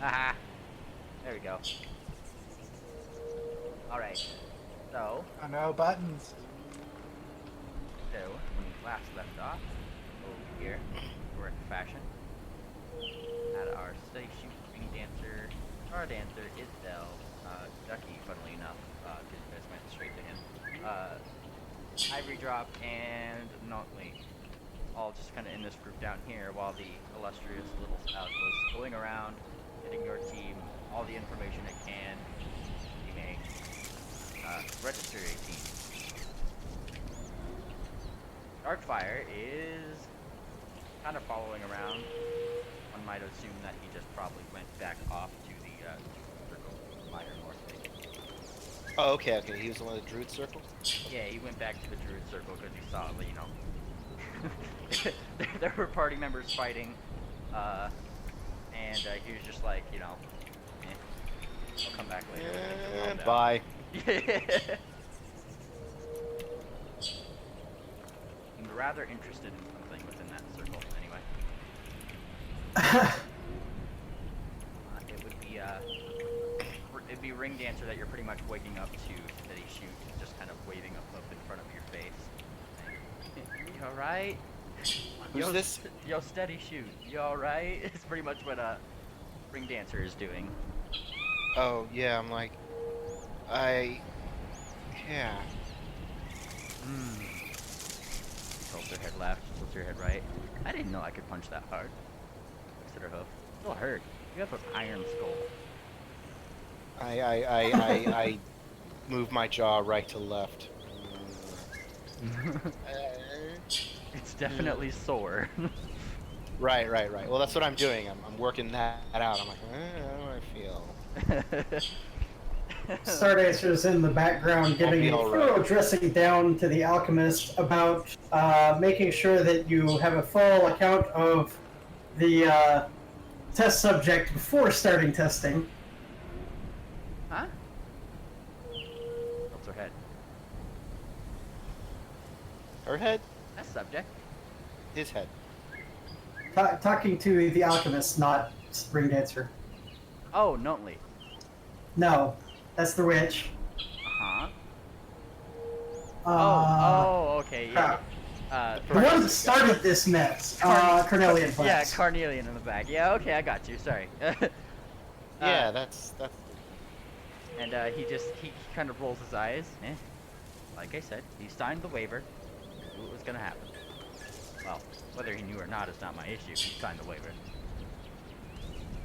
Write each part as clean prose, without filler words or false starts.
Haha. There we go. Alright. So, Oh no, buttons. when we last left off, over here, correct fashion, had our steady shoot ring dancer, our dancer, Isbell, Ducky, funnily enough, because you guys went straight to him, Ivory Drop, and Notley, all just kind of in this group down here, while the illustrious Little Spout was going around, getting your team all the information it can, being a register a team. Darkfire is kind of following around. One might assume that he just probably went back off to the circle, Fire North Bay. Oh, okay, okay. He was the one of the Druid Circle? Yeah, he went back to the Druid Circle because he saw, you know, there were party members fighting, and he was just like, you know, I'll come back later. And bye. I'm rather interested in something within that circle, anyway. It'd be Ring Dancer that you're pretty much waking up to steady shoot, just kind of waving up in front of your face. You alright? Who's this? Yo, steady shoot. You alright? It's pretty much what Ring Dancer is doing. Oh, yeah, I'm like... Yeah. Tilts her head left, tilts her head right. I didn't know I could punch that hard. Looks at her hoof. Still hurt. You have an iron skull. I move my jaw right to left. It's definitely sore. Right. Well, that's what I'm doing. I'm working that out. I'm like, how do I feel? Stardancer's in the background giving a thorough dressing down to the alchemist about making sure that you have a full account of the test subject before starting testing. Huh? Tilts her head. Her head? That's subject. His head. Talking to the alchemist, not Ring Dancer. Oh, Notley. No, that's the witch. Uh-huh. Okay, yeah. The one that started this mess, Carnelian Plants. Yeah, Carnelian in the back. Yeah, okay, I got you. Sorry. Yeah, that's. And he kind of rolls his eyes. Like I said, he signed the waiver. Knew what was gonna happen. Well, whether he knew or not is not my issue. He signed the waiver.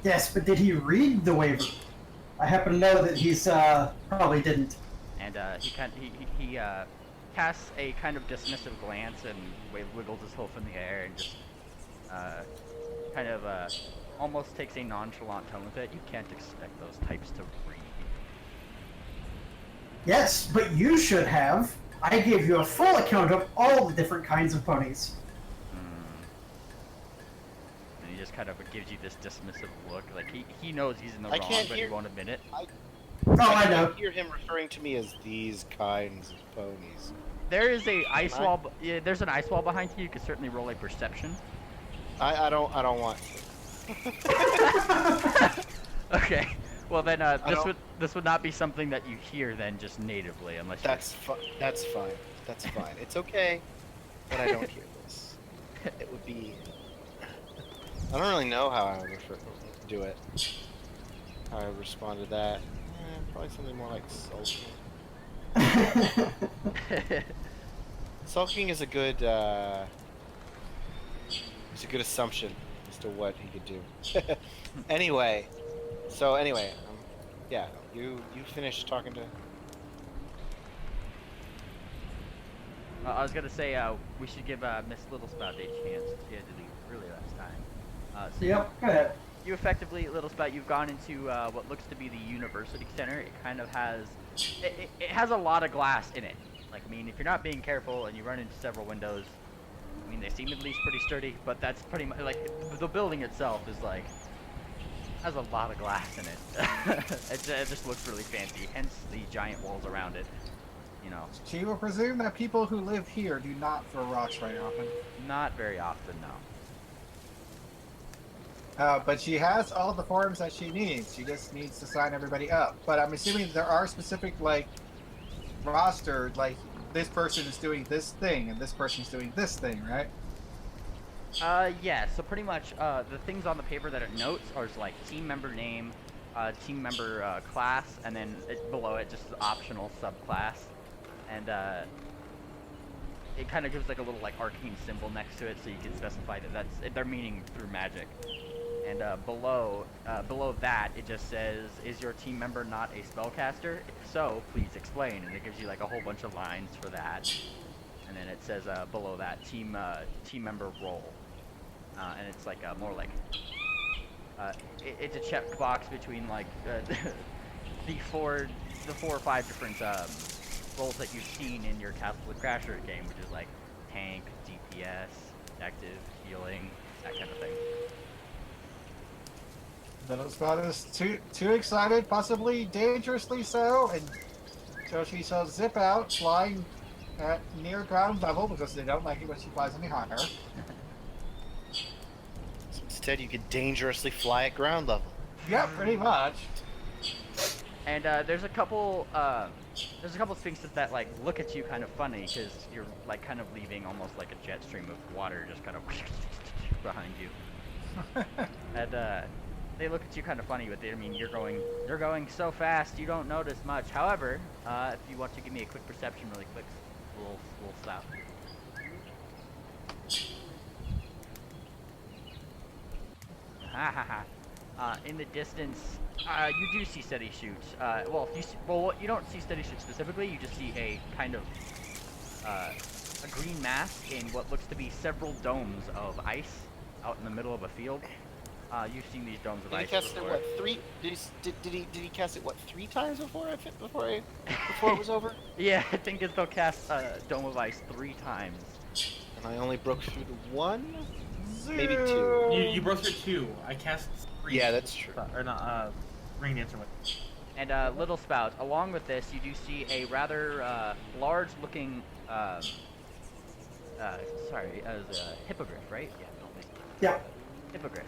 Yes, but did he read the waiver? I happen to know that he's probably didn't. And he casts a kind of dismissive glance and wiggles his hoof in the air and just kind of almost takes a nonchalant tone with it. You can't expect those types to read. Yes, but you should have. I gave you a full account of all the different kinds of ponies. And he just kind of gives you this dismissive look, like he knows he's in the wrong, but he won't admit it. I know. Hear him referring to me as these kinds of ponies. There is a ice wall. Yeah, there's an ice wall behind you. You can certainly roll a perception. I don't want to. Okay. Well then, this would not be something that you hear then just natively, unless that's fine. That's fine. It's okay that I don't hear this. It would be. I don't really know how I would do it. How I would respond to that. Probably something more like sulking. Sulking is a good. It's a good assumption as to what he could do. Anyway. Yeah, you finished talking to. I was gonna say we should give Miss Little Spout a chance. She had to leave really last time. So yep, go ahead. You effectively, Little Spout, you've gone into what looks to be the university center. It kind of has, it has a lot of glass in it. Like, I mean, if you're not being careful and you run into several windows, I mean, they seem at least pretty sturdy, but that's pretty much, like, the building itself is like, has a lot of glass in it. It just looks really fancy, hence the giant walls around it, you know. She will presume that people who live here do not throw rocks very often. Not very often, no. But she has all the forms that she needs. She just needs to sign everybody up. But I'm assuming there are specific, like, roster, like, this person is doing this thing and this person is doing this thing, right? Yeah, so pretty much, the things on the paper that it notes are like team member name, team member class, and then below it just optional subclass. And it kind of gives like a little like arcane symbol next to it, so you can specify that they're meaning through magic. And below that, it just says, "Is your team member not a spellcaster? If so, please explain." And it gives you like a whole bunch of lines for that. And then it says below that, team member role. And it's like more like it's a check box between like the four or five different roles that you've seen in your Castle of Crasher game, which is like tank, DPS, detective, healing, that kind of thing. Little Spot is too excited, possibly dangerously so, and so she shall zip out, flying at near ground level because they don't like it when she flies any higher. Instead, you could dangerously fly at ground level. Yep, pretty much. And there's a couple sphinxes that like look at you kind of funny because you're like kind of leaving almost like a jet stream of water just kind of behind you. And they look at you kind of funny, but I mean you're going so fast you don't notice much. However, if you want to give me a quick perception, really quick, we'll stop. Ha ha ha. In the distance, you do see steady shoots. Well, you don't see steady shoots specifically. You just see a kind of a green mass in what looks to be several domes of ice out in the middle of a field. You've seen these domes of ice Cast before. it what, three? Did he cast it what, 3 times before it was over? Yeah, I think they'll cast a dome of ice 3 times. And I only broke through the 1, maybe 2. You broke through 2. I cast 3. Yeah, that's true. Or not, Ring Dancer with. And Little Spout, along with this, you do see a rather large-looking, sorry, as a hippogriff, right? Yeah, don't think. Yeah. Hippogriff.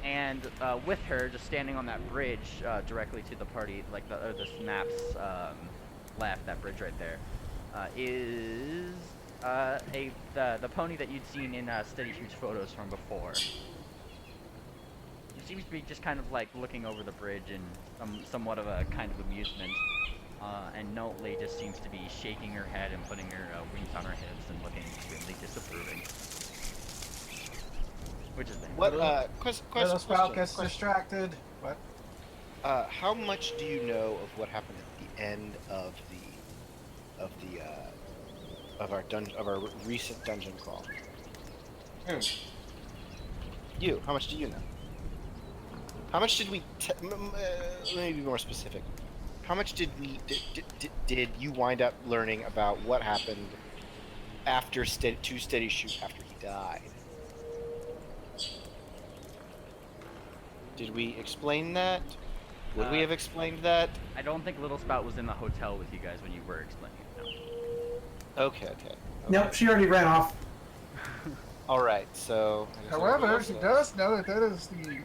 And with her, just standing on that bridge directly to the party, like the map's left, that bridge right there, is the pony that you'd seen in Steady Shoot's photos from before. She seems to be just kind of like looking over the bridge in somewhat of a kind of amusement, and Notley just seems to be shaking her head and putting her wings on her hips and looking extremely disapproving. Which is What? Little Spout gets distracted. What? How much do you know of what happened at the end of our recent dungeon crawl? You. How much do you know? How much did we? Let me be more specific. How much did you wind up learning about what happened after Steady Shoot after he died? Did we explain that? Would we have explained that? I don't think Little Spout was in the hotel with you guys when you were explaining it. No. Okay. Nope, she already ran off. All right. So. I guess However, everybody she else does know that is the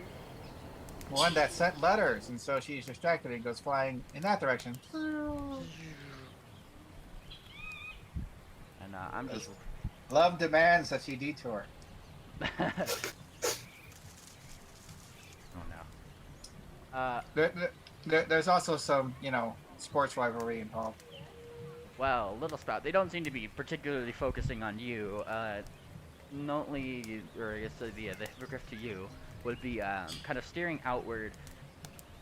one that sent letters, and so she's distracted and goes flying in that direction. And I'm just. Love demands that she detour. Oh no. There's also some, sports rivalry involved. Well, Little Spout, they don't seem to be particularly focusing on you. Notley, or I guess the hippogriff to you, would be kind of staring outward.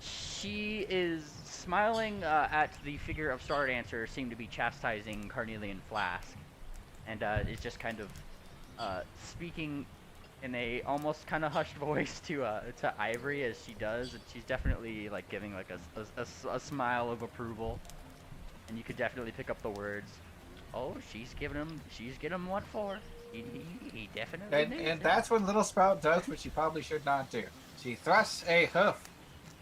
She is smiling at the figure of Star Dancer, seem to be chastising Carnelian Flask, and is just kind of speaking in a almost kind of hushed voice to Ivory as she does, and she's definitely like giving like a smile of approval, and you could definitely pick up the words. Oh, she's getting him what for? He definitely needs And it." that's when Little Spout does what she probably should not do. She thrusts a hoof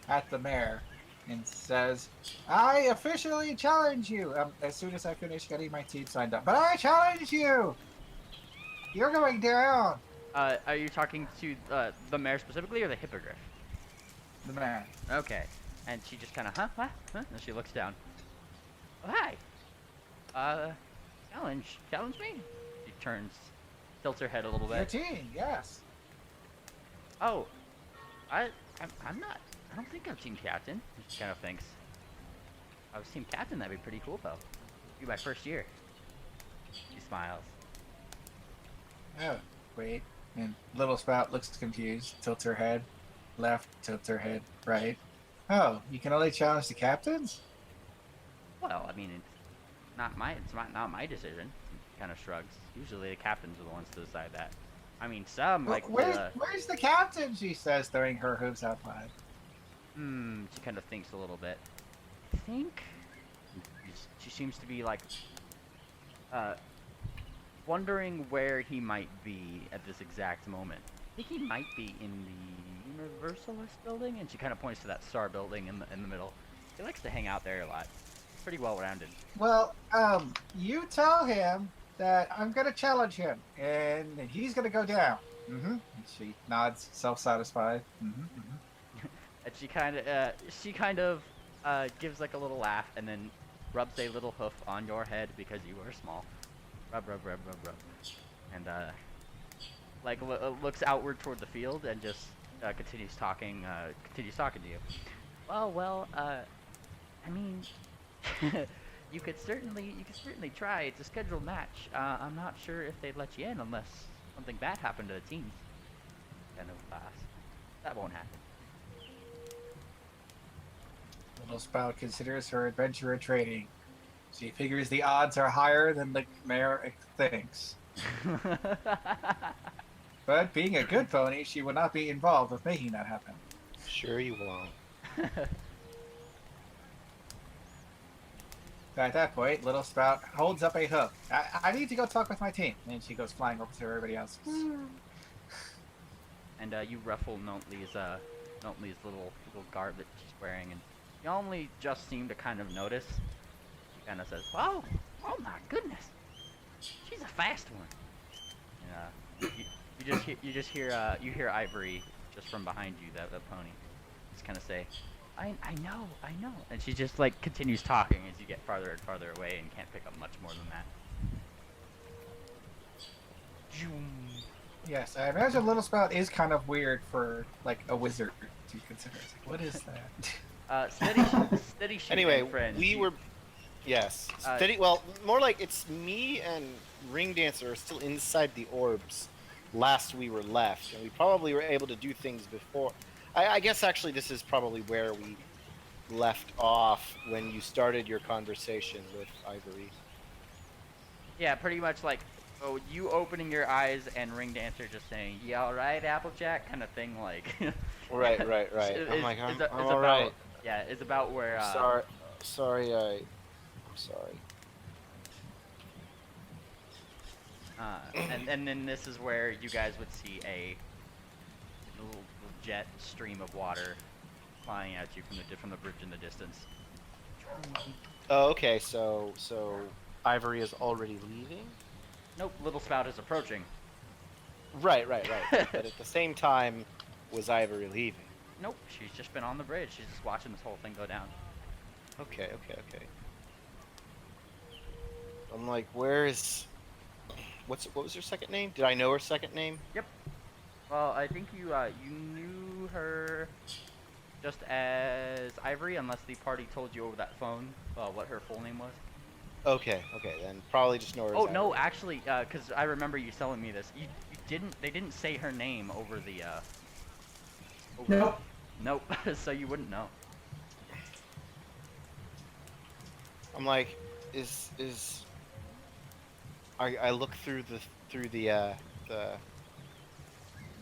at the mare and says, "I officially challenge you." As soon as I finish getting my team signed up, but I challenge you. You're going down. Are you talking to the mayor specifically or the hippogriff? The man. Okay. And she just kind of, huh? And she looks down. Oh, hi. Challenge me? She tilts her head a little Your bit. team, yes. Oh, I'm not. I don't think I'm team captain. She kind of thinks. If I was team captain, that'd be pretty cool, though. Be my first year. She smiles. Oh, wait. And Little Spout looks confused, tilts her head left, tilts her head right. Oh, you can only challenge the captains? Well, I mean, not my decision. She kind of shrugs. Usually the captains are the ones to decide that. I mean, some like Where's the captain? She says, throwing her hooves out wide. She kind of thinks a little bit. I think she seems to be like wondering where he might be at this exact moment. I think he might be in the Universalist building, and she kind of points to that star building in the middle. He likes to hang out there a lot. Pretty well rounded. Well, you tell him that I'm gonna challenge him, and he's gonna go down. Mm-hmm. And she nods, self-satisfied. Mm-hmm. And she kind of gives like a little laugh, and then rubs a little hoof on your head because you are small. Rub. And like looks outward toward the field and just continues talking to you. Well, I mean, you could certainly try. It's a scheduled match. I'm not sure if they'd let you in unless something bad happened to the team. Kind of class. That won't happen. Little Spout considers her adventurer trading. She figures the odds are higher than the mayor thinks. But being a good pony, she would not be involved with making that happen. Sure you won't. At that point, Little Spout holds up a hoof. I need to go talk with my team. And she goes flying over to everybody else. And you ruffle Notley's little garb that she's wearing, and you only just seem to kind of notice. She kind of says, "Oh my goodness, she's a fast one." And you just hear Ivory just from behind you, the pony, just kind of say, I know," and she just like continues talking as you get farther and farther away and can't pick up much more than that. Yes, I imagine Little Spout is kind of weird for like a wizard to consider. It's like, what is that? Steady shooting, Anyway, friends. we were. Yes. Steady. Well, more like it's me and Ring Dancer are still inside the orbs. Last we were left, and we probably were able to do things before. I guess actually this is probably where we left off when you started your conversation with Ivory. Yeah, pretty much like, you opening your eyes and Ring Dancer just saying, "Yeah, all right, Applejack," kind of thing, like. Right. I'm like, I'm all right. Yeah, it's about where. I'm sorry. I'm sorry. And then this is where you guys would see a little jet stream of water flying at you from the bridge in the distance. Oh, okay. So Ivory is already leaving. Nope, Little Spout is approaching. Right. But at the same time, was Ivory leaving? Nope, she's just been on the bridge. She's just watching this whole thing go down. Okay. I'm like, where is? What was her second name? Did I know her second name? Yep. Well, I think you knew her just as Ivory, unless the party told you over that phone what her full name was. Okay, then probably just know her. Oh as no, Ivory. actually, because I remember you telling me this. They didn't say her name over the. Nope. Nope. So you wouldn't know. I'm like, I look through the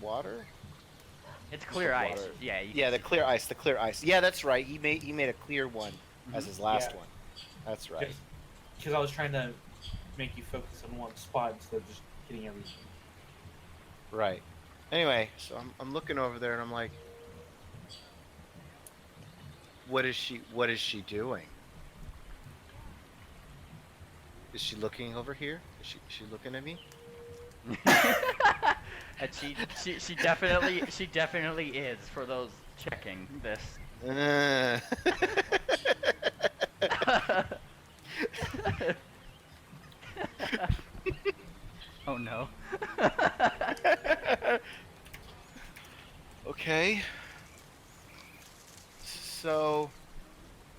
water. It's clear The ice. water. Yeah. Yeah, the clear ice. Yeah, that's right. He made a clear one as his last Yeah. one. That's right. Because I was trying to make you focus on one spot instead of just hitting everything. Right. Anyway, so I'm looking over there and I'm like, what is she doing? Is she looking over here? Is she looking at me? And she definitely is for those checking this. Oh no. Okay. So,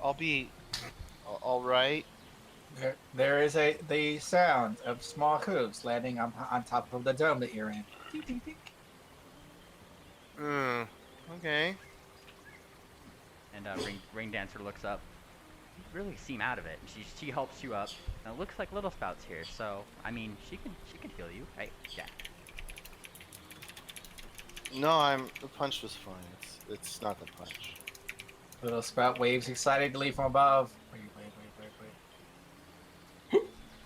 I'll be all right. There is the sound of small hooves landing on top of the dome that you're in. Tink, tink, tink. Okay. And Ring Dancer looks up. You really seem out of it. And she helps you up. And it looks like Little Spout's here, so I mean she can heal you, right? Yeah. No, the punch was fine. It's not the punch. Little Spout waves excitedly from above. Wait.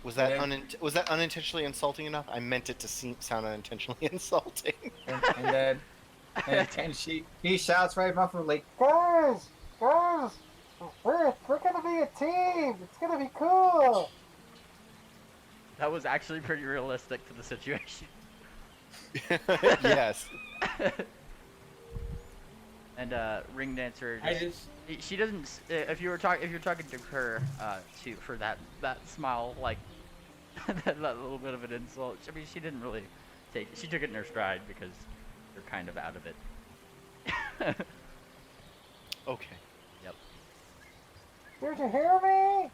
Was that Yeah. was that unintentionally insulting enough? I meant it to sound unintentionally insulting. And then he shouts right muffledly, guys, we're gonna be a team. It's gonna be cool. That was actually pretty realistic to the situation. Yes. And Ring Dancer she doesn't if you're talking to her for that smile, like that little bit of an insult. I mean, she didn't really she took it in her stride because you're kind of out of it. Okay. Yep. Did you hear me? I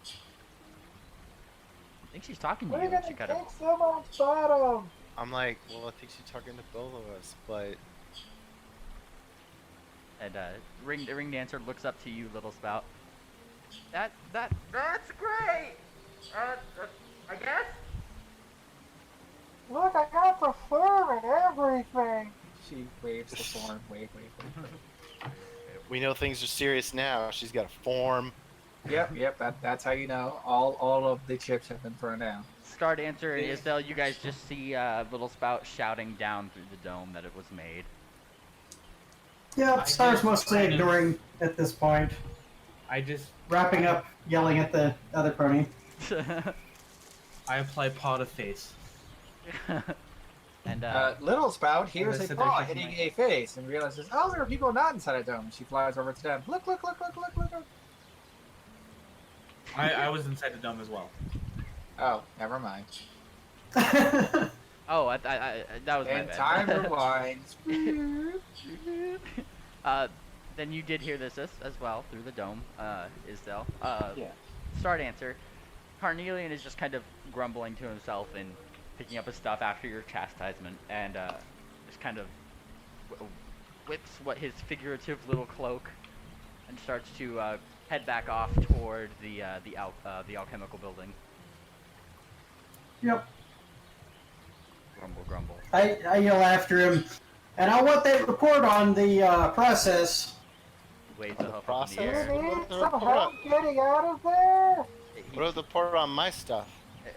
think she's talking to We're you. gonna She kind of kick someone's bottom. I'm like, well, I think she's talking to both of us, but and Ring Dancer looks up to you, Little Spout. That's great. I guess. Look, I got the form and everything. She waves the form. Wave. we know things are serious now. She's got a form. Yep. That's how you know all of the chips have been thrown down. Star Dancer and Isdell, you guys just see Little Spout shouting down through the dome that it was made. Yeah, Star's mostly ignoring at this point. I just Wrapping up, yelling at the other pony. I apply paw to face. And Little Spout hears a Listen, paw there's hitting my- a face and realizes, oh, there are people not inside a dome. She flies over to them. Look. I was inside the dome as well. Oh, never mind. oh, I that was my And bad. time rewinds. Then you did hear this as well through the dome, Isdell. Yeah. Star Dancer. Carnelian is just kind of grumbling to himself and picking up his stuff after your chastisement, and just kind of whips his figurative little cloak and starts to head back off toward the alchemical building. Yep. Grumble. I yell after him, and I want that report on the process. Waves a hoof up in the Process? air. Need some help getting out of there? What about the part on my stuff?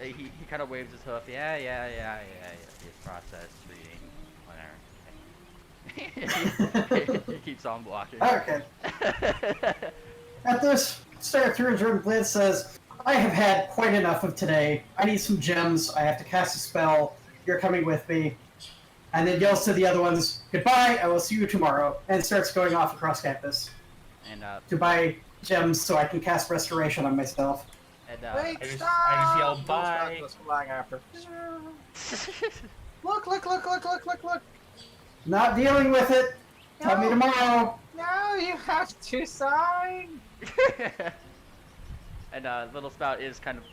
He kind of waves his hoof. Yeah. His process reading, whatever. he keeps on walking. Okay. At this, Star through and Blitz says, I have had quite enough of today. I need some gems. I have to cast a spell. You're coming with me. And then yells to the other ones, goodbye, I will see you tomorrow. And starts going off across campus And to buy gems so I can cast restoration on myself. Wait, I just stop! yelled, Little "Bye." Spout goes flying after. Look. Not dealing with it. Tell me tomorrow. No, you have to sign. and Little Spout is kind of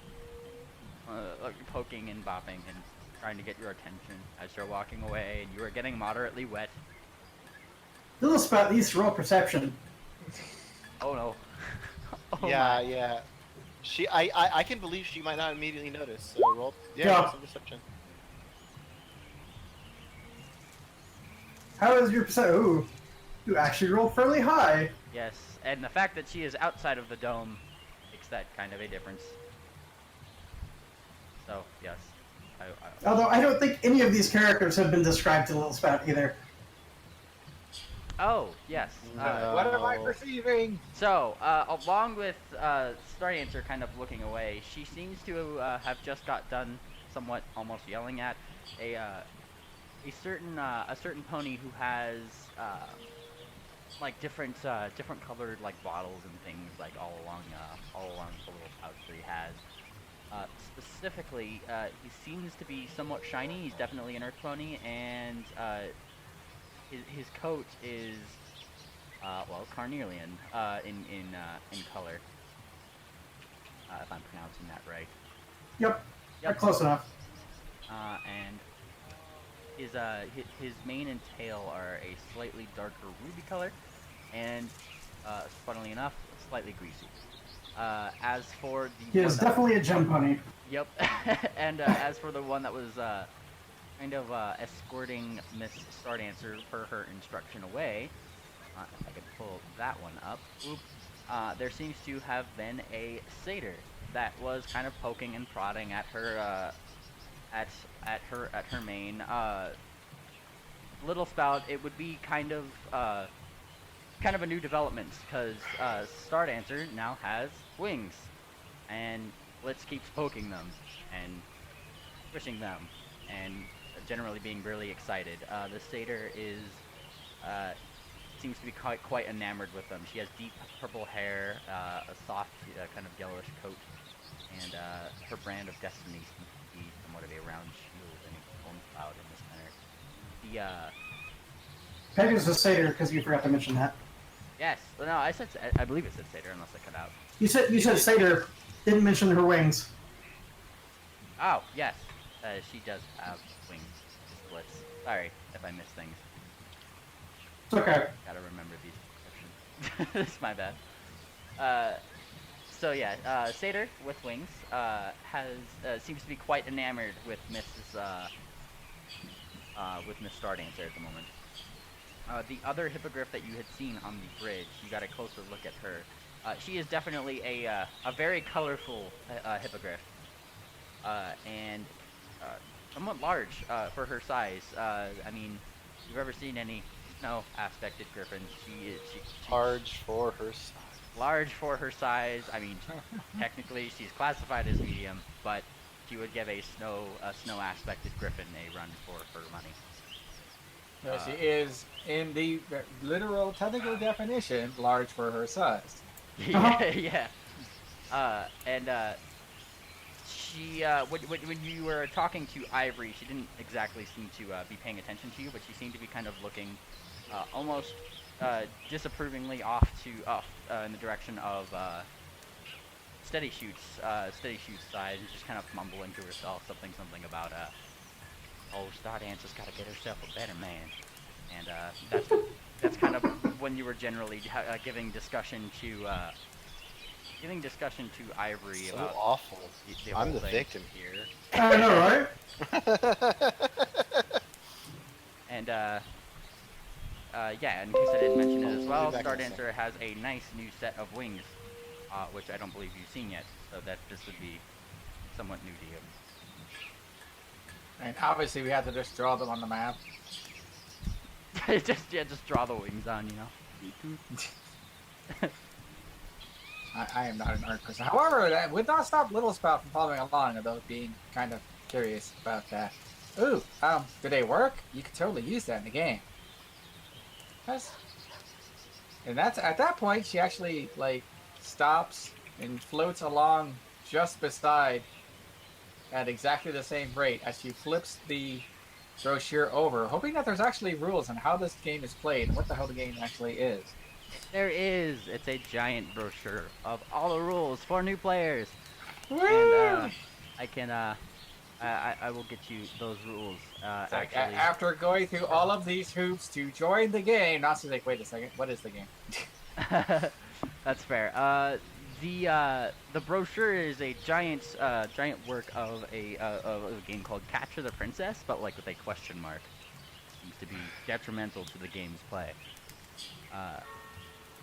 like poking and bopping and trying to get your attention as you're walking away, and you are getting moderately wet. Little Spout needs to roll perception. Oh no. Oh yeah, my. yeah. I can believe she might not immediately notice. So roll. Yeah, Yeah. roll some perception. How is your perception? Ooh, you actually rolled fairly high. Yes, and the fact that she is outside of the dome makes that kind of a difference. So yes, Although I don't think any of these characters have been described to Little Spout either. Oh yes. What am I perceiving? So, along with Star Dancer kind of looking away, she seems to have just got done somewhat almost yelling at a a certain pony who has like different colored like bottles and things like all along the little pouch that he has. Specifically, he seems to be somewhat shiny. He's definitely an earth pony, and his coat is well, carnelian in color. If I'm pronouncing that right. Yep. Yep. Close enough. And his mane and tail are a slightly darker ruby color, and funnily enough, slightly greasy. As for the He is definitely a gem pony. Yep. And as for the one that was kind of escorting Miss Stardancer per her instruction away, if I could pull that one up, there seems to have been a satyr that was kind of poking and prodding at her at her mane. Little Spout, it would be kind of a new development because Stardancer now has wings, and Blitz keeps poking them and pushing them, and generally being really excited. The satyr seems to be quite enamored with them. She has deep purple hair, a soft kind of yellowish coat, and her brand of destiny seems to be somewhat of a round shield and a golden cloud in this manner. Pegasus is a satyr because you forgot to mention that. Yes, no, I believe it said satyr unless I cut out. You said satyr, didn't mention her wings. Oh, yes, she does have wings. Blitz. Sorry if I miss things. It's okay. Gotta remember these descriptions. It's my bad. So yeah, satyr with wings seems to be quite enamored with Miss Stardancer at the moment. The other hippogriff that you had seen on the bridge, you got a closer look at her. She is definitely a very colorful hippogriff, and somewhat large for her size. I mean, if you've ever seen any snow-aspected griffins, she Large for her size. large for her size. I mean, technically she's classified as medium, but she would give a snow-aspected griffin a run for her money. No, she is, in the literal technical definition, large for her size. Yeah. And she, when you were talking to Ivory, she didn't exactly seem to be paying attention to you, but she seemed to be kind of looking almost disapprovingly off in the direction of Steady Shoot's side, and just kind of mumbling to herself something about oh, Stardancer's got to get herself a better man, and that's kind of when you were generally giving discussion to Ivory So about awful. the I'm whole the thing. victim here. I know, right? And yeah, in case I didn't mention it as well, We'll be back in a Stardancer has a nice new set of wings, which I don't believe you've seen yet, so that this would be somewhat new to you. And obviously we have to just draw them on the map. just draw the wings on, you know. I am not an art person. However, that would not stop Little Spout from following along, although being kind of curious about that. Ooh, do they work? You could totally use that in the game. And that's at that point she actually like stops and floats along just beside at exactly the same rate as she flips the brochure over, hoping that there's actually rules on how this game is played and what the hell the game actually is. There is. It's a giant brochure of all the rules for new players. Woo! And I can I will get you those rules. Like, Actually, after going through all of these hoops to join the game, Nazi's like, wait a second, what is the game? that's fair. The brochure is a giant work of a game called Capture the Princess, but like with a question mark. Seems to be detrimental to the game's play.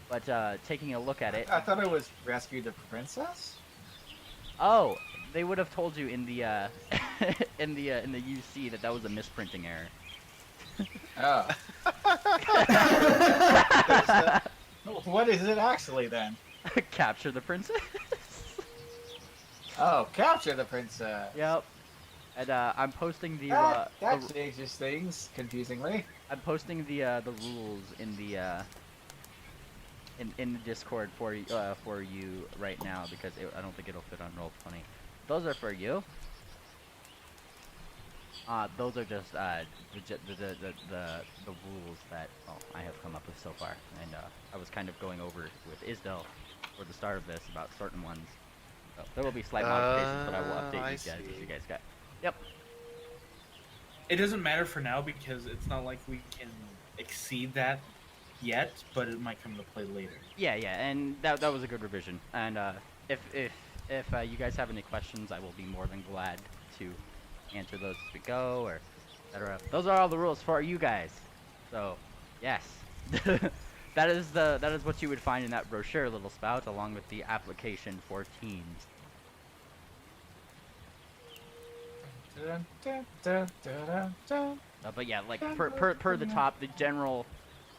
But taking a look at it, I thought it was Rescue the Princess? oh, they would have told you in the in the UC that was a misprinting error. Oh. What is it actually then? Capture the Princess. Oh, Capture the Princess. Yep. And I'm posting That changes things confusingly. I'm posting the rules in the in the Discord for you right now because I don't think it'll fit on Roll20. Those are for you. Those are just the rules that I have come up with so far, and I was kind of going over with Isdell for the start of this about certain ones. So there will be slight modifications, but I will update you guys as you guys got. Yep. It doesn't matter for now because it's not like we can exceed that yet, but it might come into play later. Yeah, and that was a good revision. And if you guys have any questions, I will be more than glad to answer those as we go, or etc. Those are all the rules for you guys. So, yes, that is what you would find in that brochure, Little Spout, along with the application for teams. But yeah, like per the top, the general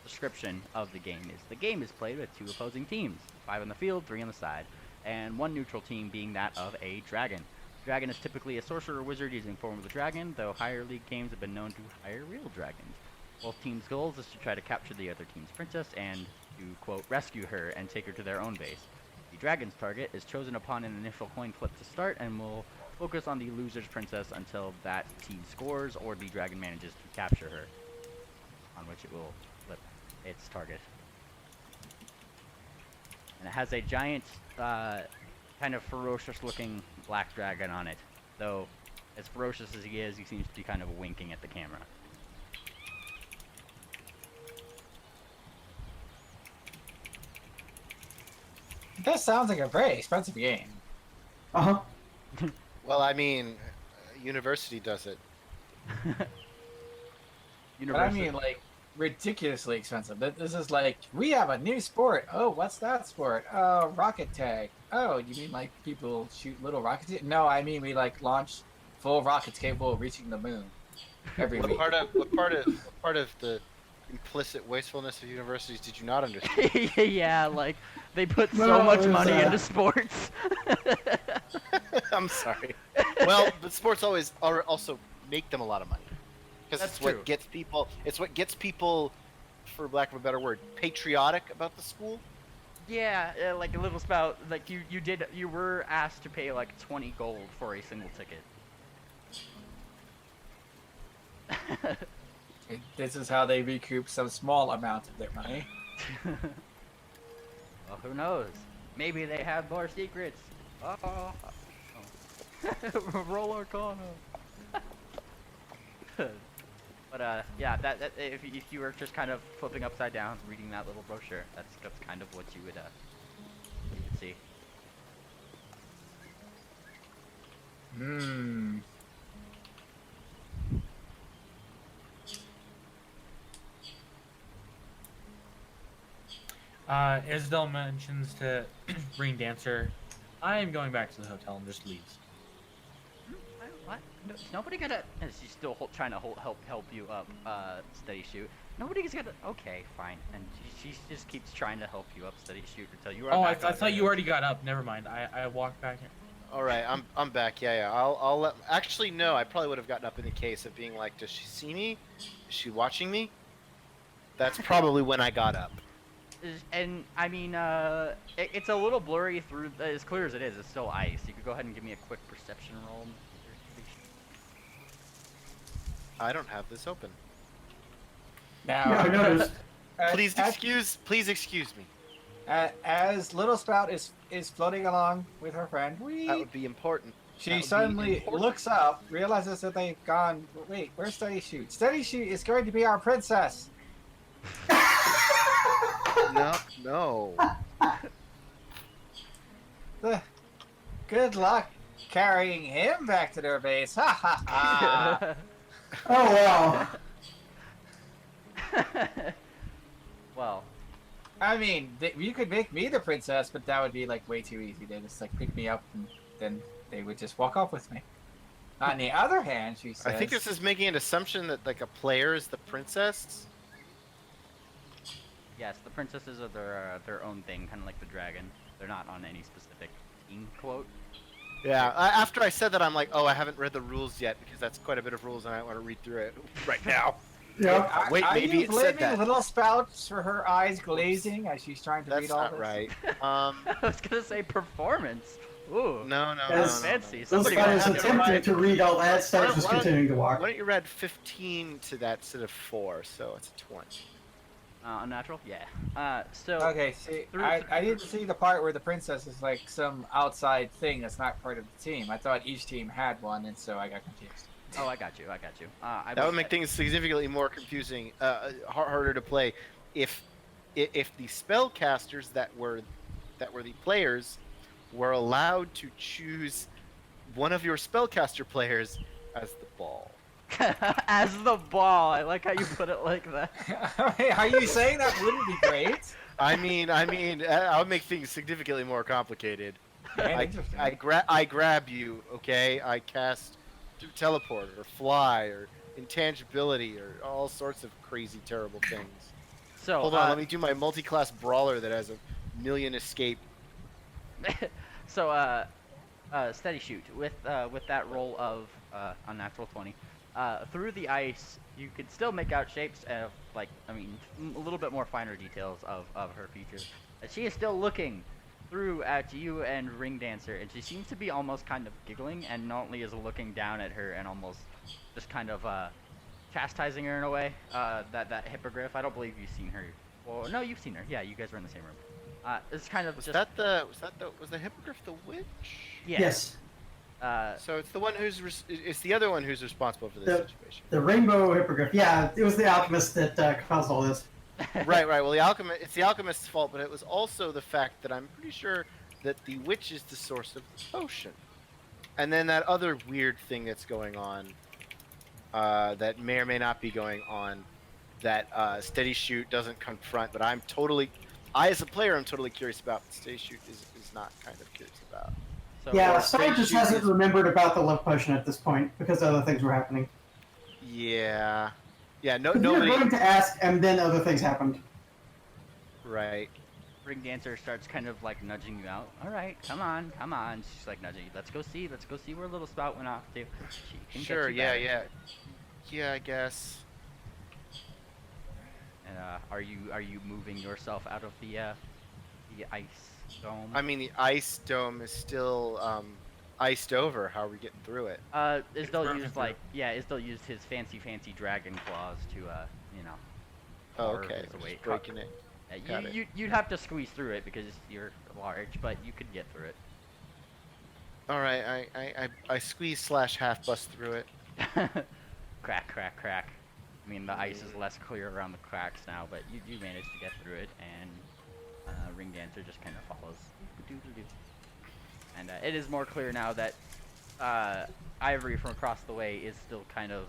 description of the game is played with 2 opposing teams, 5 on the field, 3 on the side, and 1 neutral team being that of a dragon. Dragon is typically a sorcerer or wizard using form of the dragon, though higher league games have been known to hire real dragons. Both teams' goals is to try to capture the other team's princess and to, quote, rescue her and take her to their own base. The dragon's target is chosen upon an initial coin flip to start and will focus on the loser's princess until that team scores or the dragon manages to capture her, on which it will flip its target. And it has a giant, kind of ferocious-looking black dragon on it. Though, as ferocious as he is, he seems to be kind of winking at the camera. This sounds like a very expensive game. Uh huh. Well, I mean, university does it. But I mean, like, ridiculously expensive. This is like, we have a new sport. Oh, what's that sport? Oh, rocket tag. Oh, you mean like people shoot little rockets? No, I mean we like launch full rockets capable of reaching the moon every What week. part of the implicit wastefulness of universities did you not understand? Yeah, like, they put so No, much there's money a- into sports. I'm sorry. Well, but sports always also make them a lot of money because That's it's true. what gets people. It's what gets people, for lack of a better word, patriotic about the school. Yeah, like a Little Spout, like you were asked to pay like 20 gold for a single ticket. This is how they recoup some small amount of their money. Well, who knows? Maybe they have more secrets. Oh. Roll Arcana. But yeah, that if you were just kind of flipping upside down, reading that little brochure, that's kind of what you would see. Hmm. Isdell mentions to Green Dancer, I am going back to the hotel, and just leaves. What? No, is nobody gonna? And she's still trying to help you up, steady shoot. Nobody's gonna. Okay, fine. And she just keeps trying to help you up, steady shoot until you are. Oh, I back up thought there. you already got up. Never mind. I walked back in. All right, I'm back. Yeah. I'll let. Actually, no. I probably would have gotten up in the case of being like, does she see me? Is she watching me? That's probably when I got up. And I mean, it's a little blurry through. As clear as it is, it's still ice. You could go ahead and give me a quick perception roll. I don't have this open. Now, Yeah, I noticed. Please excuse me. As Little Spout is floating along with her friend, That would be important. That she would be suddenly important. looks up, realizes that they've gone. Wait, where's Steady Shoot? Steady Shoot is going to be our princess. No. Good luck carrying him back to their base. Ha ha ha. Oh wow. Well, I mean, you could make me the princess, but that would be like way too easy. They just like pick me up and then they would just walk off with me. On the other hand, she says, I think this is making an assumption that like a player is the princess. yes, the princesses are their own thing, kind of like the dragon. They're not on any specific team quote. Yeah. After I said that, I'm like, oh, I haven't read the rules yet because that's quite a bit of rules, and I want to read through it right now. Yeah. Wait, are maybe you it said blaming that. Little Spouts for her eyes glazing as she's trying to That's read all not this? right. I was gonna say performance. Ooh, No, As- fancy. Those Somebody guys wants to get it attempting right. to read all that, Stars was Why don't- continuing to walk. Why don't you add 15 to that instead of 4, so it's a 20. Unnatural? Yeah. So Okay, see, Through- I didn't see the part where the princess is like some outside thing that's not part of the team. I thought each team had one, and so I got confused. Oh, I got you. That would make things significantly more confusing, harder to play, if the spellcasters that were the players were allowed to choose one of your spellcaster players as the ball. as the ball. I like how you put it like that. Hey, are you saying that wouldn't be great? I mean, I would make things significantly more complicated. Yeah, I interesting. I grab you, okay? I cast through teleport or fly or intangibility or all sorts of crazy, terrible things. So Hold on, let me do my multi-class brawler that has a million escape. so steady shoot with that roll of unnatural 20. Through the ice, you can still make out shapes of a little bit more finer details of her features. She is still looking through at you and Ring Dancer, and she seems to be almost kind of giggling, and not only is looking down at her and almost just kind of chastising her in a way. That hippogriff. I don't believe you've seen her. Well, no, you've seen her. Yeah, you guys were in the same room. It's kind of Was just the hippogriff the witch? yeah. Yes. So it's the one it's the other one who's responsible for this The- situation. The rainbow hippogriff. Yeah, it was the alchemist that caused all this. Right. Well, it's the alchemist's fault, but it was also the fact that I'm pretty sure that the witch is the source of the potion, and then that other weird thing that's going on, that may or may not be going on, that Steady Shoot doesn't confront, but I as a player, I'm totally curious about. But Steady Shoot is not kind of curious about. So, Yeah, or Star Steady just Shoot hasn't is- remembered about the love potion at this point because other things were happening. Yeah. No, You were nobody. going to ask, and then other things happened. Right. Ring Dancer starts kind of like nudging you out. All right, come on. She's like nudging you. Let's go see where Little Spout went off to. She can get Sure. you Yeah. better." Yeah. I guess. And are you moving yourself out of the ice dome? I mean, the ice dome is still iced over. How are we getting through it? Isdell broken used through. Isdell used his fancy dragon claws to Oh, carve okay. his We're way. just breaking it. Got You'd have to squeeze through it because you're large, but you could get through it. All right. I squeeze / half bust through it. Crack, crack, crack. I mean, the ice is less clear around the cracks now, but you managed to get through it, and Ring Dancer just kind of follows. And it is more clear now that Ivory from across the way is still kind of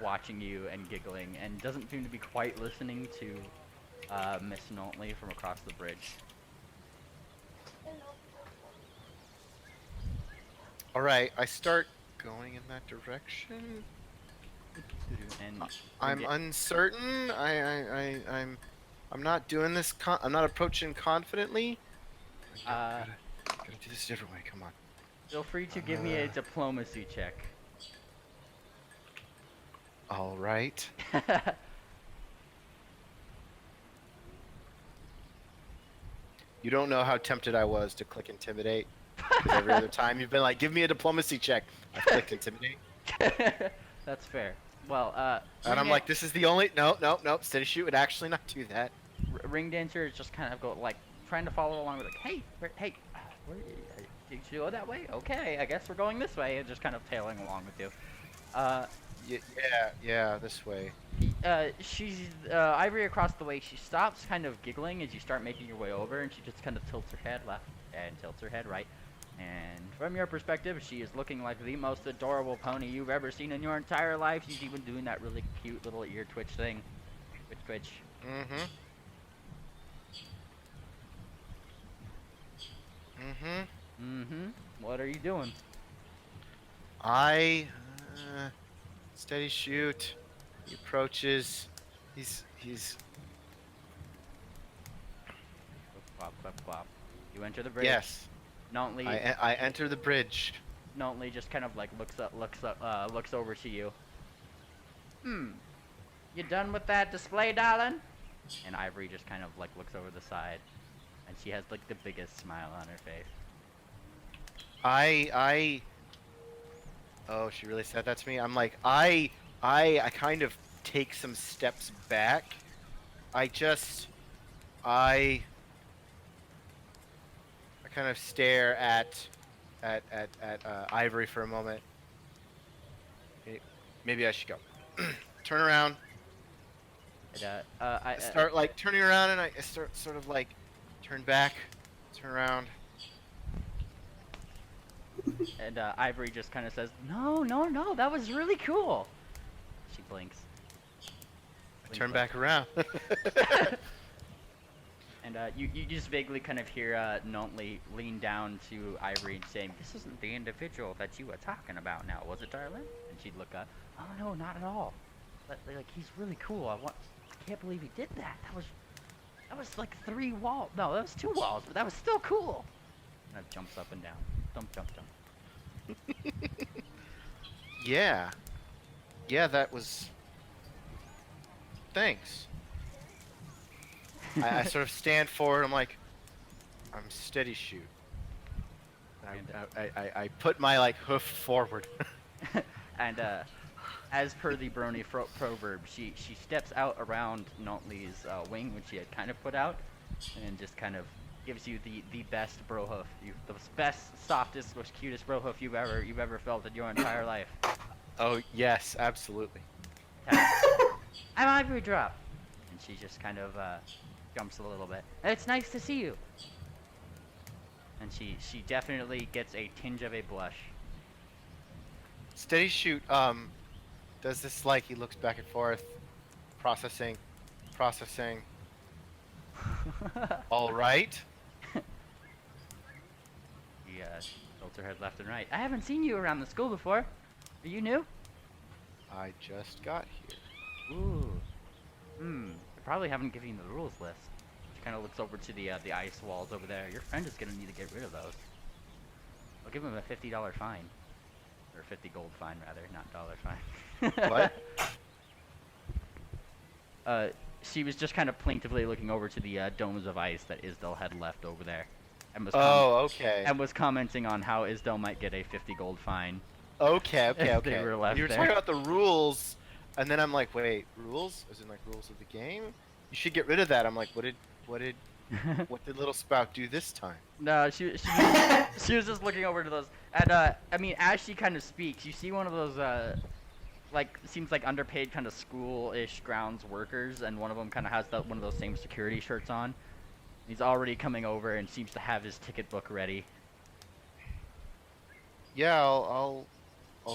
watching you and giggling, and doesn't seem to be quite listening to Miss Notley from across the bridge. All right. I start going in that direction. And I'm uncertain. I'm not doing this. I'm not approaching confidently. Gotta do this a different way. Come on. feel free to give me a diplomacy check. All right. You don't know how tempted I was to click intimidate. 'Cause every other time you've been like, "Give me a diplomacy check," I've clicked intimidate, That's fair. Well, and I'm like, "This is the only." No. Steady Shoot would actually not do that. Ring Dancer is just kind of trying to follow along with hey, did you go that way? Okay, I guess we're going this way, and just kind of tailing along with you. Yeah, this way. She's Ivory across the way. She stops, kind of giggling as you start making your way over, and she just kind of tilts her head left and tilts her head right. And from your perspective, she is looking like the most adorable pony you've ever seen in your entire life. She's even doing that really cute little ear twitch thing. Twitch. What are you doing? Steady Shoot. He approaches. He's. Quap, quap, quap. You enter the bridge. Yes. Don't leave. I enter the bridge. Notley just kind of like looks over to you. You done with that display, darling? And Ivory just kind of like looks over the side, and she has like the biggest smile on her face. Oh, she really said that to me? I'm like, I kind of take some steps back. I kind of stare at Ivory for a moment. Maybe I should go. Turn around. And, I start like turning around, and I start sort of like turn back, turn around. And Ivory just kind of says, "No, that was really cool." She blinks. I turn back around. And you just vaguely kind of hear Notley lean down to Ivory and saying, "This isn't the individual that you were talking about now, was it, darling?" And she'd look up, "Oh no, not at all. But like, he's really cool. I can't believe he did that. That was like 3 walls. No, that was 2 walls, but that was still cool." And it jumps up and down. Jump, jump, jump. Yeah, that was. Thanks. I sort of stand forward. I'm like, I'm steady shoot. I put my like hoof forward. And as per the Brony proverb, she steps out around Notley's wing, which she had kind of put out, and just kind of gives you the best bro hoof, the best, softest, most cutest bro hoof you've ever felt in your entire life. Oh yes, absolutely. I'm Ivory Drop, and she just kind of jumps a little bit. "It's nice to see you." And she definitely gets a tinge of a blush. Steady shoot. Does this like he looks back and forth, processing. All right. He tilts her head left and right. "I haven't seen you around the school before. Are you new?" I just got here. Ooh. I probably haven't given you the rules list. She kind of looks over to the ice walls over there. "Your friend is gonna need to get rid of those. I'll give him a $50 fine, or 50 gold fine rather, not dollar fine." What? She was just kind of plaintively looking over to the domes of ice that Isdell had left over there, and was okay. and was commenting on how Isdell might get a 50 gold fine. Okay. They were left You were there. talking about the rules, and then I'm like, wait, rules? As in like rules of the game? You should get rid of that. I'm like, what did little spout do this time? No, she was just looking over to those, and I mean, as she kind of speaks, you see one of those like seems like underpaid kind of school-ish grounds workers, and one of them kind of has one of those same security shirts on. He's already coming over and seems to have his ticket book ready. Yeah, I'll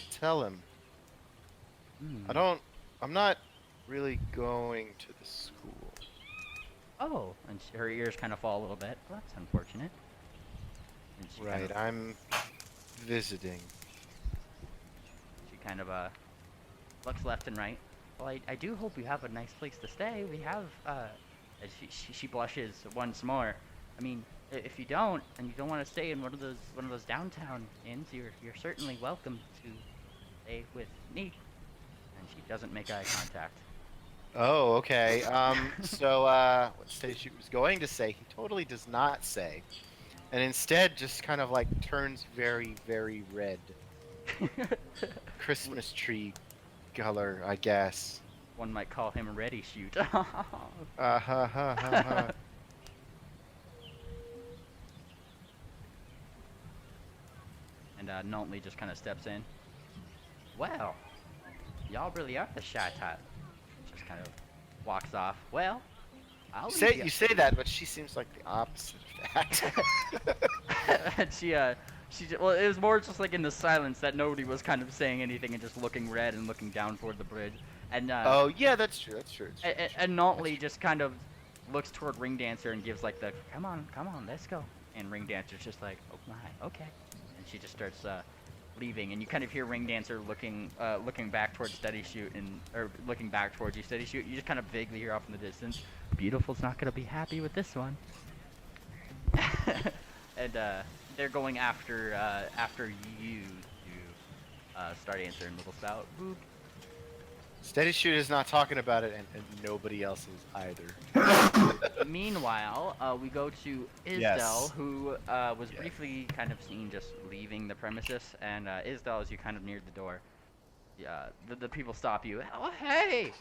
tell him. I'm not really going to the school. Oh, and her ears kind of fall a little bit. Well, that's unfortunate. And she Right, I'm visiting. She kind of looks left and right. "Well, I do hope you have a nice place to stay. We have and she blushes once more. I mean, if you don't, and you don't want to stay in one of those downtown inns, you're certainly welcome to stay with me." And she doesn't make eye contact. Oh, okay. So what Steady Shoot was going to say, he totally does not say, and instead just kind of like turns very, very red. Christmas tree color, I guess. One might call him Ready Shoot. And Notley just kind of steps in. "Well, y'all really are the shy type." Just kind of walks off. "Well, I'll leave You say that, but she seems like the opposite of that. And well, it was more just like in the silence that nobody was kind of saying anything and just looking red and looking down toward the bridge. And oh yeah, that's true. and Notley just kind of looks toward Ring Dancer and gives like the come on, let's go. And Ring Dancer's just like, "Oh my, okay." And she just starts leaving, and you kind of hear Ring Dancer looking back towards Steady Shoot, or looking back towards you, Steady Shoot. You just kind of vaguely hear off in the distance, "Beautiful's not gonna be happy with this one." And they're going after you, Star Dancer and Little Spout. Boop. Steady Shoot is not talking about it, and nobody else is either. Meanwhile, we go to Isdell, Yes. who was Yes. briefly kind of seen just leaving the premises, and Isdell, as you kind of neared the door, the people stop you. Oh, hey!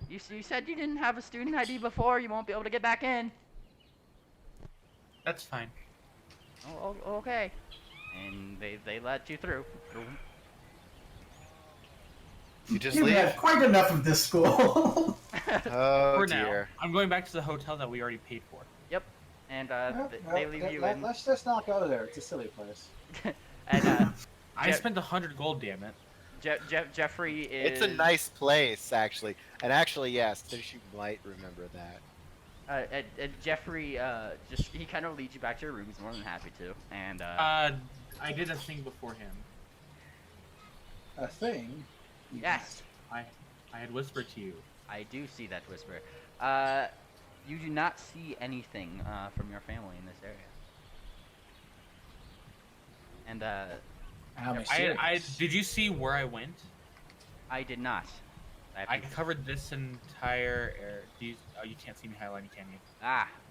You said you didn't have a student ID before. You won't be able to get back in. That's fine. Oh, okay. And they let you through. You just You've leave? had quite enough of this school. Oh For dear. now, I'm going back to the hotel that we already paid for. Yep. And Well, they leave you in. Let's just not go there. It's a silly place. And I Je- spent 100 gold, damn it. Jeffrey is. It's a nice place, actually. And actually, yeah, Steady Shoot might remember that. And Jeffrey he kind of leads you back to your room. He's more than happy to. And I did a thing before him. A thing? yes, I had whispered to you. I do see that whisper. You do not see anything from your family in this area. And How Did you see where I went? I did not. I covered this entire area. You can't see me highlighting, can you?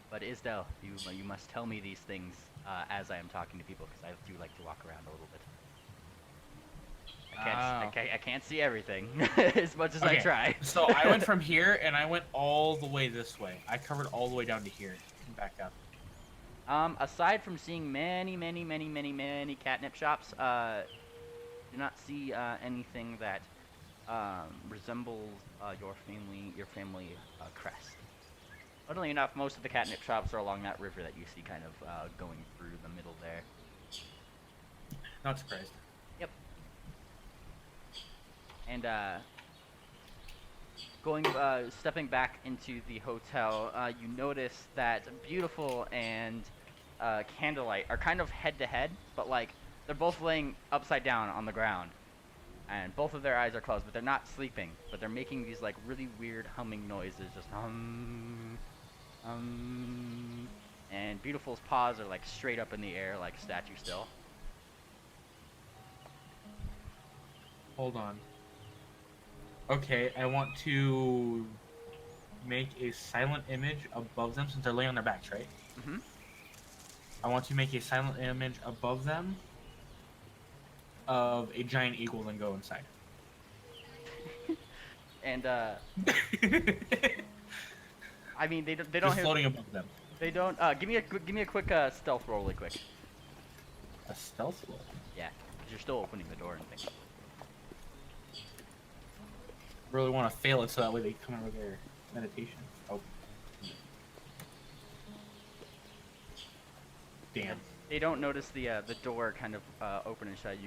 But Isdell, you must tell me these things as I am talking to people, because I do like to walk around a little bit. I can't see everything as much as I try. So I went from here and I went all the way this way. I covered all the way down to here and back up. Aside from seeing many catnip shops, do not see anything that resembles your family crest. Funnily enough, most of the catnip shops are along that river that you see kind of going through the middle there. Not surprised. Yep. And stepping back into the hotel, you notice that Beautiful and Candlelight are kind of head to head, but like they're both laying upside down on the ground, and both of their eyes are closed, but they're not sleeping. But they're making these like really weird humming noises, just and Beautiful's paws are like straight up in the air, like statue still. Hold on. Okay, I want to make a silent image above them since they're laying on their backs, right? Mm-hmm. I want to make a silent image above them of a giant eagle, then go inside. And I mean they don't Just have, floating above them. they don't give me a quick stealth roll really quick. A stealth roll. Yeah, because you're still opening the door and things. Really want to fail it so that way they come out with their meditation. Oh. Damn. They don't notice the door kind of open and shut.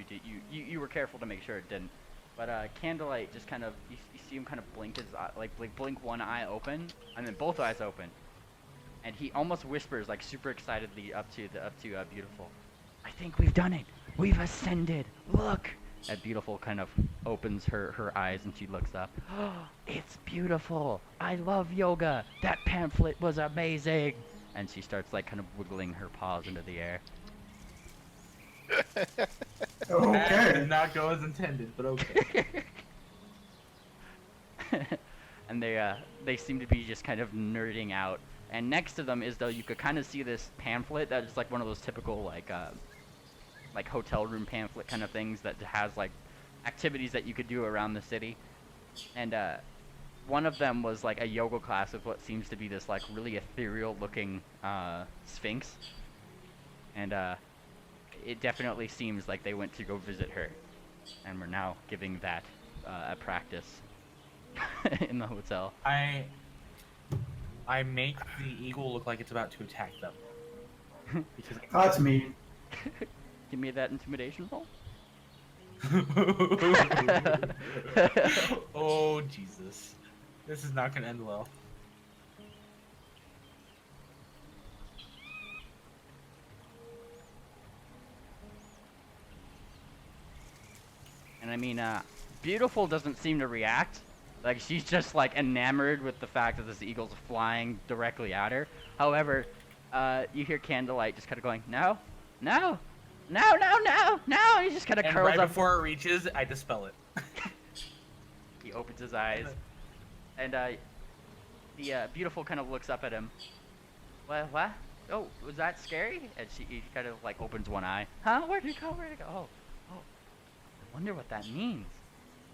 You were careful to make sure it didn't. But Candlelight just kind of you see him kind of blink his eye, like blink one eye open and then both eyes open, and he almost whispers like super excitedly up to Beautiful. I think we've done it. We've ascended. Look. And Beautiful kind of opens her eyes and she looks up. Oh, it's Beautiful. I love yoga. That pamphlet was amazing. And she starts like kind of wiggling her paws into the air. That Okay. did not go as intended, but okay. And they seem to be just kind of nerding out. And next to them is though you could kind of see this pamphlet that is like one of those typical like hotel room pamphlet kind of things that has like activities that you could do around the city. And one of them was like a yoga class with what seems to be this like really ethereal looking sphinx. And it definitely seems like they went to go visit her. And we're now giving that a practice in the hotel. I make the eagle look like it's about to attack them. Because Oh, that's mean. Give me that intimidation roll. Oh Jesus, this is not gonna end well. And I mean, Beautiful doesn't seem to react. Like, she's just, like, enamored with the fact that this eagle's flying directly at her. However, you hear Candlelight just kind of going, no, no, No, no, no, no! He just kind of And curls right up. before it reaches, I dispel it. He opens his eyes, and the beautiful kind of looks up at him. What? Oh, was that scary? And he kind of like opens one eye. Huh? Where'd it go? Where'd it go? Oh, I wonder what that means.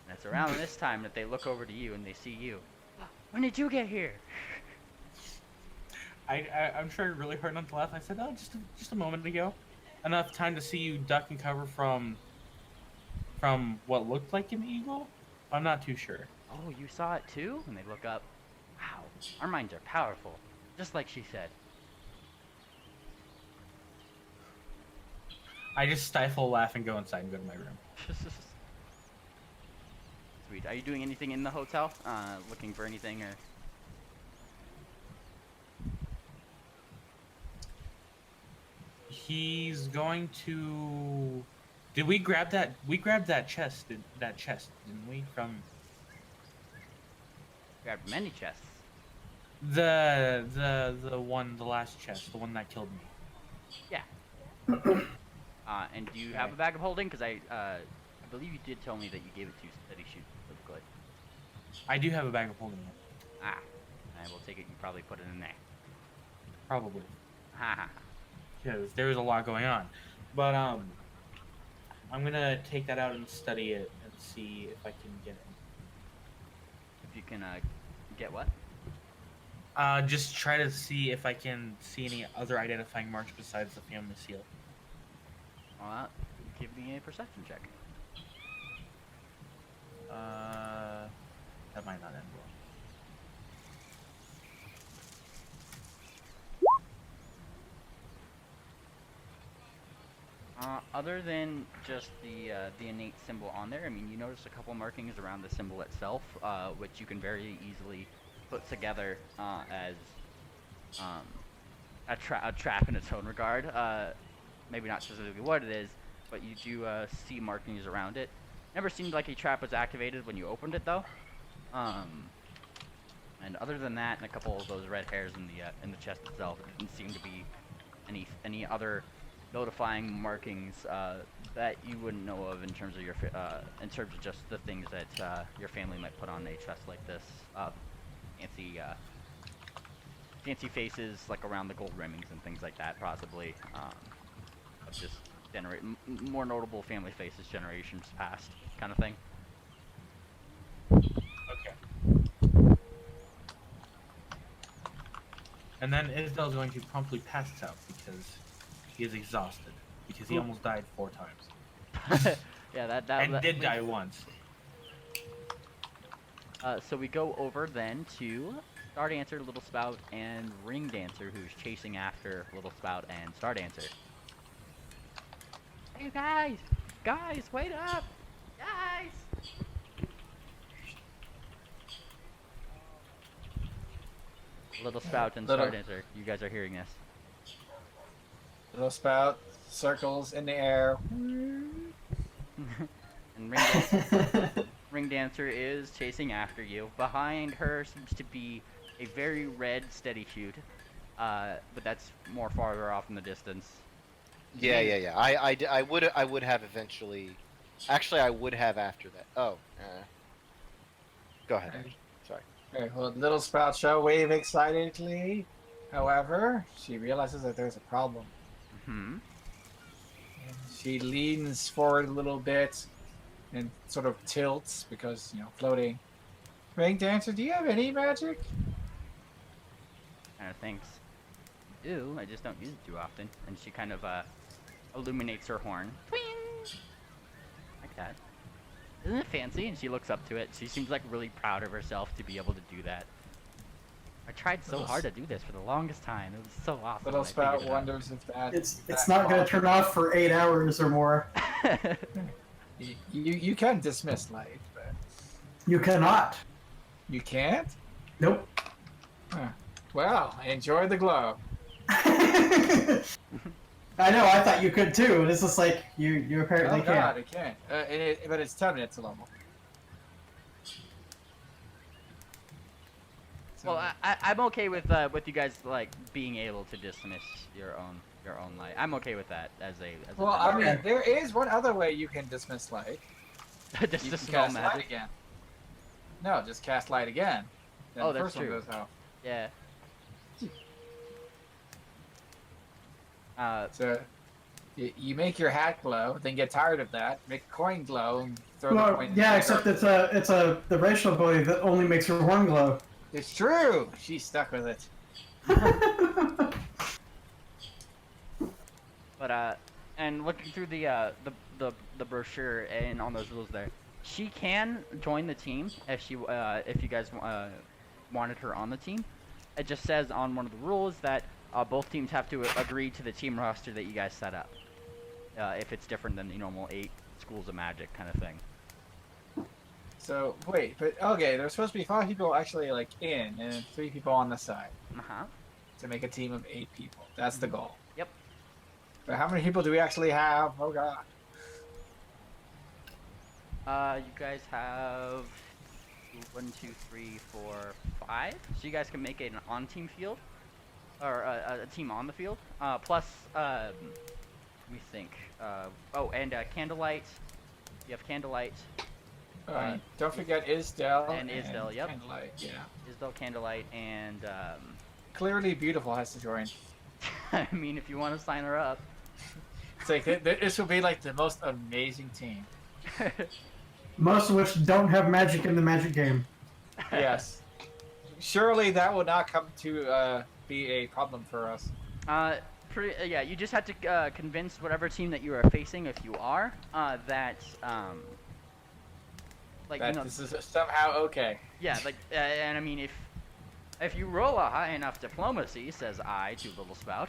And it's around this time that they look over to you and they see you. When did you get here? I'm trying really hard not to laugh. I said, oh, just a moment ago. Enough time to see you duck and cover from what looked like an eagle? I'm not too sure. Oh, you saw it too? And they look up. Wow, our minds are powerful. Just like she said. I just stifle a laugh and go inside and go to my room. Sweet. Are you doing anything in the hotel? Looking for anything or... He's going to... Did we grab that? We grabbed that chest, didn't we? From Grabbed many chests. the last chest, the one that killed me. Yeah. And do you have a bag of holding? Because I believe you did tell me that you gave it to Steady Shoot. Looks good. I do have a bag of holding. Ah. I will take it. You probably put it in there. Probably. Ha ha. Because there was a lot going on. But I'm gonna take that out and study it and see if I can get it. If you can get what? Just try to see if I can see any other identifying marks besides the family seal. Give me a perception check. That might not end well. Other than just the innate symbol on there, I mean, you notice a couple markings around the symbol itself, which you can very easily put together as a trap in its own regard. Maybe not specifically what it is, but you do see markings around it. Never seemed like a trap was activated when you opened it, though. And other than that, and a couple of those red hairs in the chest itself, it didn't seem to be any other notifying markings that you wouldn't know of in terms of in terms of just the things that your family might put on a chest like this. Fancy faces like around the gold rimmings and things like that, possibly. Just generate more notable family faces generations past, kind of thing. Okay. And then Isabel's going to promptly pass out because he is exhausted. Because he almost died 4 times. Yeah, that did die once. So we go over then to Star Dancer, Little Spout, and Ring Dancer, who's chasing after Little Spout and Star Dancer. Hey guys, wait up, guys! Little Spout and Star Dancer, you guys are hearing this. Little Spout circles in the air. And Ring Dancer is chasing after you. Behind her seems to be a very red Steady Shoot, but that's more farther off in the distance. Yeah. I would have eventually. Actually, I would have after that. Oh. Go ahead. Ash. Sorry. Okay, well, Little Spout shall wave excitedly. However, she realizes that there's a problem. Hmm. And she leans forward a little bit and sort of tilts because, floating. Ring Dancer, do you have any magic? Kind of thinks. I do, I just don't use it too often. And she kind of illuminates her horn. Twing! Like that. Isn't it fancy? And she looks up to it. She seems like really proud of herself to be able to do that. I tried so hard to do this for the longest time. It was so awesome. Little Spout wonders if that... It's not going to turn off for 8 hours or more. You can dismiss light, but... You cannot. You can't? Nope. Huh. Well, enjoy the glow. I know, I thought you could too. It's just like, you apparently Oh can't. God, I can't. But it's 10 minutes long. Well, I'm okay with you guys like being able to dismiss your own your own light. I'm okay with that as a. Well, I mean, Okay. there is one other way you can dismiss light. just You to can smell cast light magic. again. No, just cast light again. Then Oh, the that's first true. one goes out. Yeah. So you make your hat glow, then get tired of that, make a coin glow, and throw the Well, coin. yeah, in except the it's a the racial ability that only makes her horn glow. It's true. She's stuck with it. But and looking through the brochure and on those rules there, she can join the team if if you guys wanted her on the team. It just says on one of the rules that both teams have to agree to the team roster that you guys set up. If it's different than the normal 8 schools of magic kind of thing. So wait, but okay, there's supposed to be 5 people actually like in, and 3 people on the side Uh-huh. to make a team of 8 people. That's the goal. Yep. But how many people do we actually have? Oh god. You guys have 1, 2, 3, 4, 5. So you guys can make it an on-team field, or a team on the field. Plus, let me think. Oh, and candlelight. You have candlelight. Don't forget Isdell and Isdell, yep. Candlelight, yeah. Isdell, candlelight, and Clearly Beautiful has to join. I mean, if you want to sign her up. It's like this will be like the most amazing team. Most of which don't have magic in the magic game. Yes. Surely that will not come to be a problem for us. Yeah, you just have to convince whatever team that you are facing, if you are, that like, That you know, this is somehow okay. yeah, like, and I mean, if you roll a high enough diplomacy, says I to Little Spout,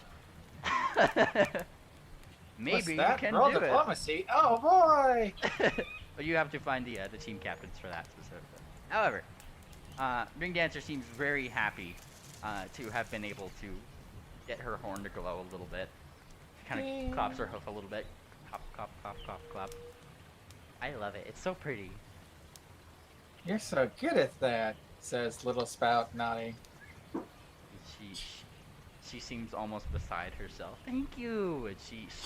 maybe What's you that? can Roll do diplomacy. Oh boy! it. But you have to find the team captains for that specifically. However, Ring Dancer seems very happy to have been able to get her horn to glow a little bit. Kind of claps her hoof a little bit. Clop, clop, clop, clop, clop. I love it. It's so pretty. You're so good at that, says Little Spout, nodding. She seems almost beside herself. Thank you. And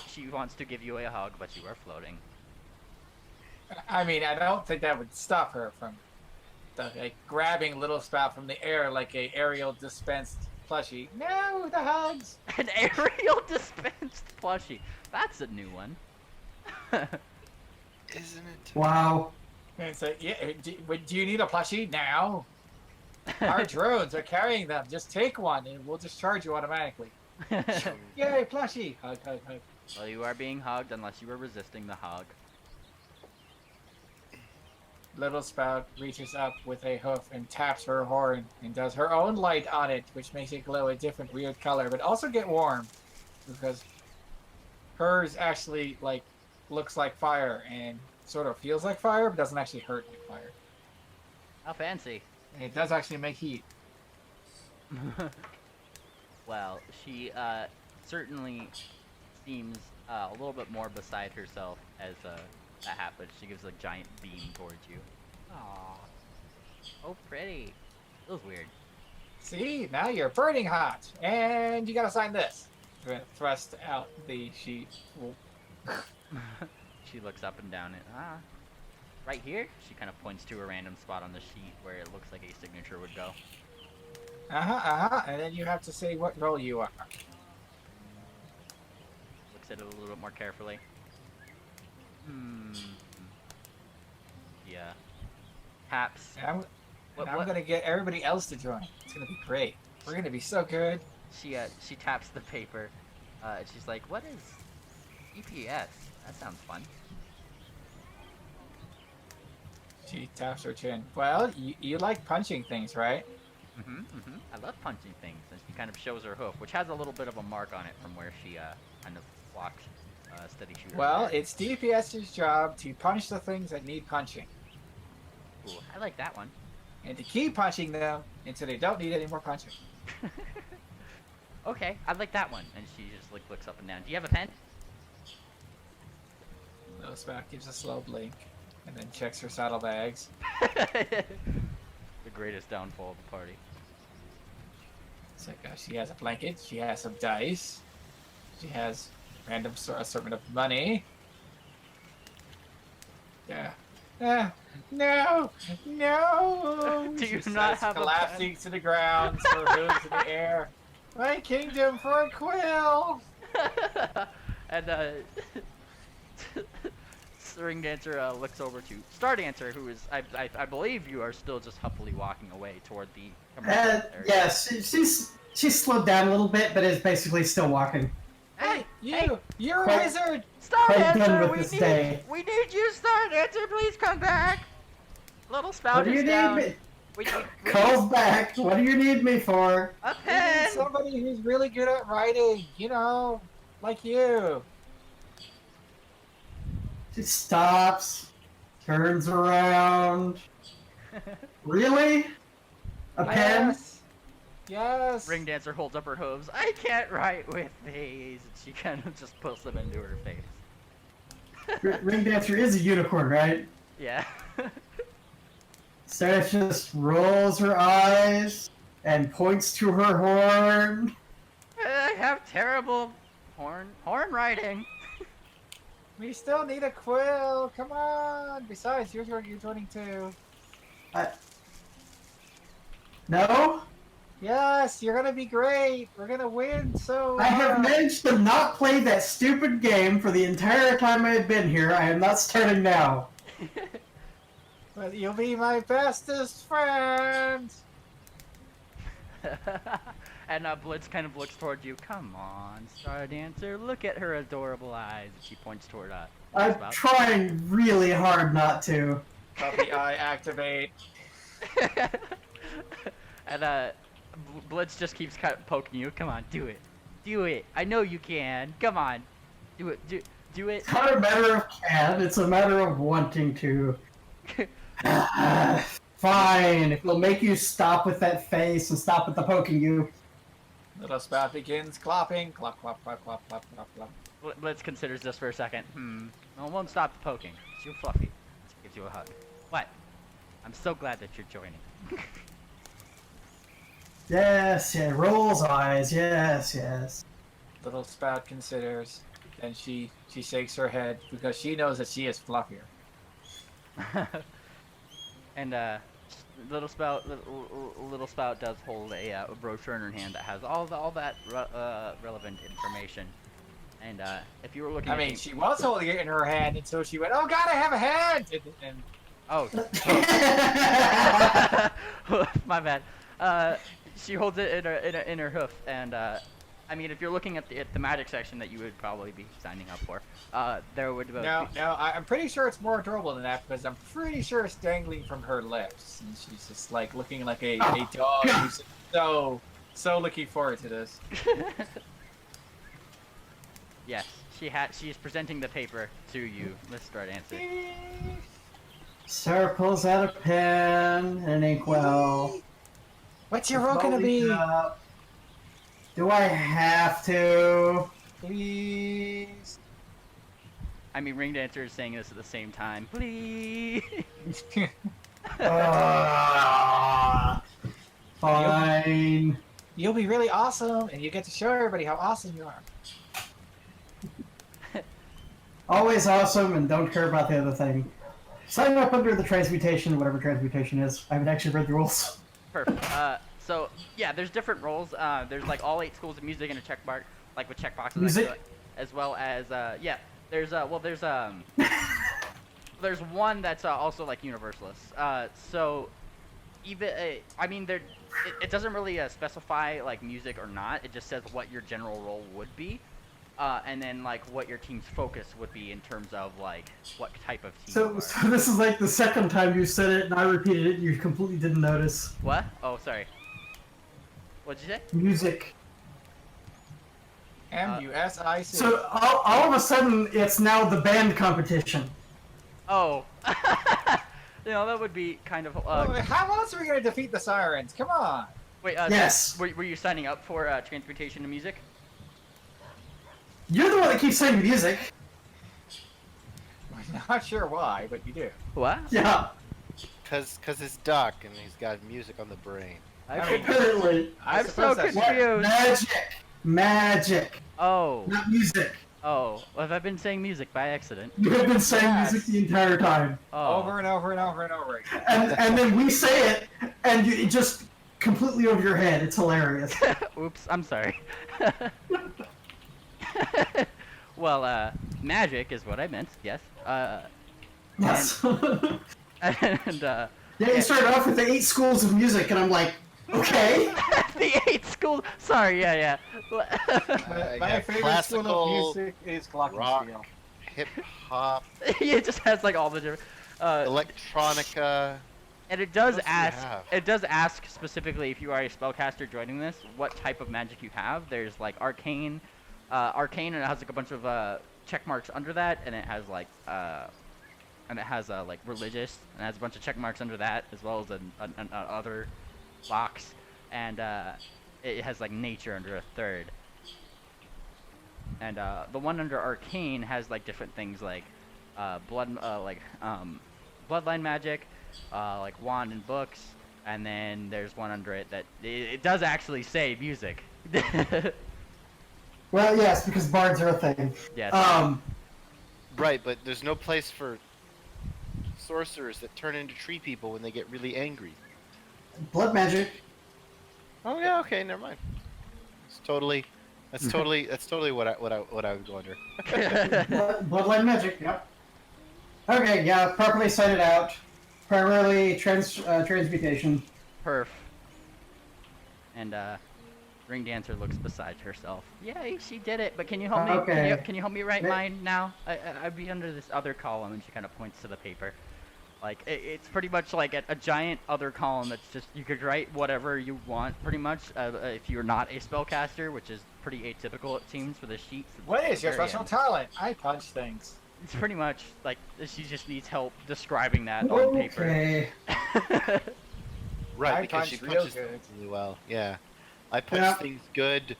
she wants to give you a hug, but you are floating. I mean, I don't think that would stop her from grabbing Little Spout from the air like a aerial dispensed plushie. No, the hugs! An aerial dispensed plushie. That's a new one. Isn't it? Wow. And it's like, yeah, do you need a plushie now? Our drones are carrying them. Just take one, and we'll just charge you automatically. Yay, plushie! Hug, hug, hug. Well, you are being hugged unless you are resisting the hug. Little Spout reaches up with a hoof and taps her horn and does her own light on it, which makes it glow a different weird color, but also get warm because hers actually looks like fire and sort of feels like fire, but doesn't actually hurt like fire. How fancy. And it does actually make heat. Well, she certainly seems a little bit more beside herself as that happens. She gives a giant beam towards you. Aww. Oh, pretty. Feels weird. See, now you're burning hot, and you gotta sign this. Thrust out the sheet. She looks up and down it. Right here? She kind of points to a random spot on the sheet where it looks like a signature would go. And then you have to say what role you are. Looks at it a little bit more carefully. Yeah. Taps. And I'm gonna get everybody else to join. It's gonna be great. We're gonna be so good. She taps the paper. She's like, "What is EPS? That sounds fun." She taps her chin. Well, you like punching things, right? I love punching things, and she kind of shows her hoof, which has a little bit of a mark on it from where she kind of blocked steady shooter. Well, it's DPS's job to punch the things that need punching, Ooh, I like that one. and to keep punching them until they don't need any more punching. Okay, I like that one. And she just looks up and down. Do you have a pen? Little Spout gives a slow blink, and then checks her saddlebags. The greatest downfall of the party. It's like she has a blanket, she has some dice, She has random assortment of money. Yeah. No! No! Do you She not says, have a collapsing to the ground, her hooves in the air. My kingdom for a quill! And Ring Dancer looks over to Star Dancer, who is, I believe you are still just huffily walking away toward the commercial area. Yes, she's slowed down a little bit, but is basically still walking. Hey, You're a Quite- wizard! Star quite Dancer, done with this day. we need you, Star Dancer. Please come back. Little spout What do is you down. need me? We Calls back. What do you need me for? a We need pen. somebody who's really good at writing, like you. She stops, turns around. Really? A pen? Yes. Yes. Ring Dancer holds up her hooves. I can't write with these. And she kind of just puts them into her face. Ring Dancer is a unicorn, right? Yeah. Sarah just rolls her eyes and points to her horn. I have terrible horn writing. We still need a quill. Come on. Besides, you're joining too. No? Yes, you're gonna be great. We're gonna win. So I have managed to not play that stupid game for the entire time I've been here. I am not starting now. But you'll be my bestest friend. And Blitz kind of looks toward you. Come on, Star Dancer. Look at her adorable eyes. She points toward I'm Spout. trying really hard not to. Puppy eye activate. And Blitz just keeps kind of poking you. Come on, do it. Do it. I know you can. Come on. Do it. Do it. It's not a matter of can, it's a matter of wanting to. Fine, if it'll make you stop with that face and stop with the poking you. Little spout begins clopping. Clop, clop, clop, clop, clop, clop, clop. Blitz considers this for a second. No, it won't stop the poking. It's you, Fluffy. She gives you a hug. What? I'm so glad that you're joining. Yes, yeah, rolls eyes, yes. Little spout considers. Then she shakes her head because she knows that she is fluffier. And little spout does hold a brochure in her hand that has all that relevant information. And if you were looking, I mean, she was holding it in her hand until she went, "Oh God, I have a hand!" And oh, my bad. She holds it in her hoof, and I mean, if you're looking at the thematic section that you would probably be signing up for, there would be... No, I'm pretty sure it's more adorable than that because I'm pretty sure it's dangling from her lips, and she's just like looking like a dog who's so looking forward to this. Yes, she's presenting the paper to you, Miss Star Dancer. Sarah pulls out a pen and an inkwell. What's your role gonna be? Do I have to? Please. I mean, Ring Dancer is saying this at the same time. Please. Fine. You'll be really awesome, and you get to show everybody how awesome you are. Always awesome and don't care about the other thing. Sign up under the transmutation, whatever transmutation is. I haven't actually read the rules. Perfect. So yeah, there's different roles. There's like all 8 schools of music and a check mark, like with checkboxes, Music? as well as yeah. There's there's one that's also like universalist. So even I mean it doesn't really specify like music or not. It just says what your general role would be. And then like what your team's focus would be in terms of like what type of team. So this is like the second time you said it and I repeated it and you completely didn't notice. What? Oh, sorry. What'd you say? Music. M-U-S-I-C. So all of a sudden it's now the band competition. Oh. That would be kind of. How else are we gonna defeat the sirens? Come on. Wait. Yes. Were you signing up for transportation to music? You're the one that keeps saying music. I'm not sure why, but you do. What? Yeah. Cause it's Duck and he's got music on the brain. I mean, Apparently. I I'm so suppose that's confused. fair. Magic. Oh. not music. Oh. Have I been saying music by accident? You have been saying Yes. music the entire time. Oh. Over and over and over and over again. And then we say it, and it just completely over your head. It's hilarious. Oops, I'm sorry. Well, magic is what I meant, yes. Yes. And, Yeah, you started off with the 8 schools of music, and I'm like, okay. the 8 school. Sorry, yeah. My favorite school of music is glockenspiel. rock, hip hop, It just has like all the different. electronica. And it does What else do you ask. have? It does ask specifically if you are a spellcaster joining this, what type of magic you have. There's like arcane, and it has like a bunch of check marks under that, and it has like like religious, and it has a bunch of check marks under that, as well as an other box, and it has like nature under a third. And the one under arcane has like different things like bloodline magic, like wand and books, and then there's one under it that it does actually say music. Well, yes, because bards are a thing. Yes. Right, but there's no place for sorcerers that turn into tree people when they get really angry. Blood magic. Oh yeah, okay, never mind. That's totally what I would go under. Bloodline magic, yep. Okay, yeah, properly cited out. Primarily transmutation. Perf. And Ring Dancer looks beside herself. Yay, she did it! But can you help me? Okay. Can you help me write mine now? I'd be under this other column, and she kind of points to the paper. Like it's pretty much like a giant other column that's just you could write whatever you want, pretty much. If you're not a spellcaster, which is pretty atypical, it seems, for the sheets. What is your Very special end. talent? I punch things. It's pretty much like she just needs help describing that on paper. Okay. Right, I because she punch real punches good. things really well. Yeah, I punch Yeah. things good.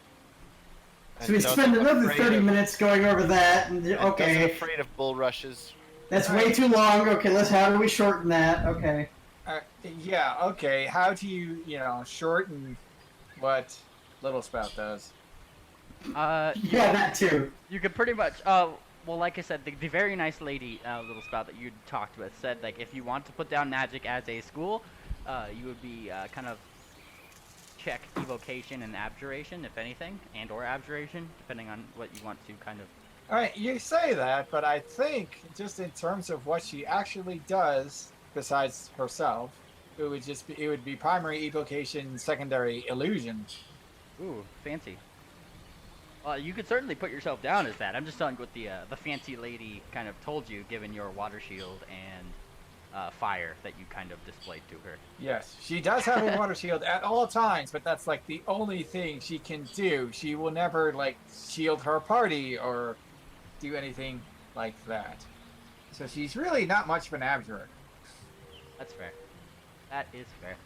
So we spend another 30 minutes going over that. And, I'm okay, afraid of bull rushes. that's way too long. Okay, how do we shorten that? Okay. Yeah, okay. How do you, shorten what Little Spout does? Yeah, that too. You could pretty much, well, like I said, the very nice lady, Little Spout, that you talked with, said, like, if you want to put down magic as a school, you would be kind of check evocation and abjuration, if anything, and or abjuration, depending on what you want to kind of. All right, you say that, but I think just in terms of what she actually does, besides herself, it would be primary evocation, secondary illusion. Ooh, fancy. Well, you could certainly put yourself down as that. I'm just telling you what the fancy lady kind of told you, given your water shield and fire that you kind of displayed to her. Yes, she does have a water shield at all times, but that's like the only thing she can do. She will never like shield her party or do anything like that. So she's really not much of an abjurer. That's fair. That is fair.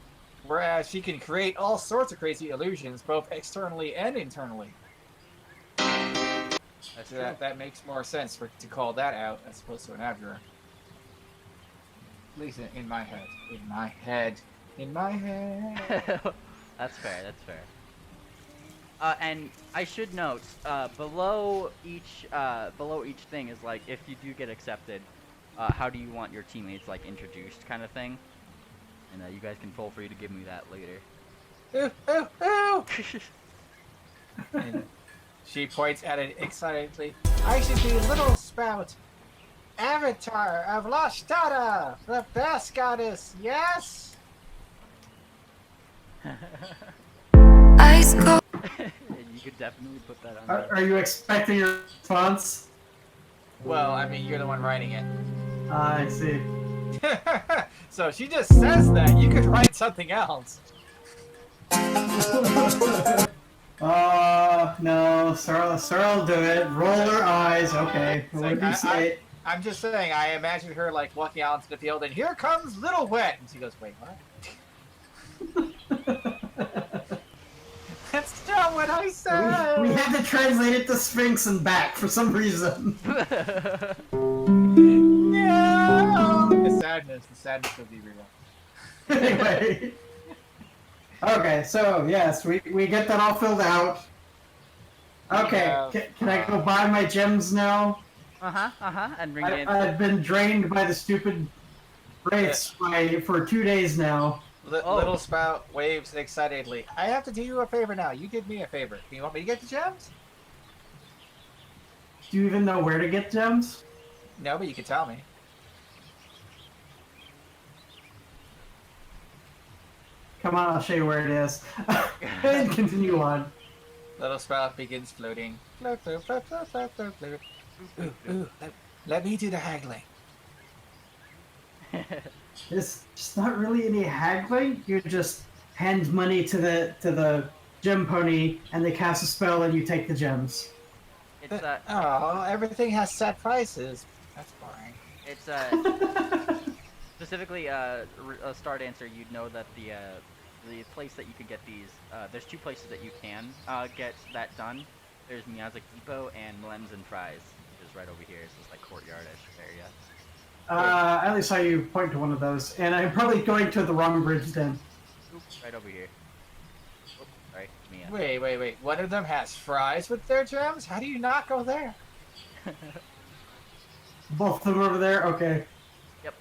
Whereas she can create all sorts of crazy illusions, both externally and internally. That's So true. that makes more sense to call that out as opposed to an abjurer. At least in my head. In my head. In my head. That's fair. That's fair. And I should note, below each thing is like, if you do get accepted, how do you want your teammates like introduced, kind of thing. And you guys can feel free to give me that later. Ooh, ooh, ooh! And she points at it excitedly. I should be Little Spout, Avatar of Lost Data, the best goddess, yes? Ice cold. You could definitely put that on there. Are you expecting a response? Well, I mean, you're the one writing it. I see. So she just says that. You could write something else. No, Sarah'll do it. Roll her eyes. Okay. It's What like, do you say? I'm just saying, I imagine her like walking out into the field and here comes Little Wet. And she goes, wait, what? That's not what I said. We had to translate it to Sphinx and back for some reason. No! The sadness of the real. Anyway. Okay, so yes, we get that all filled out. Okay, have, can I go buy my gems now? And bring in. I've been drained by the stupid wraiths for 2 days now. Little Spout waves excitedly. I have to do you a favor now. You did me a favor. You want me to get the gems? Do you even know where to get gems? No, but you can tell me. Come on, I'll show you where it is. And continue on. Little Spout begins floating. Float, float, float, float, float, float, float. Ooh, let me do the haggling. It's just not really any haggling. You just hand money to the gem pony, and they cast a spell, and you take the gems. It's Oh, everything has set prices. That's boring. It's specifically a Star Dancer. You'd know that the place that you could get these. There's 2 places that you can get that done. There's Miyazaki Depot and Mlems and Fries, which is right over here. It's this like courtyard-ish area. I only saw you point to one of those, and I'm probably going to the wrong bridge then. Oops, right over here. Oops, sorry, me. Wait. One of them has fries with their gems? How do you not go there? Both of them over there? Okay. Yep.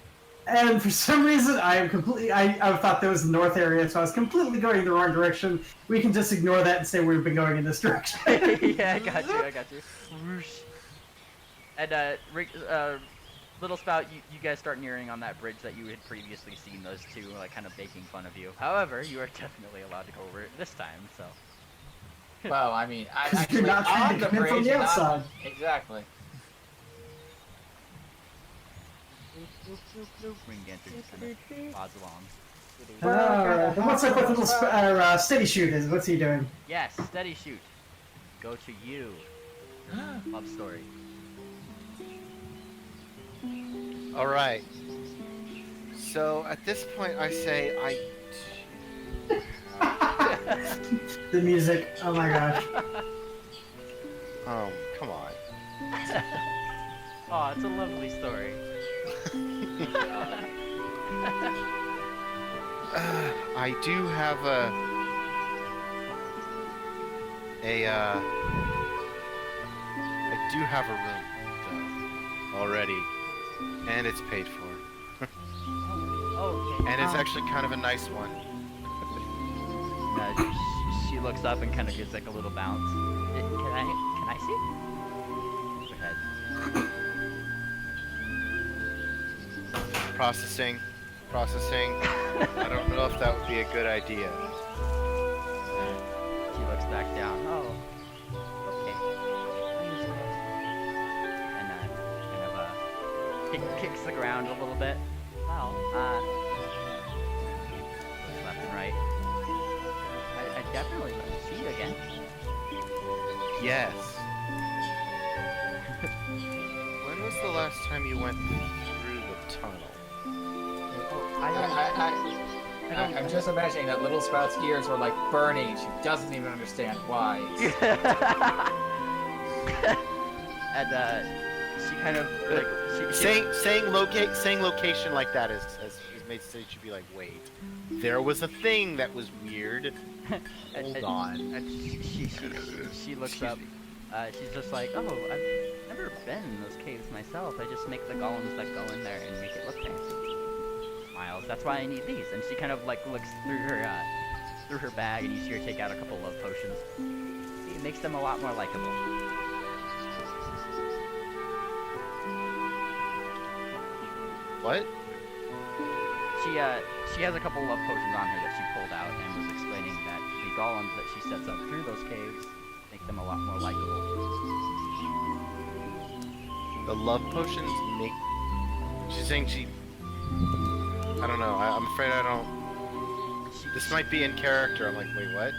And for some reason, I thought that was the north area, so I was completely going the wrong direction. We can just ignore that and say we've been going in this direction. Yeah, I got you. Whoosh. And, Little Spout, you guys start nearing on that bridge that you had previously seen those 2, like, kind of making fun of you. However, you are definitely allowed to go over it this time, so. Well, I mean, I'm You're actually not trying on to the come in bridge. from the and outside. Exactly. Ring Dancer just kind of plods along. What's up with little steady shoot? What's he doing? Yes, steady shoot. Go to you. Love story. All right. So at this point, I say The music. Oh my gosh. Come on. Oh, it's a lovely story. I do have I do have a room though, already, and it's paid for. Okay. And it's actually kind of a nice one. She looks up and kind of gives like a little bounce. Can I see? Go ahead. Processing. I don't know if that would be a good idea. She looks back down. Oh, okay. And kind of kicks the ground a little bit. Wow. Left and right. I definitely want to see you again. Yes. When was the last time you went through the tunnel? I'm just imagining that Little Spout's ears were like burning. She doesn't even understand why. And she kind of like saying location like that is made sense. She'd be like, wait, there was a thing that was weird. Hold on. And she looks up. She's just like, oh, I've never been in those caves myself. I just make the golems that go in there and make it look fancy. Smiles. That's why I need these. And she kind of like looks through her bag, and you see her take out a couple love potions. It makes them a lot more likable. What? She has a couple love potions on her that she pulled out and was explaining that the golems that she sets up through those caves make them a lot more likable. The love potions make... She's saying she... I don't know. I'm afraid I don't... This might be in character. I'm like, wait, what?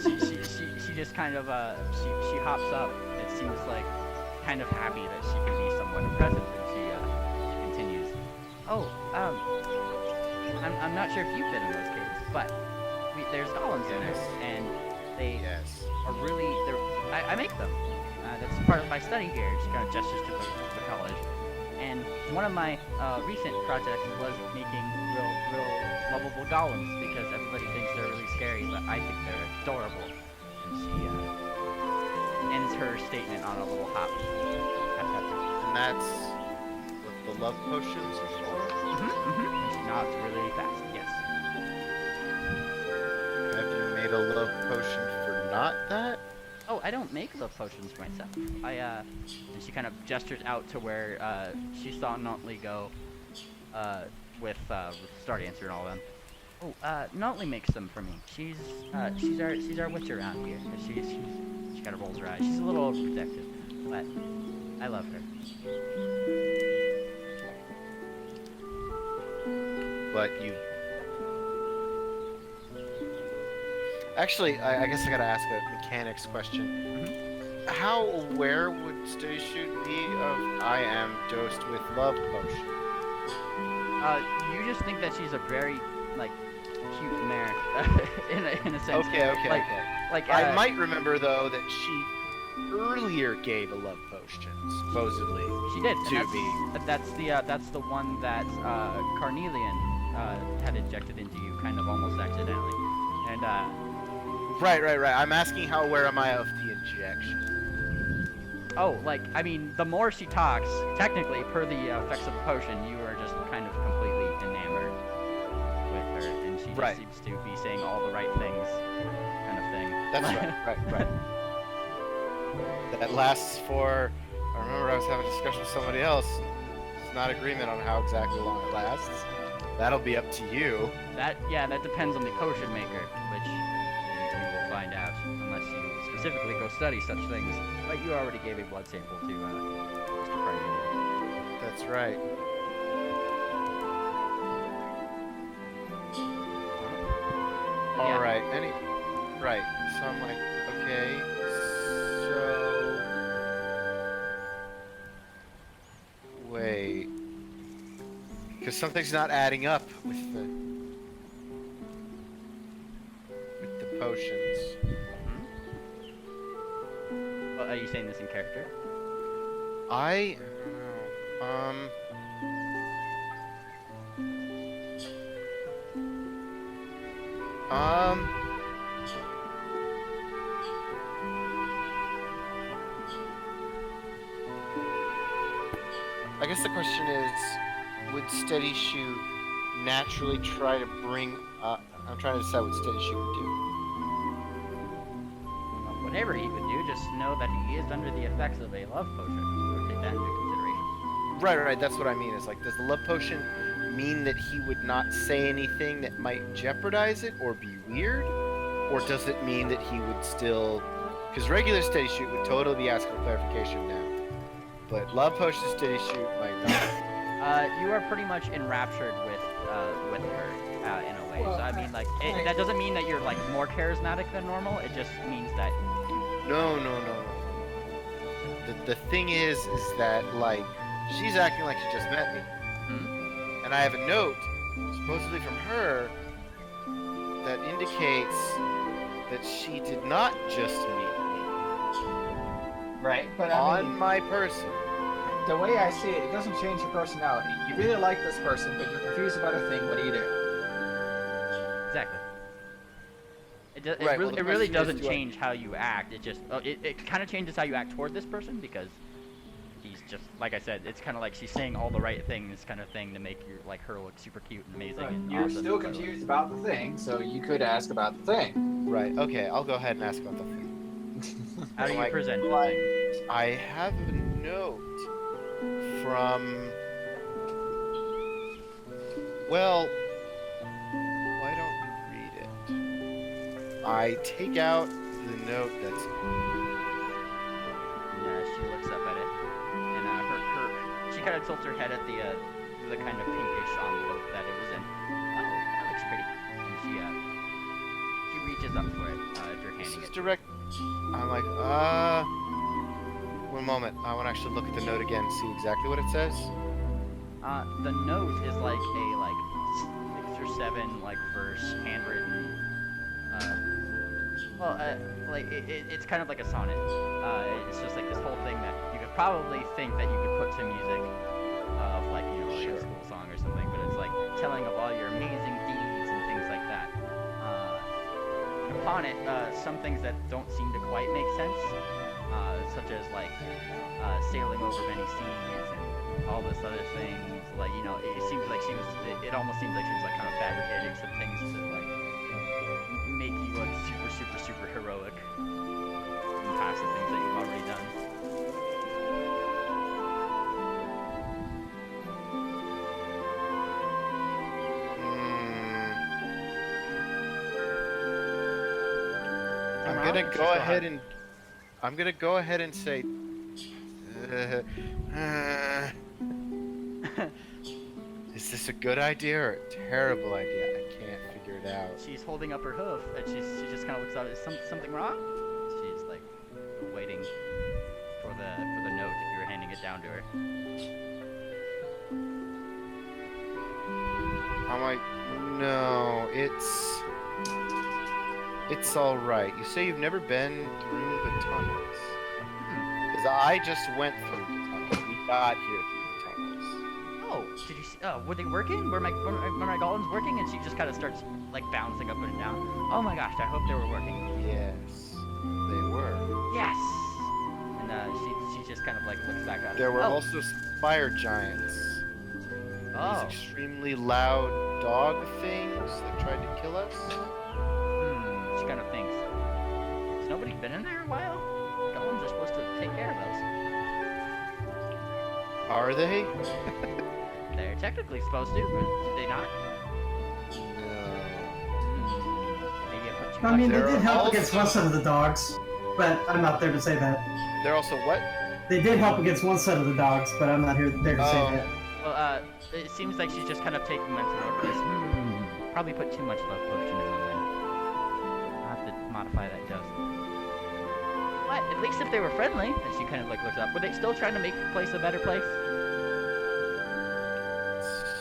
She just kind of, she hops up. It seems like kind of happy that she can be somewhat present, and she continues. Oh, I'm not sure if you've been in those caves, but there's golems in there, and they are really, I make them. That's part of my study here. She kind of gestures to the college. And one of my recent projects was making real lovable golems, because everybody thinks they're really scary, but I think they're adorable. And she ends her statement on a little hop. Tap, tap, tap. And that's what the love potions are for? And she nods really fast. Yes. Have you made a love potion for not that? Oh, I don't make love potions myself. And she kind of gestures out to where she saw Notley go with Stardancer and all them. Oh, Notley makes them for me. She's our witch around here. She kind of rolls her eyes. She's a little overprotective, but I love her. But you... Actually, I guess I gotta ask a mechanics question. How aware would Steady Shoot be of I am dosed with love potion? You just think that she's a very, like, cute mare, in a sense. Okay. Like, I might remember, though, that she earlier gave a love potion, supposedly. She did. To and that's the one that Carnelian had injected into you, kind of almost accidentally. And Right. I'm asking how aware am I of the injection? oh, like, I mean, the more she talks, technically, per the effects of the potion, you are just kind of completely enamored with her, and she just seems to be saying all the right things, kind of thing. That's right. That lasts for... I remember I was having a discussion with somebody else. It's not agreement on how exactly long it lasts. That'll be up to you. That depends on the potion maker, which you will find out, unless you specifically go study such things. But you already gave a blood sample to Mr. Carnelian. That's right. Yeah. Alright, right. So I'm like, okay, so... Wait. Because something's not adding up with the potions. Well, are you saying this in character? I don't know. I guess the question is, would Steady Shoot naturally try to bring up... I'm trying to decide what Steady Shoot would do. Well, whatever he would do, just know that he is under the effects of a love potion. You would take that into consideration. Right, that's what I mean. Is like, does the love potion mean that he would not say anything that might jeopardize it or be weird? Or does it mean that he would still... Because regular Steady Shoot would totally be asking for clarification now. But love potion Steady Shoot might not. You are pretty much enraptured with her in a way. Well, so I mean, like, that doesn't mean that you're like more charismatic than normal. It just means that. No. The thing is that, like, she's acting like she just met me. And I have a note, supposedly from her, that indicates that she did not just meet me. Right, but I On mean, my person. the way I see it, it doesn't change your personality. You really like this person, but you're confused about a thing. What do you do? Exactly. It Right, really, well, the it really question is, doesn't change how you act. It just it kind of changes how you act toward this person because he's just like I said. It's kind of like she's saying all the right things, kind of thing, to make you like her look super cute and amazing. And You're awesome. still confused about the thing, so you could ask about the thing. Right, okay, I'll go ahead and ask about the thing. How do you Like, present the like, thing? I have a note from... Well, why don't you read it? I take out the note that's... Yeah, she looks up at it, and she kind of tilts her head at the kind of pinkish envelope that it was in. Oh, that looks pretty. And she reaches up for it if you're This handing is it. direct... I'm like, one moment. I want to actually look at the note again and see exactly what it says. The note is like a 6 or 7 verse handwritten. It's kind of like a sonnet. It's just like this whole thing that you could probably think that you could put to music of like Sure. a school song or something, but it's like telling of all your amazing deeds and things like that. And upon it, some things that don't seem to quite make sense. such as like sailing over many seas and all this other things. Like, you know, it seems like she was. It almost seems like she was like kind of fabricating some things to like make you look super heroic past the things that you've already done. I'm gonna go ahead and say. Is this a good idea or a terrible idea? I can't figure it out. She's holding up her hoof, and she just kind of looks out. Is something wrong? She's like waiting for the note if you were handing it down to her. I'm like, no, it's all right. You say you've never been through the tunnels, because I just went through the tunnels. We got here through the tunnels. Oh, did you see? Were they working? Were my golems working? And she just kind of starts like bouncing up and down. Oh my gosh! I hope they were working. Yes, they were. Yes. And she just kind of like looks back up. There were also fire giants. Oh. These extremely loud dog things that tried to kill us. She kind of thinks. Has nobody been in there in a while? Golems are supposed to take care of those. Are they? They're technically supposed to, but did they not? No. Maybe I put too I much. mean, they They're did help also- against one set of the dogs, but I'm not there to say that. They're also what? They did help against one set of the dogs, but I'm not there to say Oh. that. Well, it seems like she's just kind of taking mental note of this. Probably put too much love potion in them then. I'll have to modify that dose. But at least if they were friendly, and she kind of like looks up, were they still trying to make the place a better place?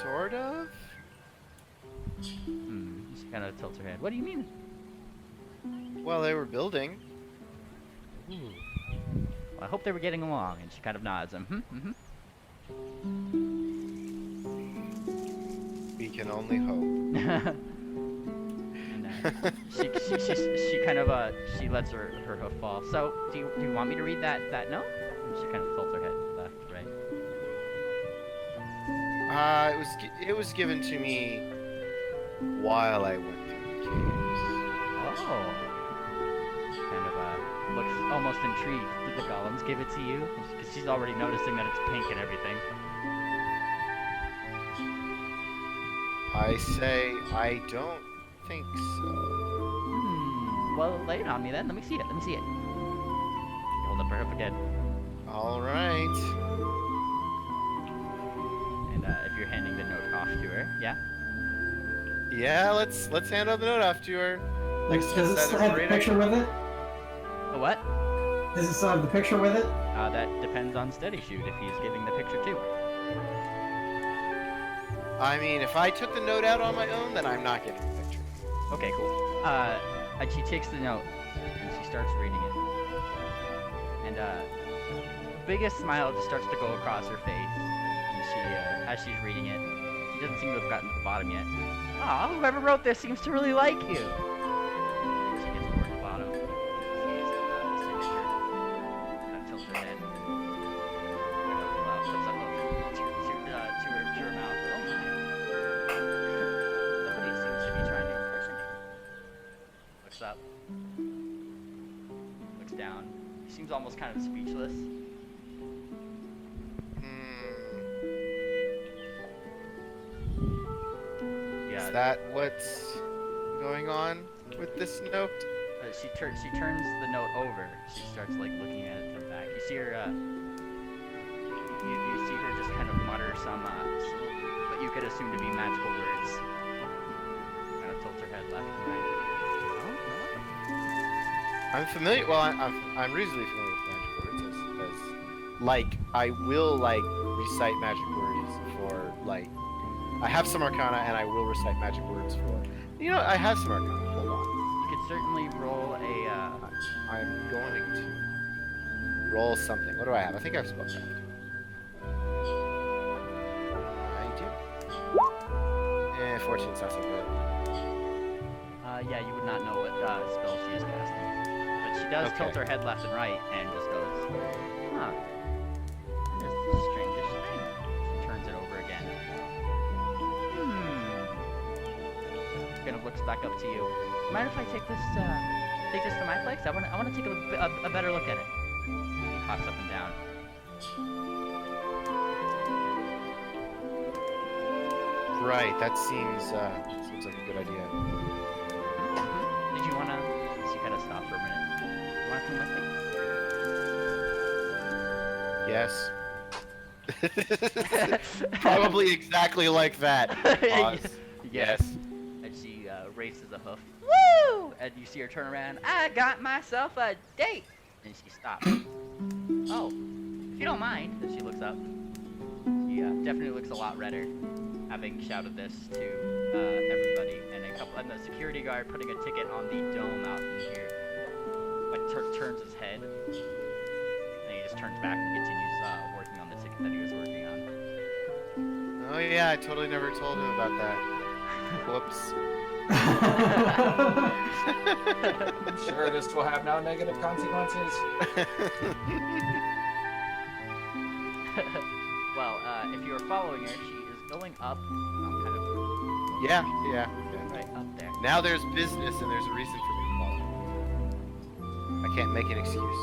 Sort of? She kind of tilts her head. What do you mean? Well, they were building. Well, I hope they were getting along, and she kind of nods. We can only hope. And she kind of she lets her hoof fall. So do you want me to read that note? And she kind of tilts her head left, right. It was given to me while I went through the caves. Oh. Kind of looks almost intrigued. Did the golems give it to you? Because she's already noticing that it's pink and everything. I say I don't think so. Well, lay it on me then. Let me see it. Hold up her hoof again. All right. And if you're handing the note off to her, yeah? Yeah, let's hand out the note off to her. Like, does it still have the picture with it? The what? Does it still have the picture with it? That depends on Steady Shoot if he's giving the picture too. I mean, if I took the note out on my own, then I'm not getting the picture. Okay, cool. And she takes the note and she starts reading it. And the biggest smile just starts to go across her face. And she, as she's reading it, she doesn't seem to have gotten to the bottom yet. Aw, whoever wrote this seems to really like you. She gets toward the bottom. Sees the signature. Kind of tilts her head. Kind of puts up to her mouth. Oh my. Somebody seems to be trying to impersonate. Looks up. Looks down. He seems almost kind of speechless. Is that what's going on with this note? She turns the note over. She starts like looking at it from back. You see her. You see her just kind of mutter some what you could assume to be magical words. Kind of tilts her head left and right. I'm familiar. Well, I'm reasonably familiar with magic words, as like I will like recite magic words for like. I have some arcana and I will recite magic words for. You know, I have some arcana. Hold on. You could certainly roll a. I'm going to roll something. What do I have? I think I have spellcraft. I do. 14 sounds so good. Yeah, you would not know what spell she is casting, but she does tilt her head left and right and just goes. Huh. This is the strangest thing. She turns it over again. Kind of looks back up to you. Mind if I take this to my place? I wanna take a better look at it. He hops up and down. Right, that seems like a good idea. Did you wanna? So you gotta stop for a minute. You wanna come with me? Yes. Probably exactly like that. Pause. Yes. And she races a hoof. Woo! And you see her turn around. I got myself a date. And she stops. Oh, if you don't mind. And she looks up. She definitely looks a lot redder, having shouted this to everybody. And the security guard putting a ticket on the dome out in here. Like turns his head. And he just turns back and continues working on the ticket that he was working on. Oh yeah, I totally never told him about that. Whoops. I'm sure this will have no negative consequences. Well, if you are following her, she is going up. Kind of Yeah. right up there. Now there's business and there's a reason for me to follow. I can't make an excuse.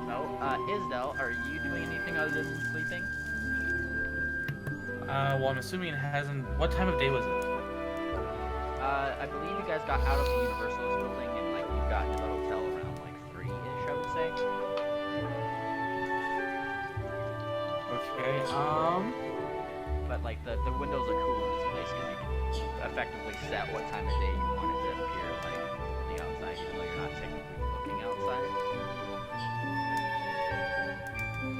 So, Isdell, are you doing anything other than sleeping? Well, I'm assuming it hasn't. What time of day was it? I believe you guys got out of the Universalist building and like you got to the hotel around like 3-ish, I would say. Okay. But like the windows are cool in this place because you can effectively set what time of day you want it to appear like the outside, even though you're not technically looking outside. Actually,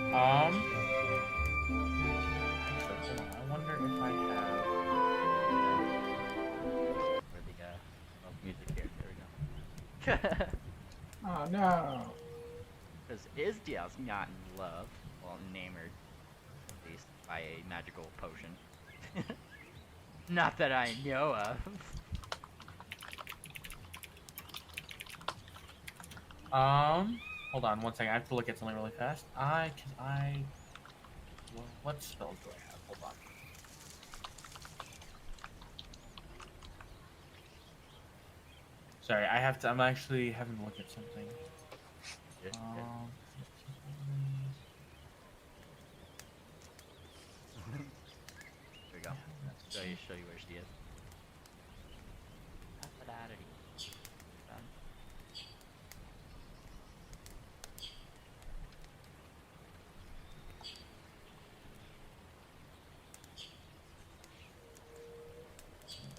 hold on. I wonder if I have. Where the music here. There we go. Oh no. Because Isdell's not in love, well, enamored, at least, by a magical potion. Not that I know of. Hold on one second. I have to look at something really fast. Well, what spells do I have? Hold on. Sorry, I'm actually having to look at something. There we go. Show you where she is. Done.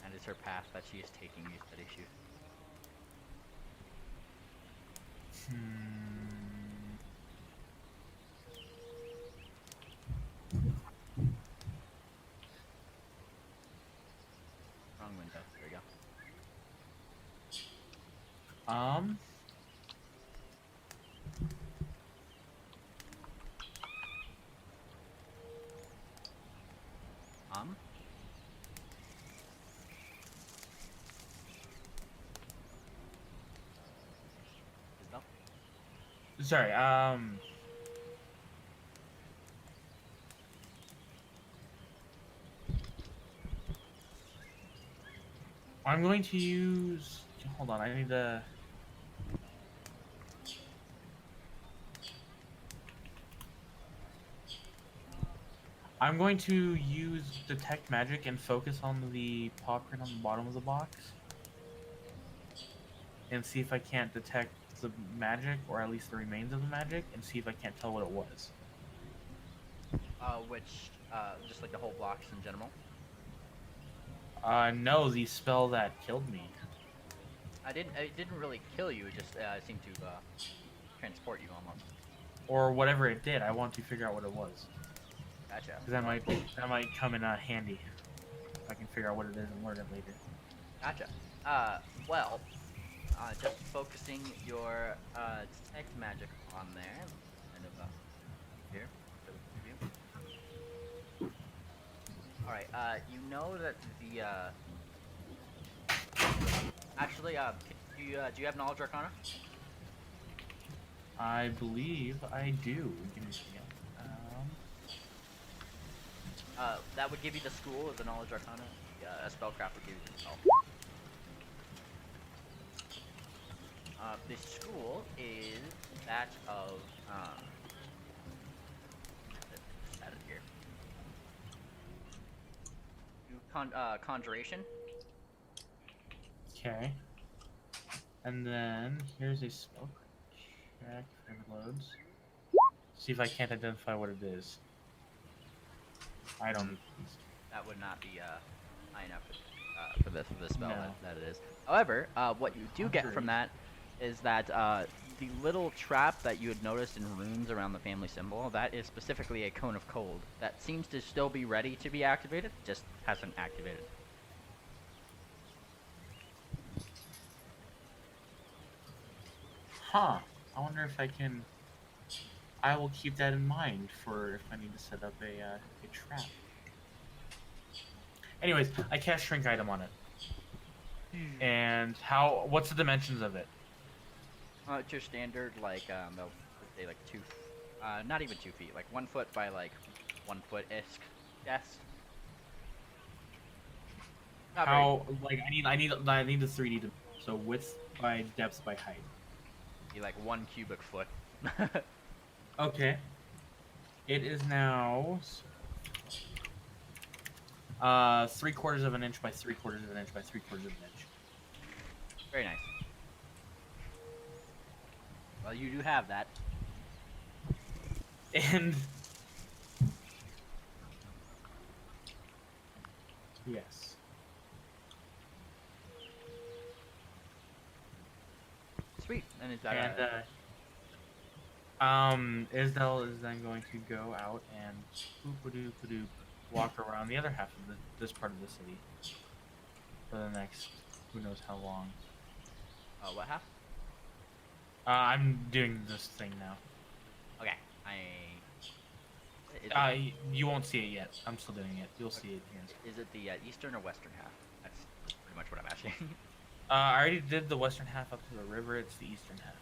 That is her path that she is taking, you steady shoot. Wrong window. There we go. Isdell? Sorry, I'm going to use. Hold on, I need to. I'm going to use detect magic and focus on the paw print on the bottom of the box, and see if I can't detect the magic, or at least the remains of the magic, and see if I can't tell what it was. Just like the whole blocks in general? No, the spell that killed me. It didn't really kill you, it just seemed to transport you almost. Or whatever it did, I want to figure out what it was. Gotcha. Because that might come in handy. If I can figure out what it is and learn it later. Gotcha. Just focusing your detect magic on there. Kind of here. Alright, you know that the actually, do you have Knowledge Arcana? I believe I do. Give me a second. That would give you the school as a knowledge arcana. A spellcraft would give you the spell. The school is that of just add it here. Conjuration. Okay. And then here's a spell check if it loads. See if I can't identify what it is. I don't. That would not be high enough for this spell No. that it is. However, what you do get from that is that the little trap that you had noticed in runes around the family symbol, that is specifically a cone of cold that seems to still be ready to be activated, just hasn't activated. Huh. I wonder if I can. I will keep that in mind for if I need to set up a trap. Anyways, I cast shrink item on it. And what's the dimensions of it? It's your standard, like, they'll say, like, not even 2 feet, like 1 foot by, like, 1 foot-ish, yes. Not very- How, like, I need the 3D to, so width by depth by height. be like 1 cubic foot. Okay. It is now 3/4 of an inch by 3/4 of an inch by 3/4 of an inch. Very nice. Well, you do have that. And yes. Sweet. And is that And Isdell is then going to go out and boop-a-doop-a-doop, walk around the other half of this part of the city for the next who knows how long. what half? I'm doing this thing now. Okay. You won't see it yet. I'm still doing it. You'll see it here. Is it the eastern or western half? That's pretty much what I'm asking. I already did the western half up to the river. It's the eastern half.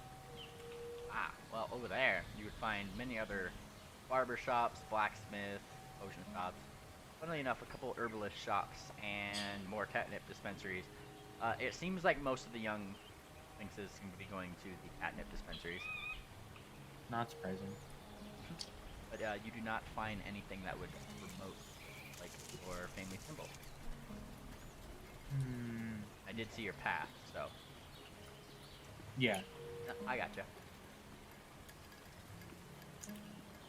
Well, over there, you would find many other barber shops, blacksmith, potion shops. Funnily enough, a couple herbalist shops and more catnip dispensaries. It seems like most of the young lynxes seem to be going to the catnip dispensaries. Not surprising. But you do not find anything that would promote, like, your family symbol. I did see your path, so. Yeah. I gotcha.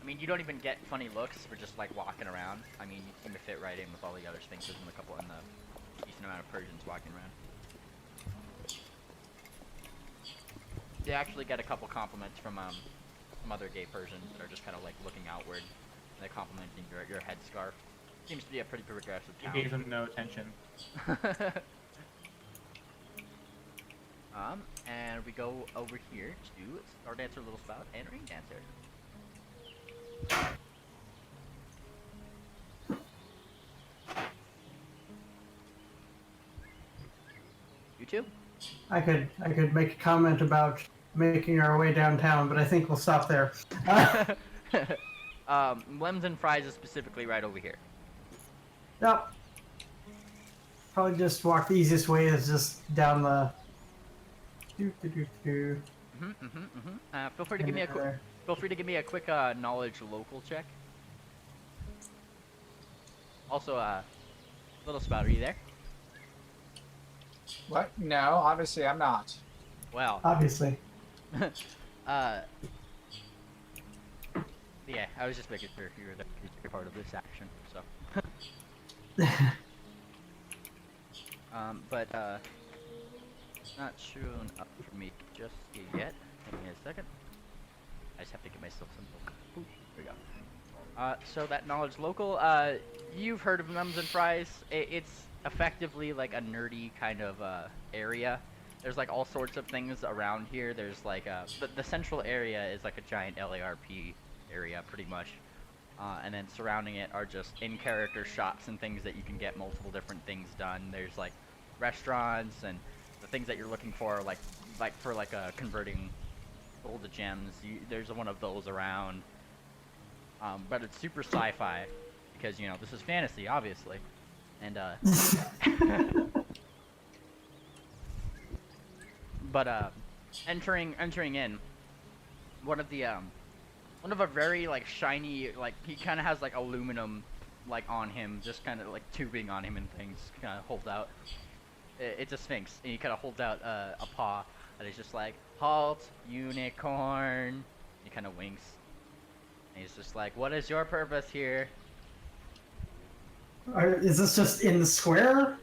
I mean, you don't even get funny looks for just, like, walking around. I mean, you seem to fit right in with all the other sphinxes and the decent amount of Persians walking around. You actually get a couple compliments from some other gay Persians that are just kind of like looking outward. And they're complimenting your headscarf. Seems to be a pretty progressive You town. gave them no attention. And we go over here to Star Dancer, Little Spout, and Ring Dancer. You two? I could make a comment about making our way downtown, but I think we'll stop there. Lemons and Fries is specifically right over here. No. Probably just walk the easiest way is just down the. Feel free to give me a quick. Feel free to give me a quick knowledge local check. Also, Little Spout, are you there? What? No, obviously I'm not. Well, Obviously. yeah, I was just making sure you were you're part of this action, so. Not showing up for me just yet. Give me a second. I just have to get myself some. Ooh, there we go. So that knowledge local, you've heard of Lemons and Fries. It's effectively like a nerdy kind of area. There's like all sorts of things around here. There's like the central area is like a giant LARP area pretty much. And then surrounding it are just in-character shops and things that you can get multiple different things done. There's like restaurants and the things that you're looking for, like for like converting Gold of Gems. There's one of those around. But it's super sci-fi because this is fantasy, obviously, and but entering in one of a very like shiny, like he kind of has like aluminum like on him, just kind of like tubing on him and things, kind of holds out. It's a sphinx, and he kind of holds out a paw, and he's just like, "Halt, unicorn." He kind of winks. And he's just like, "What is your purpose here?" Is this just in the square?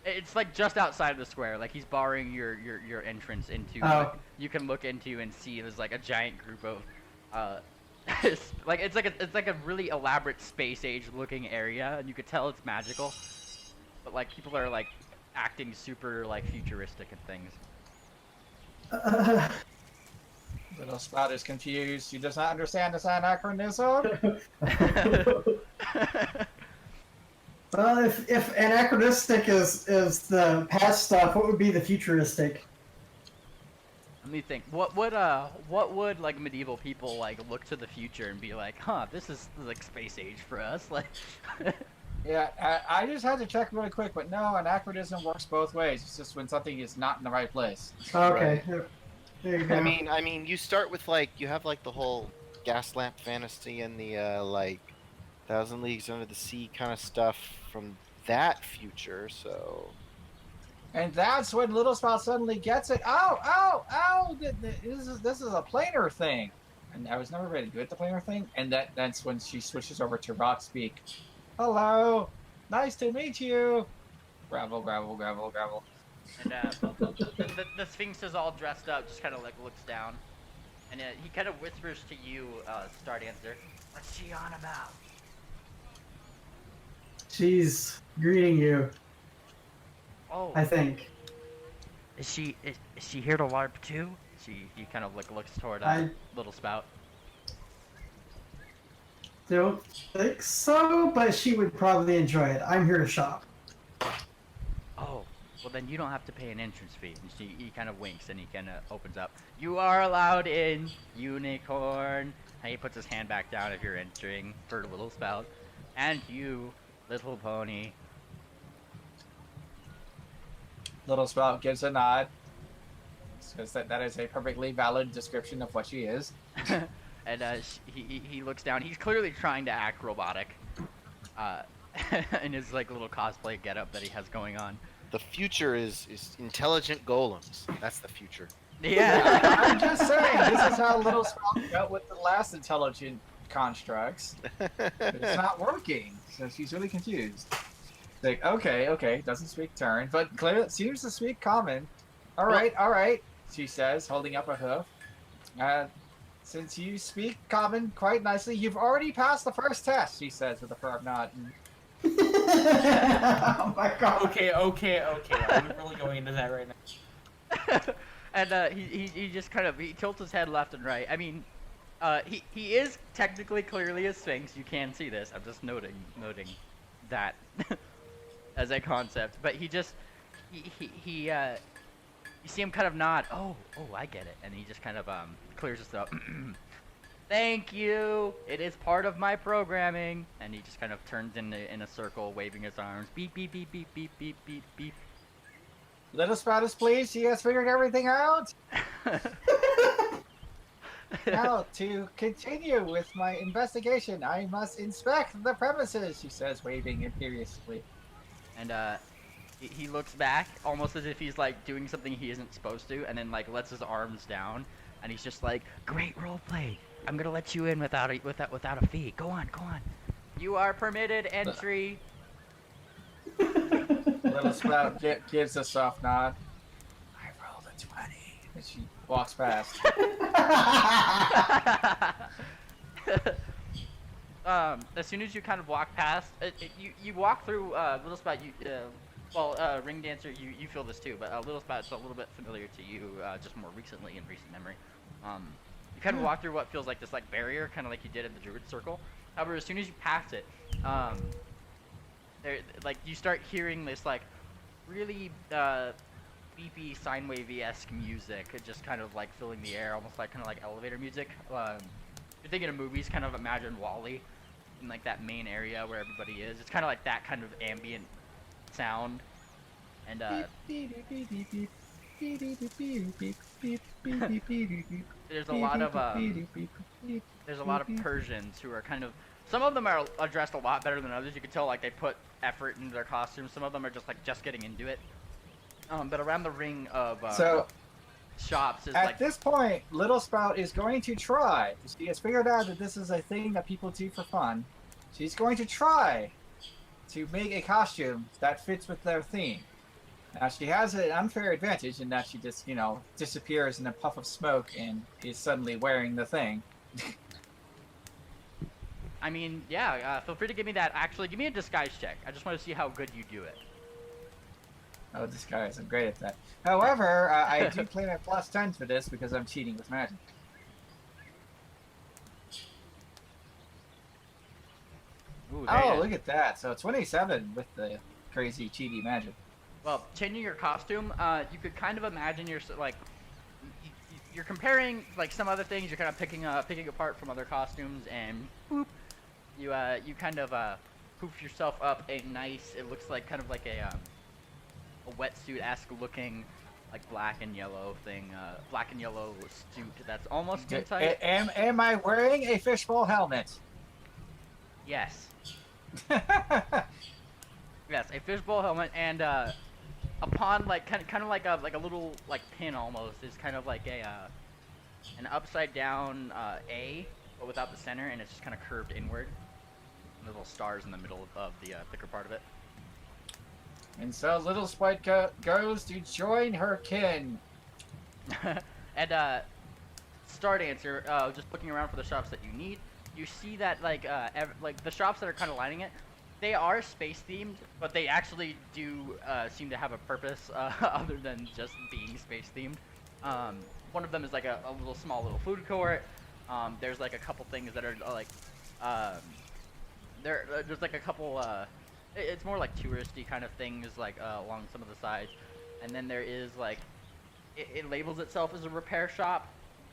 It's like just outside of the square. Like he's barring your entrance into. Oh. Like, you can look into and see there's like a giant group of, like it's like a really elaborate space age looking area, and you could tell it's magical. But like people are like acting super like futuristic and things. Little Spot is confused. He does not understand this anachronism. Well, if anachronistic is the past stuff, what would be the futuristic? Let me think. What would like medieval people like look to the future and be like, "Huh, this is like space age for us." Like Yeah, I just had to check really quick, but no, anachronism works both ways. It's just when something is not in the right place. Okay. There you go. I mean, you start with like you have like the whole gas lamp fantasy and the like Thousand Leagues Under the Sea kind of stuff from that future. So, And that's when Little Spot suddenly gets it. Ow, ow, ow! This is a planar thing. And I was never really good at the planar thing. And that's when she switches over to rock speak. Hello, nice to meet you. Gravel, gravel, gravel, gravel. And the Sphinx is all dressed up, just kind of like looks down, and he kind of whispers to you, Star Dancer, "What's she on about?" She's greeting you, Oh, I think. is she here to LARP too? He kind of like looks toward I Little Spout. don't think so, but she would probably enjoy it. I'm here to shop. Oh, well then you don't have to pay an entrance fee. And he kind of winks and he kind of opens up. "You are allowed in, unicorn." And he puts his hand back down if you're entering for Little Spout. "And you, little pony." Little Spout gives a nod. Says that is a perfectly valid description of what she is. And he looks down. He's clearly trying to act robotic, in his like little cosplay getup that he has going on. the future is intelligent golems. That's the future. Yeah. I'm just saying, this is how Little Spout dealt with the last intelligent constructs. But it's not working, so she's really confused. Like, okay, doesn't speak turn, but clearly seems to speak common. All right, she says, holding up a hoof. Since you speak common quite nicely, you've already passed the first test, she says with a firm nod. Oh my god. Okay. Are we really going into that right now? And he just kind of he tilts his head left and right. I mean, he is technically clearly a sphinx. You can see this. I'm just noting that as a concept. But he you see him kind of nod. Oh, I get it. And he just kind of clears his throat. "Thank you. It is part of my programming." And he just kind of turns in a circle, waving his arms. Beep beep beep beep beep beep beep beep. Little Spout is pleased. She has figured everything out. Now, to continue with my investigation, I must inspect the premises, she says, waving imperiously. And he looks back, almost as if he's like doing something he isn't supposed to, and then like lets his arms down, and he's just like, "Great roleplay. I'm gonna let you in without a fee. Go on. You are permitted entry." Little Spout gives a soft nod. I rolled a 20. And she walks past. As soon as you kind of walk past, you walk through Little Spot. Ring Dancer, you feel this too, but Little Spot's a little bit familiar to you, just more recently in recent memory. You kind of walk through what feels like this like barrier, kind of like you did in the Druid Circle. However, as soon as you pass it, there, like you start hearing this like really beepy sine wavy-esque music, just kind of like filling the air, almost like kind of like elevator music. If you're thinking of movies, kind of imagine Wall-E in like that main area where everybody is. It's kind of like that kind of ambient sound. And there's a lot of Persians who are kind of, some of them are dressed a lot better than others. You can tell like they put effort into their costumes. Some of them are just getting into it. But around the ring of shops is at this point, Little Spout is going to try. She has figured out that this is a thing that people do for fun. She's going to try to make a costume that fits with their theme. Now she has an unfair advantage in that she just, disappears in a puff of smoke and is suddenly wearing the thing. I mean, yeah, feel free to give me that. Actually, give me a disguise check. I just want to see how good you do it. Oh, disguise. I'm great at that. However, I do claim a +10 for this because I'm cheating with magic. Ooh, Oh, look at that. So 27 with the crazy cheaty magic. Well, changing your costume, you could kind of imagine you're comparing like some other things. You're kind of picking apart from other costumes, and boop, you kind of poof yourself up a nice. It looks like kind of like a wetsuit-esque looking, like black and yellow thing, black and yellow suit that's almost skin tight. Am I wearing a fishbowl helmet? Yes. Yes, a fishbowl helmet, and upon like kind of like a little like pin almost is kind of like an upside down A, but without the center, and it's just kind of curved inward. Little stars in the middle of the thicker part of it. And so Little Spite goes to join her kin. And Star Dancer, just looking around for the shops that you need, you see that like the shops that are kind of lining it, they are space themed, but they actually do seem to have a purpose other than just being space themed. One of them is like a small little food court. There's like a couple things that are like there's like a couple it's more like touristy kind of things like along some of the sides, and then there is like it labels itself as a repair shop,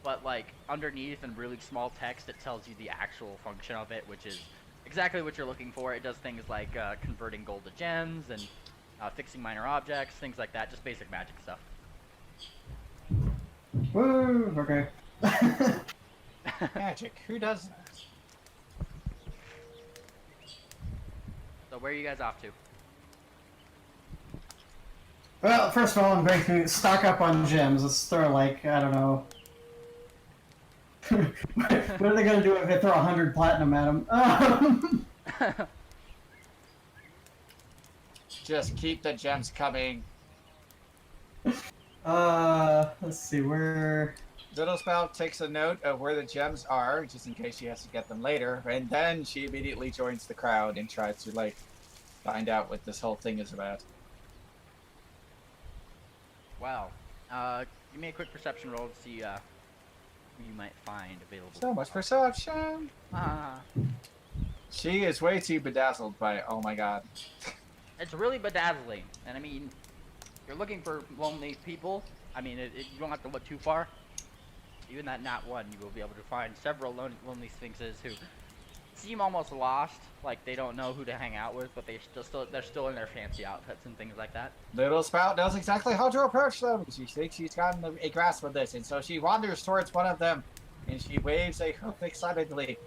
but like underneath in really small text it tells you the actual function of it, which is exactly what you're looking for. It does things like converting gold to gems and fixing minor objects, things like that, just basic magic stuff. Woo, okay. Magic, who does that? So where are you guys off to? Well, first of all, I'm going to stock up on gems. Let's throw like, I don't know. What are they going to do if they throw 100 platinum at them? Just keep the gems coming. Let's see, where... Little Spout takes a note of where the gems are, just in case she has to get them later, and then she immediately joins the crowd and tries to, like, find out what this whole thing is about. Wow. Give me a quick perception roll to see who you might find available. So much perception! Ah. She is way too bedazzled by it, oh my god. It's really bedazzling, and I mean, you're looking for lonely people. I mean, you don't have to look too far. Even that not one, you will be able to find several lonely sphinxes who seem almost lost, like they don't know who to hang out with, but they're still in their fancy outfits and things like that. Little Spout knows exactly how to approach them. She thinks she's gotten a grasp of this, and so she wanders towards one of them, and she waves a hoof excitedly.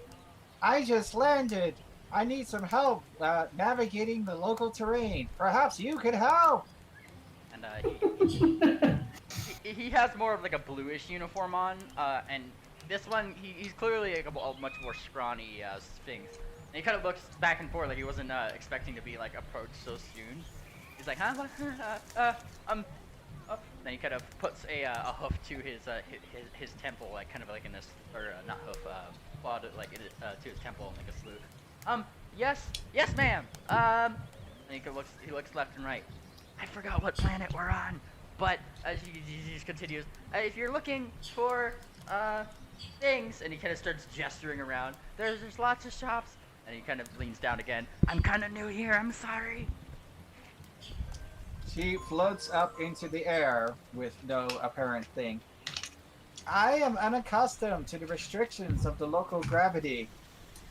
I just landed. I need some help navigating the local terrain. Perhaps you could help. And he has more of like a bluish uniform on, and this one he's clearly like a much more scrawny sphinx. And he kind of looks back and forth like he wasn't expecting to be like approached so soon. He's like, huh? Then he kind of puts a hoof to his temple, like kind of like in this, or not hoof, claw to, like to his temple, like a salute. Yes, ma'am. And he looks left and right. I forgot what planet we're on, but he just continues. If you're looking for things, and he kind of starts gesturing around. There's lots of shops, and he kind of leans down again. I'm kind of new here. I'm sorry. She floats up into the air with no apparent thing. I am unaccustomed to the restrictions of the local gravity.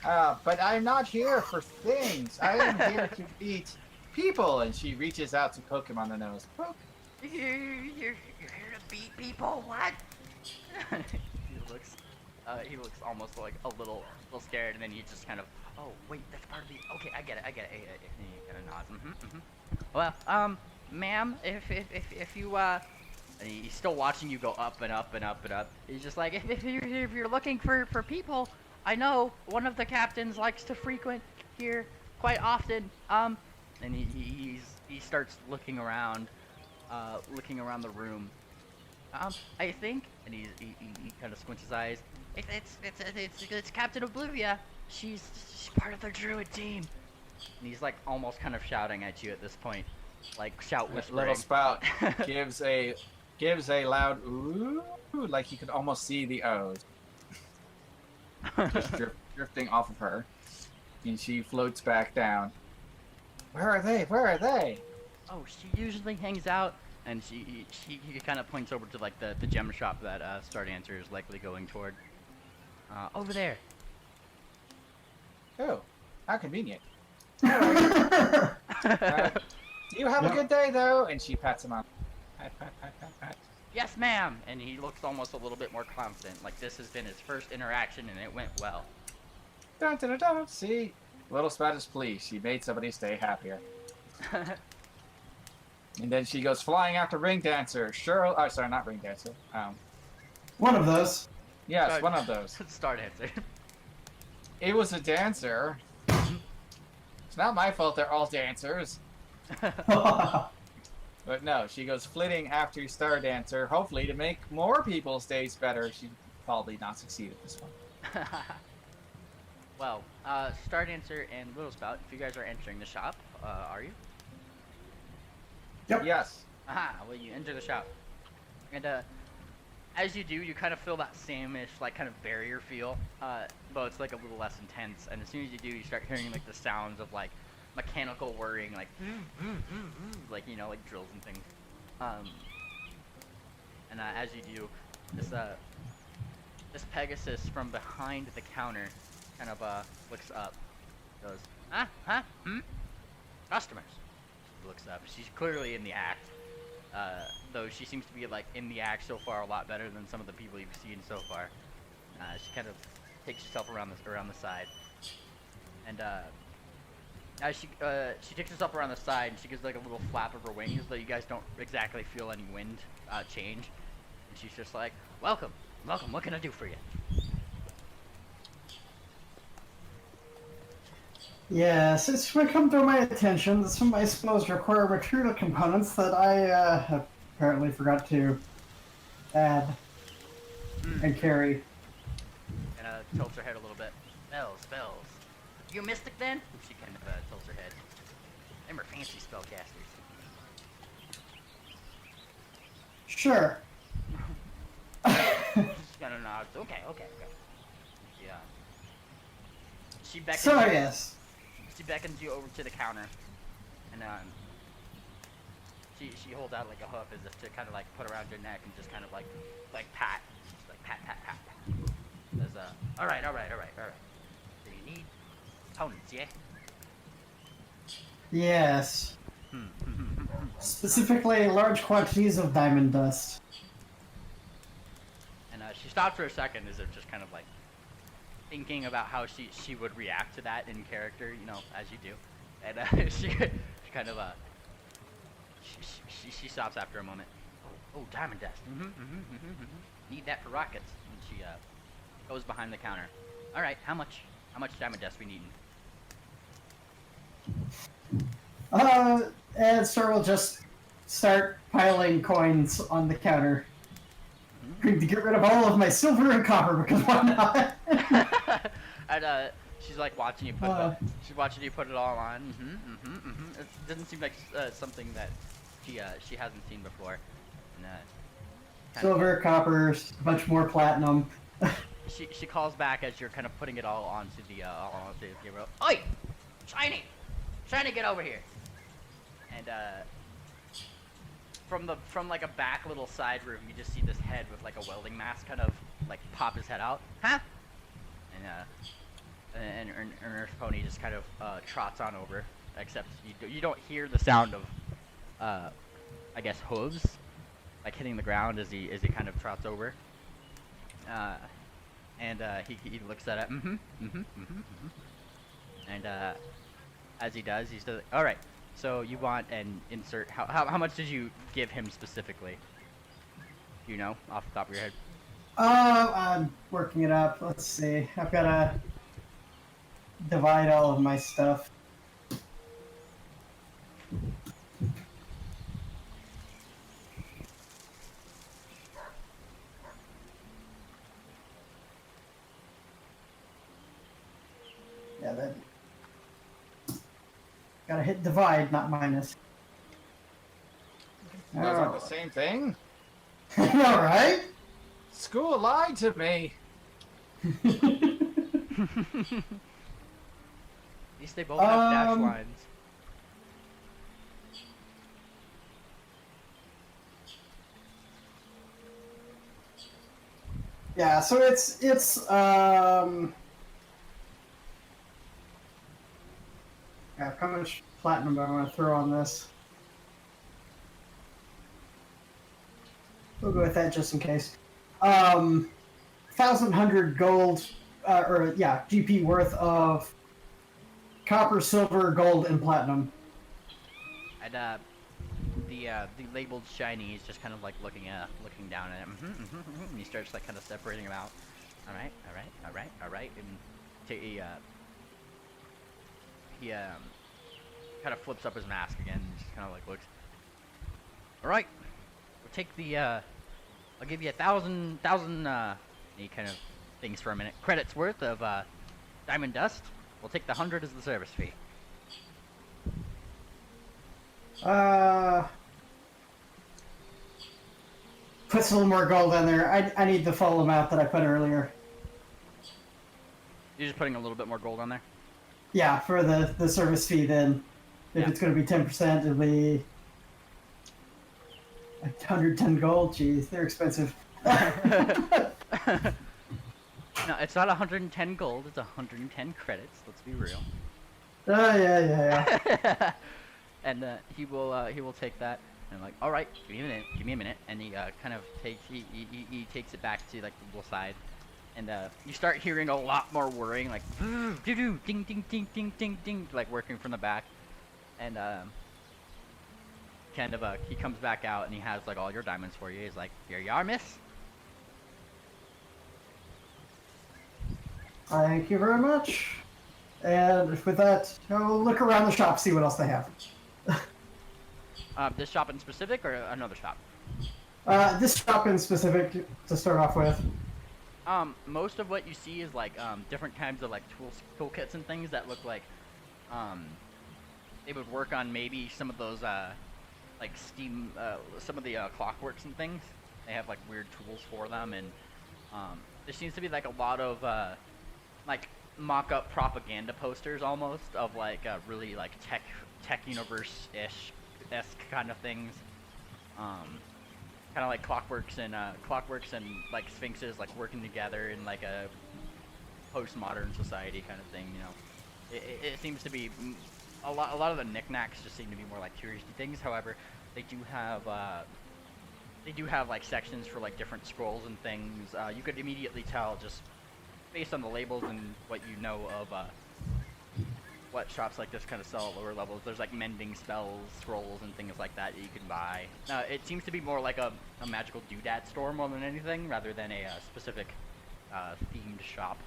But I'm not here for things. I am here to eat people. And she reaches out to poke him on the nose. Poke. You're here to beat people? What? He looks almost like a little scared, and then he just kind of, oh wait, that's part of the. Okay, I get it. And he kind of nods. Well, ma'am, if you and he's still watching you go up and up and up and up. He's just like, if you're looking for people, I know one of the captains likes to frequent here quite often. And he starts looking around the room. I think, and he kind of squints his eyes. It's Captain Oblivia. She's part of the druid team. And he's like almost kind of shouting at you at this point, like shout whispering. Little Spout gives a loud ooh, like you could almost see the O's just drifting off of her, and she floats back down. Where are they? Where are they? Oh, she usually hangs out, and he kind of points over to like the gem shop that Stardancer is likely going toward. Over there. Oh, how convenient. You have a good day, though. And she pats him on. Pat. Yes, ma'am. And he looks almost a little bit more confident, like this has been his first interaction and it went well. Dun, dun, dun, dun. See, Little Spout is pleased. She made somebody stay happier. And then she goes flying after Ring Dancer. Sure. Oh, sorry, not Ring Dancer. One of those. Yes, one of those. Stardancer. It was a dancer. It's not my fault they're all dancers. But no, she goes flitting after Stardancer, hopefully to make more people's days better. She probably not succeed at this one. Well, Stardancer and Little Spout, if you guys are entering the shop, are you? Yep. Yes. Aha, well you enter the shop. And as you do, you kind of feel that same-ish, like, kind of barrier feel, but it's, like, a little less intense, and as soon as you do, you start hearing, like, the sounds of, like, mechanical whirring, like, like, you know, like drills and things. And as you do, this Pegasus from behind the counter kind of, looks up, goes, customers. She looks up, she's clearly in the act. Though she seems to be like in the act so far a lot better than some of the people you've seen so far. She kind of takes herself around the side, and as she takes herself around the side, and she gives like a little flap of her wings, though you guys don't exactly feel any wind change. And she's just like, "Welcome, welcome. What can I do for you?" Yes, it's come to my attention that some, I suppose, require material components that I apparently forgot to add and carry. And tilts her head a little bit. Spells. You mystic then? She kind of tilts her head. Them are fancy spellcasters. Sure. Just kind of nods. Okay. Yeah. She beckons. So yes. She beckons you over to the counter, and she holds out like a hoof as if to kind of like put around your neck and just kind of like pat, just like pat. Says all right. So you need components, yeah? Yes. Specifically, large quantities of diamond dust. And she stopped for a second as if just kind of like thinking about how she would react to that in character, you know, as you do. And she kind of she stops after a moment. Oh, diamond dust. Need that for rockets. And she goes behind the counter. All right, how much diamond dust we need? And Sir will just start piling coins on the counter. Going to get rid of all of my silver and copper because why not? And she's like watching you put it all on. It doesn't seem like something that she hasn't seen before. And, silver, copper, a bunch more platinum. She calls back as you're kind of putting it all onto the rope. Oi, Shiny, get over here. And from like a back little side room, you just see this head with like a welding mask kind of like pop his head out, huh? And Earth Pony just kind of trots on over, except you don't hear the sound of I guess hooves like hitting the ground as he kind of trots over. He looks at it, and as he does, he's like, all right. So you want an insert? How much did you give him specifically? Do you know off the top of your head? I'm working it up. Let's see. I've got to divide all of my stuff. Yeah, that. Gotta hit divide, not minus. Those aren't the same thing. All right. School lied to me. At least they both have dash lines. Yeah, so it's yeah, how much platinum do I want to throw on this? We'll go with that just in case. 1,100 gold, or yeah, GP worth of copper, silver, gold, and platinum. And the labeled shiny is just kind of like looking down at him, and he starts like kind of separating them out. All right, and he kind of flips up his mask again, and just kind of like looks. All right, we'll take the I'll give you 1,000 and he kind of thinks for a minute, credits worth of diamond dust. We'll take the 100 as the service fee. Puts a little more gold in there. I need the full amount that I put earlier. You're just putting a little bit more gold on there? Yeah, for the service fee then. If Yeah. it's going to be 10%, it'll be 110 gold. Jeez, they're expensive. No, it's not 110 gold, it's 110 credits, let's be real. Oh, yeah. And he will take that and like, all right, give me a minute, and he kind of he takes it back to like the little side, and you start hearing a lot more whirring, like ding ding ding ding ding ding, like working from the back, and kind of he comes back out and he has like all your diamonds for you. He's like, here you are, miss. Thank you very much. And with that, I'll look around the shop, see what else they have. This shop in specific or another shop? This shop in specific to start off with. Most of what you see is like different kinds of like toolkits and things that look like they would work on maybe some of those like steam some of the clockworks and things. They have like weird tools for them, and there seems to be like a lot of like mock-up propaganda posters almost of like really like tech universe-ish esque kind of things. Kind of like clockworks and like sphinxes like working together in like a postmodern society kind of thing. You know, it seems to be a lot of the knickknacks just seem to be more like touristy things. However, they do have like sections for like different scrolls and things. You could immediately tell just based on the labels and what you know of what shops like this kind of sell at lower levels. There's like mending spells, scrolls, and things like that you can buy. It seems to be more like a magical doodad store more than anything, rather than a specific themed shop.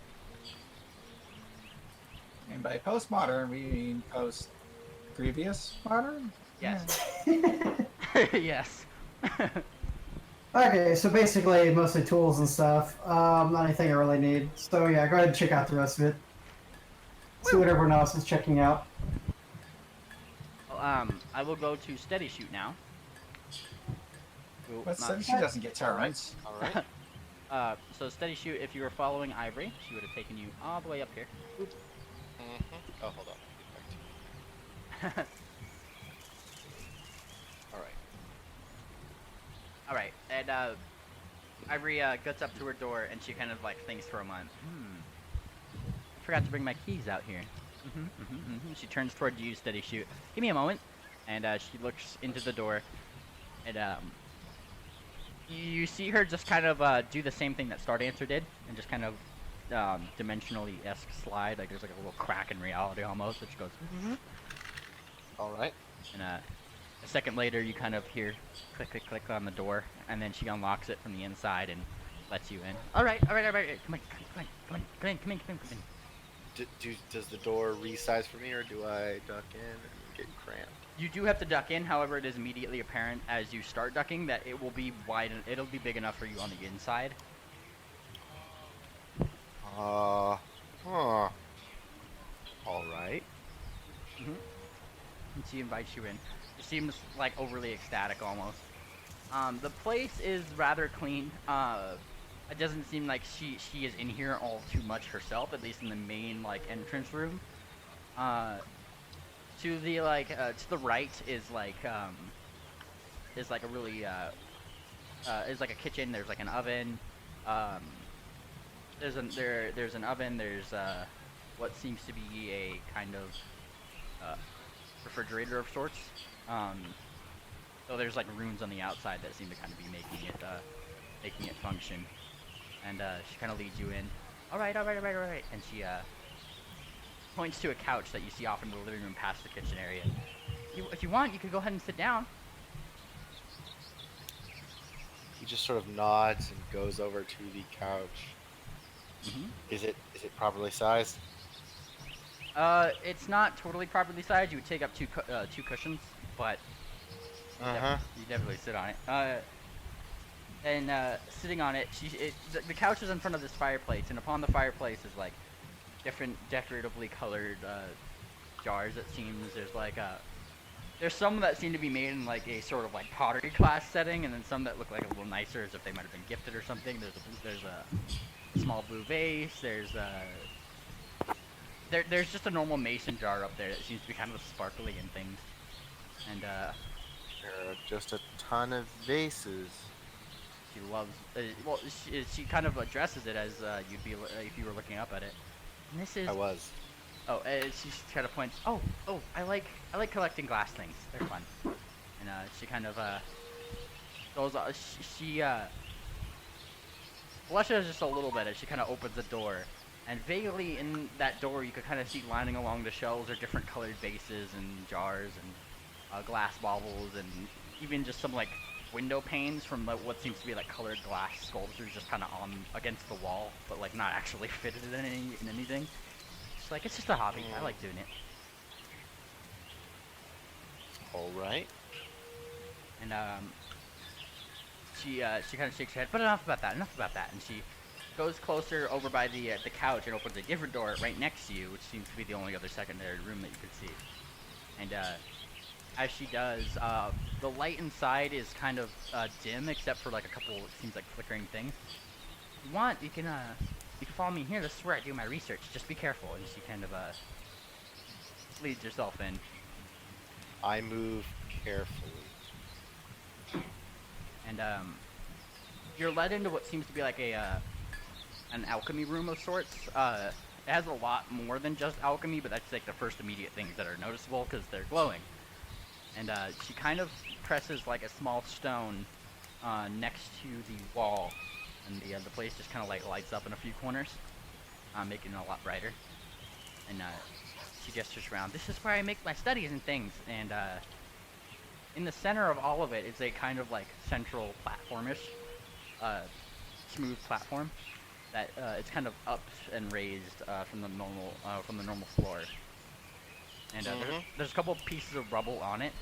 And by postmodern, we mean post-previous modern? Yes. Yes. Okay, so basically mostly tools and stuff. Not anything I really need. So yeah, go ahead and check out the rest of it. See what everyone else is checking out. Well, I will go to Steady Shoot now. Ooh, But not- she doesn't get turns. Alright. So Steady Shoot, if you were following Ivory, she would have taken you all the way up here. Oh, hold on. Get back to you. Alright. Ivory gets up to her door and she kind of like thinks for a moment. I forgot to bring my keys out here. She turns toward you, steady shoot. Give me a moment. And she looks into the door, and you see her just kind of do the same thing that Star Dancer did, and just kind of dimensionally-esque slide. Like there's like a little crack in reality almost, which goes. All right. And a second later, you kind of hear click, click, click on the door, and then she unlocks it from the inside and lets you in. All right. Come in. Does the door resize for me, or do I duck in and get cramped? You do have to duck in, however, it is immediately apparent as you start ducking that it will be wide and it'll be big enough for you on the inside. All right. And she invites you in. She seems like overly ecstatic almost. The place is rather clean. It doesn't seem like she is in here all too much herself, at least in the main like entrance room. To the to the right is like a really is like a kitchen. There's like an oven. There's an oven. There's what seems to be a kind of refrigerator of sorts. So there's like rooms on the outside that seem to kind of be making it function. And she kind of leads you in. All right. And she points to a couch that you see off in the living room past the kitchen area. If you want, you could go ahead and sit down. He just sort of nods and goes over to the couch. Is it properly sized? It's not totally properly sized. You would take up two cushions, but you definitely sit on it. And sitting on it, the couch is in front of this fireplace, and upon the fireplace is like different decoratively colored jars. It seems there's some that seem to be made in like a sort of like pottery class setting, and then some that look like a little nicer, as if they might have been gifted or something. There's a small blue vase. There's just a normal mason jar up there that seems to be kind of sparkly and things. And there are just a ton of vases. She loves. She kind of addresses it as you'd be if you were looking up at it. And this is. I was. Oh, she kind of points. Oh, I like collecting glass things. They're fun. And she kind of goes. She blushes just a little bit as she kind of opens the door, and vaguely in that door you could kind of see lining along the shelves are different colored vases and jars and glass baubles and even just some like window panes from what seems to be like colored glass sculptures just kind of on against the wall, but like not actually fitted in anything. It's like it's just a hobby. I like doing it. All right. And she kind of shakes her head. But enough about that. And she goes closer over by the couch and opens a different door right next to you, which seems to be the only other secondary room that you could see. And as she does, the light inside is kind of dim, except for like a couple, it seems like flickering things. If you want, you can follow me here. This is where I do my research. Just be careful. And she kind of leads herself in. I move carefully. And you're led into what seems to be like an alchemy room of sorts. It has a lot more than just alchemy, but that's like the first immediate things that are noticeable because they're glowing. And she kind of presses like a small stone next to the wall, and the place just kind of like lights up in a few corners, making it a lot brighter. And she gestures around. This is where I make my studies and things. And in the center of all of it is a kind of like central platformish, smooth platform that it's kind of up and raised from the normal floor. And there's a couple pieces of rubble on it.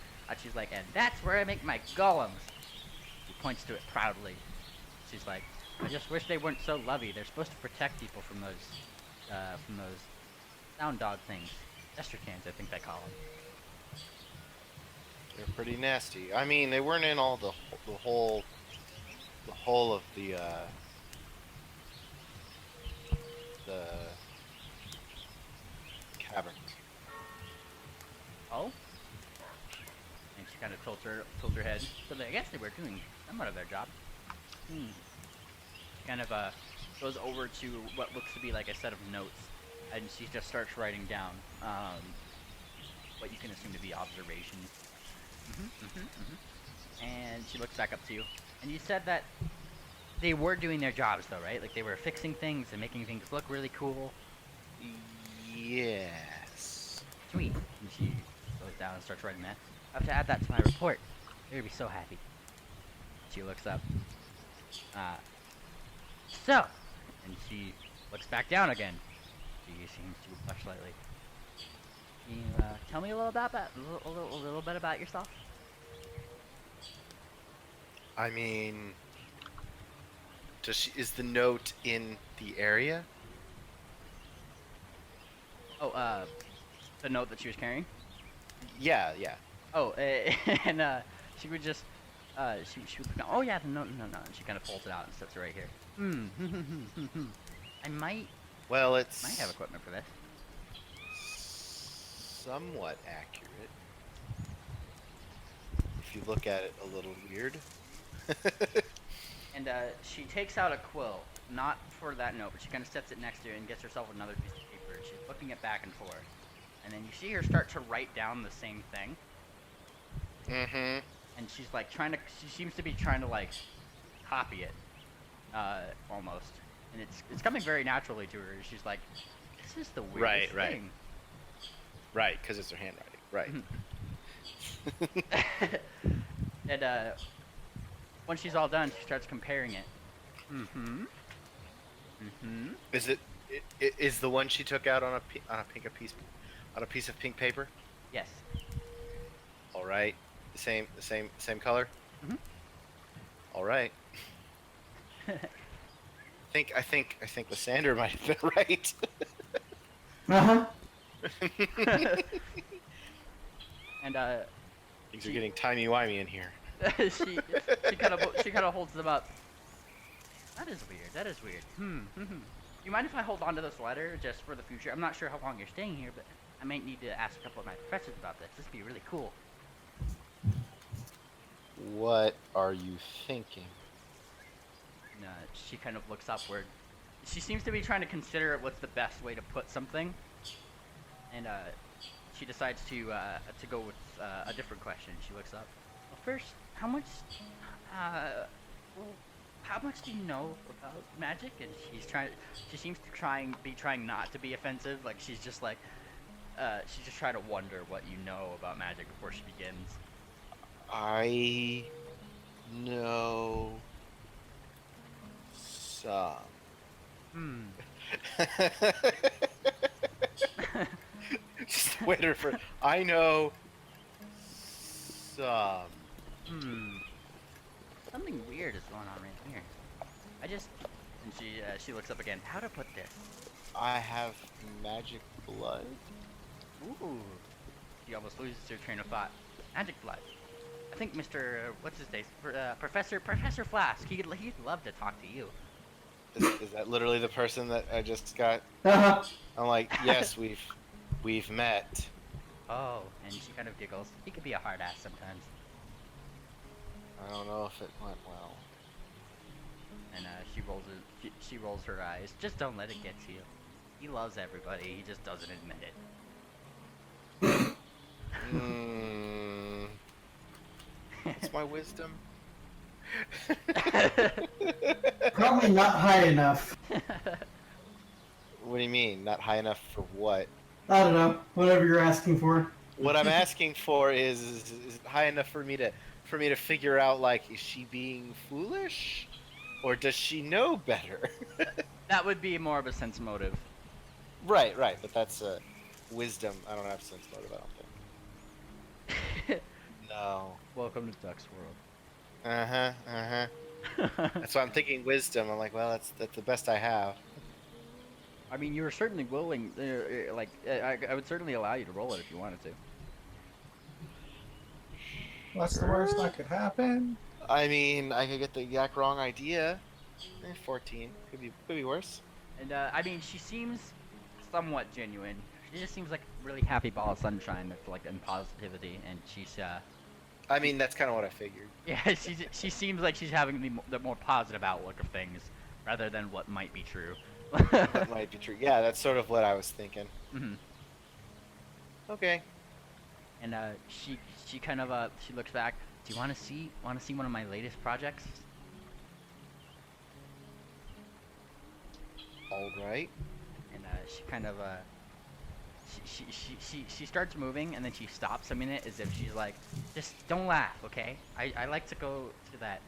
She's like, and that's where I make my golems. She points to it proudly. She's like, I just wish they weren't so lovey. They're supposed to protect people from those sound dog things. Estercans, I think they call them. They're pretty nasty. I mean, they weren't in all the whole of the caverns. Oh? And she kind of tilts her head. So I guess they were doing somewhat of their job. Kind of goes over to what looks to be like a set of notes, and she just starts writing down what you can assume to be observations. And she looks back up to you, and you said that they were doing their jobs, though, right? Like they were fixing things and making things look really cool. Yes. Sweet. And she goes down and starts writing that. I have to add that to my report. They're gonna be so happy. She looks up. So, and she looks back down again. She seems to blush slightly. Can you tell me a little bit about yourself? I mean, is the note in the area? Oh, the note that she was carrying? Yeah, yeah. Oh, and she would just, she would, oh yeah, no, and she kind of pulls it out and sets it right here. I might have equipment for this. Somewhat accurate. If you look at it a little weird. And she takes out a quill, not for that note, but she kind of sets it next to it and gets herself another piece of paper. She's flipping it back and forth. And then you see her start to write down the same thing. Mm-hmm. And she's like she seems to be trying to like copy it, almost. And it's coming very naturally to her. She's like, this is the weirdest thing. Right, because it's her handwriting. Right. And when she's all done, she starts comparing it. Is the one she took out on a piece of pink paper? Yes. All right. The same color. All right. I think Lysander might have been right. And things are getting timey-wimey in here. she kind of holds them up. That is weird. You mind if I hold on to this letter just for the future? I'm not sure how long you're staying here, but I might need to ask a couple of my professors about this. This would be really cool. What are you thinking? And, she kind of looks upward. She seems to be trying to consider what's the best way to put something. And she decides to go with a different question. She looks up. Well, first, how much do you know about magic? And she seems to be trying not to be offensive. Like she's just trying to wonder what you know about magic before she begins. I know some. Just wait for. I know some. Something weird is going on right here. And she looks up again. How to put this? I have magic blood. Ooh. She almost loses her train of thought. Magic blood. I think Mr. What's his name? Professor Flask. He'd love to talk to you. Is that literally the person that I just got? I'm like, yes, we've met. Oh, and she kind of giggles. He could be a hard ass sometimes. I don't know if it went well. And she rolls her eyes. Just don't let it get to you. He loves everybody. He just doesn't admit it. What's my wisdom? Probably not high enough. What do you mean? Not high enough for what? I don't know. Whatever you're asking for. What I'm asking for is it high enough for me to figure out, like, is she being foolish, or does she know better? That would be more of a sense motive. Right, but that's wisdom. I don't have sense motive, I don't think. No. Welcome to Duck's World. That's why I'm thinking wisdom. I'm like, well, that's the best I have. I mean, you were certainly willing. I would certainly allow you to roll it if you wanted to. What's the worst that could happen? I mean, I could get the exact wrong idea. 14 could be worse. And I mean, she seems somewhat genuine. She just seems like a really happy ball of sunshine, that's like in positivity. And she's I mean, that's kind of what I figured. Yeah, she seems like she's having the more positive outlook of things rather than what might be true. That might be true. Yeah, that's sort of what I was thinking. Hmm. Okay. And she kind of she looks back. Do you want to see one of my latest projects? All right. And she kind of she starts moving, and then she stops a minute as if she's like, just don't laugh, okay? I like to go to that.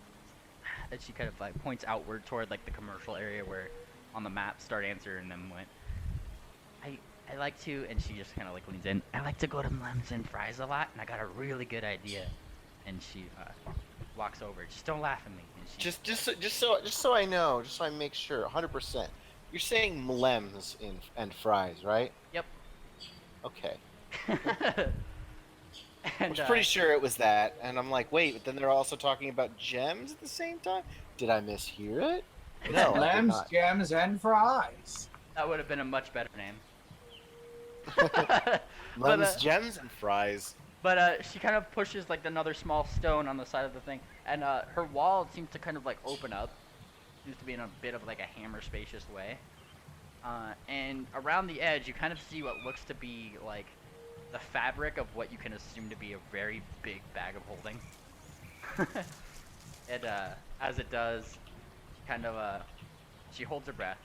And she kind of like points outward toward like the commercial area where on the map Start Answer and them went. I like to, and she just kind of like leans in. I like to go to Lemons and Fries a lot, and I got a really good idea. And she walks over. Just don't laugh at me. And she, Just so I know, just so I make sure, 100%. You're saying Mlems and fries, right? Yep. Okay. And, I was pretty sure it was that, and I'm like, wait, but then they're also talking about gems at the same time? Did I mishear it? No, I did Lambs, not. gems, and fries. that would have been a much better name. Lemons, gems, and fries. But she kind of pushes like another small stone on the side of the thing, and her wall seems to kind of like open up. Seems to be in a bit of like a hammer spacious way. And around the edge, you kind of see what looks to be like the fabric of what you can assume to be a very big bag of holding. And as it does, kind of she holds her breath,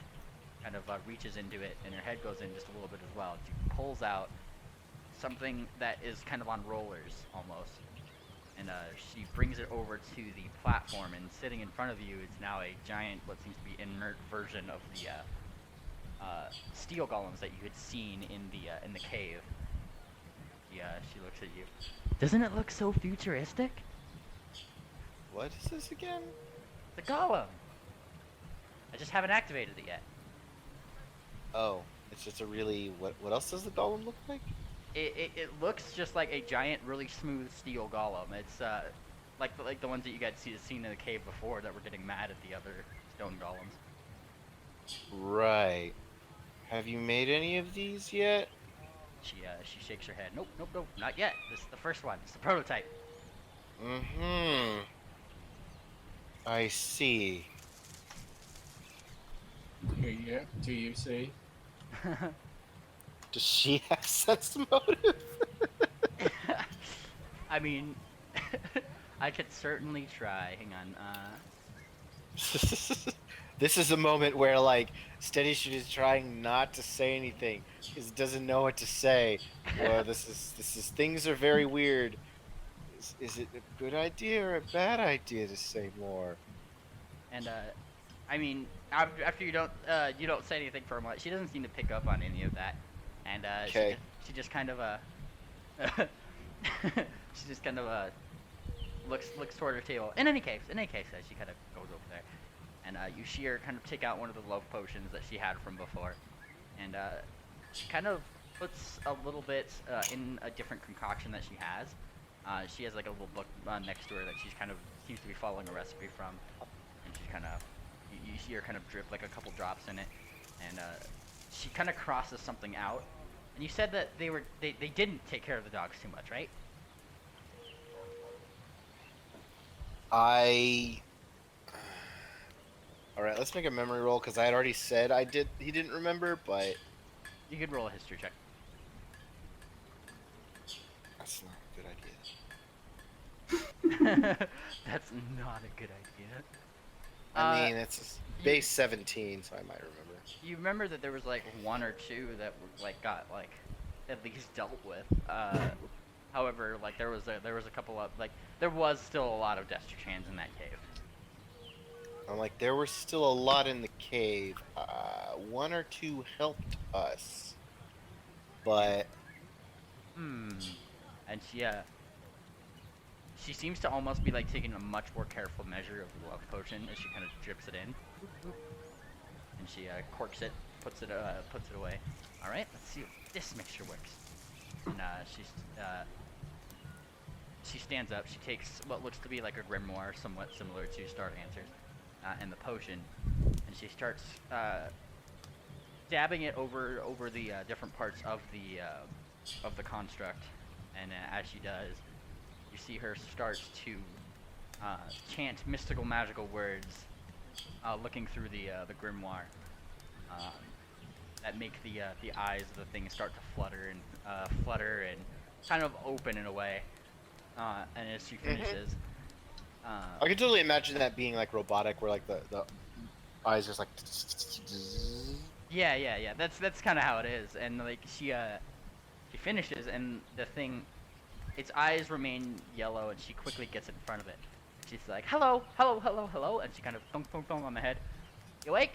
kind of reaches into it, and her head goes in just a little bit as well. She pulls out something that is kind of on rollers almost, and she brings it over to the platform, and sitting in front of you is now a giant, what seems to be inert version of the steel golems that you had seen in the cave. She looks at you. Doesn't it look so futuristic? What is this again? The golem. I just haven't activated it yet. Oh, it's just a really... What else does the golem look like? It looks just like a giant, really smooth steel golem. It's like the ones that you guys seen in the cave before that were getting mad at the other stone golems. Right. Have you made any of these yet? She shakes her head. Nope, not yet. This is the first one. It's the prototype. Mm-hmm. I see. Do you see? Does she have sense motive? I mean, I could certainly try. Hang on. This is a moment where, like, Steady Shoot is trying not to say anything because it doesn't know what to say. Well, this is things are very weird. Is it a good idea or a bad idea to say more? And I mean, after you don't say anything for a moment, she doesn't seem to pick up on any of that, and Okay. she just kind of she just kind of looks toward her table. In any case, as she kind of goes over there, and you see her kind of take out one of the love potions that she had from before, and she kind of puts a little bit in a different concoction that she has. She has like a little book next to her that she's kind of seems to be following a recipe from, and she kind of you see her kind of drip like a couple drops in it, and she kind of crosses something out. And you said that they didn't take care of the dogs too much, right? Alright, let's make a memory roll, because I had already said he didn't remember, but... You could roll a history check. That's not a good idea. That's not a good idea. I mean, it's base 17, so I might remember. You remember that there was like one or two that were, like got like at least dealt with. However, like there was a couple of like there was still a lot of Desterchans in that cave. I'm like, there were still a lot in the cave. One or two helped us, but And she seems to almost be like taking a much more careful measure of the love potion as she kind of drips it in. And she corks it, puts it away. All right, let's see if this mixture works. And she stands up. She takes what looks to be like a grimoire, somewhat similar to Start Answers, and the potion, and she starts dabbing it over the different parts of the construct. And as she does, you see her start to chant mystical, magical words, looking through the grimoire. That make the eyes of the thing start to flutter and kind of open in a way. And as she finishes, I can totally imagine that being like robotic, where like the eyes just like. yeah. That's kind of how it is. And like she finishes, and the thing, its eyes remain yellow, and she quickly gets in front of it. She's like, hello, and she kind of thunk on the head. You awake?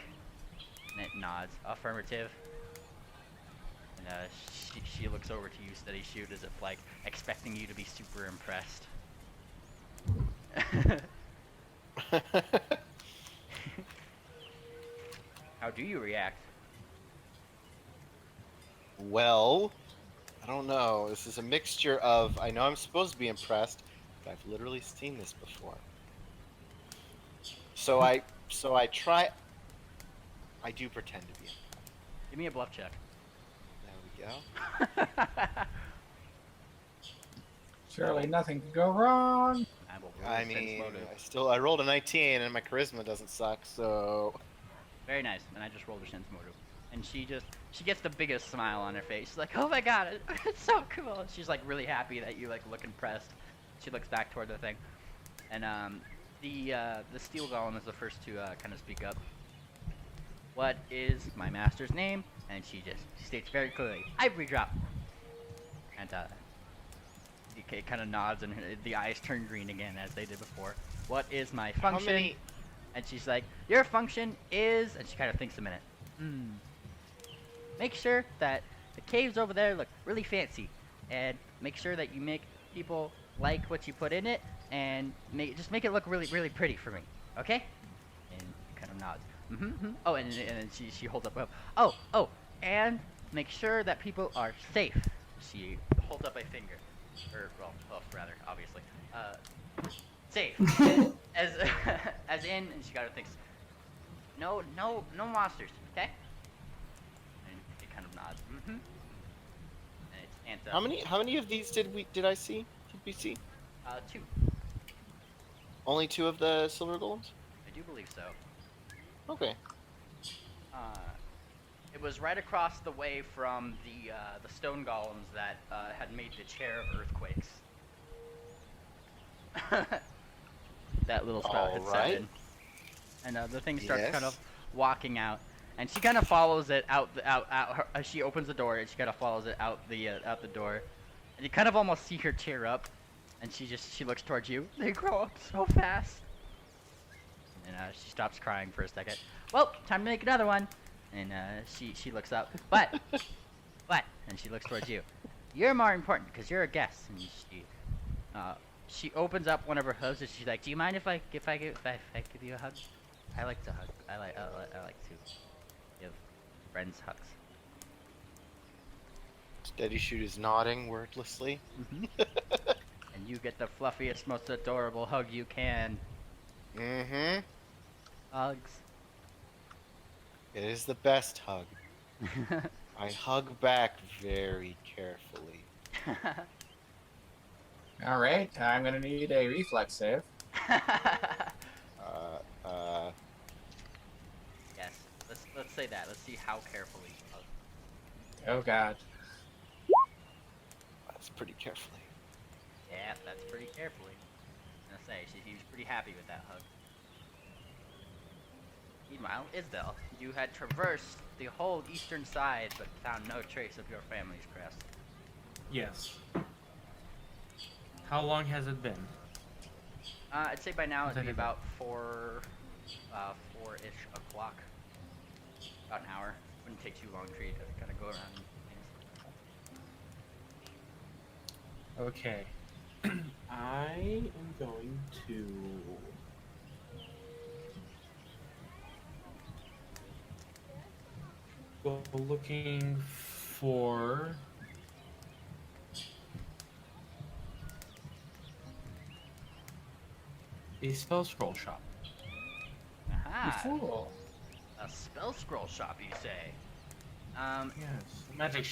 And it nods, affirmative. And she looks over to you, steady shoot, as if like expecting you to be super impressed. How do you react? Well, I don't know. This is a mixture of, I know I'm supposed to be impressed, but I've literally seen this before. So I try. I do pretend to be impressed. Give me a bluff check. There we go. Surely nothing can go wrong. I mean, I rolled a 19 and my charisma doesn't suck, so. Very nice. And I just rolled a sense motive. And she gets the biggest smile on her face. She's like, oh my god, it's so cool. She's like really happy that you like look impressed. She looks back toward the thing. And the steel golem is the first to kind of speak up. What is my master's name? And she states very clearly, Ivory Drop. And DK kind of nods, and the eyes turn green again as they did before. What is my function? And she's like, your function is, and she kind of thinks a minute. Make sure that the caves over there look really fancy, and make sure that you make people like what you put in it, and just make it look really, really pretty for me, okay? And he kind of nods. Oh, and she holds up. Oh, and make sure that people are safe. She holds up a finger, or well, rather, obviously, safe. as in, and she kind of thinks, no monsters, okay? And he kind of nods. And it's Anta. How many of these did I see? Did we see? 2. Only 2 of the silver golems? I do believe so. Okay. It was right across the way from the stone golems that had made the chair of earthquakes. That little spell had set in. And the thing starts kind of walking out, and she kind of follows it out. She opens the door, and she kind of follows it out the door, and you kind of almost see her tear up, and she looks towards you. They grow up so fast. And she stops crying for a second. Well, time to make another one. And she looks up. But, and she looks towards you. You're more important because you're a guest. And she opens up one of her hooves, and she's like, "Do you mind if I give you a hug? I like to hug. I like to give friends hugs." Steady Shoot is nodding wordlessly. And you get the fluffiest, most adorable hug you can. Hugs. It is the best hug. I hug back very carefully. Alright, I'm gonna need a reflex save. Yes. Let's say that. Let's see how carefully you hug. Oh god. That's pretty carefully. Yeah, that's pretty carefully. I'm gonna say he was pretty happy with that hug. Meanwhile, Isdell, you had traversed the whole eastern side, but found no trace of your family's crest. Yes. How long has it been? I'd say by now it'd be about 4-ish o'clock. About an hour. Wouldn't take too long for you to kind of go around and things. Okay. I am going to... go looking for... a spell scroll shop. Aha! Cool. A spell scroll shop, you say? Yes. A magic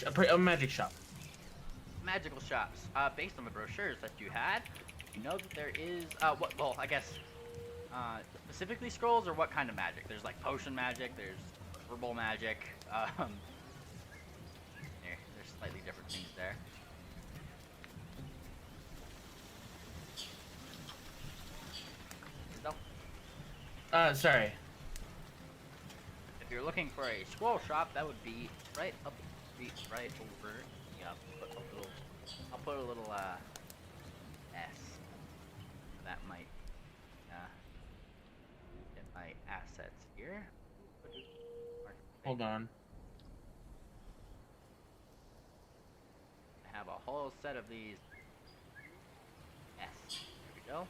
shop. Magical shops. Based on the brochures that you had, You know that there is well, I guess specifically scrolls or what kind of magic? There's like potion magic, there's herbal magic. There's slightly different things there. So, Sorry. if you're looking for a scroll shop, that would be right up the street, right over. Yeah, I'll put a little S. That might get my assets here. Hold on. I have a whole set of these. S. There we go.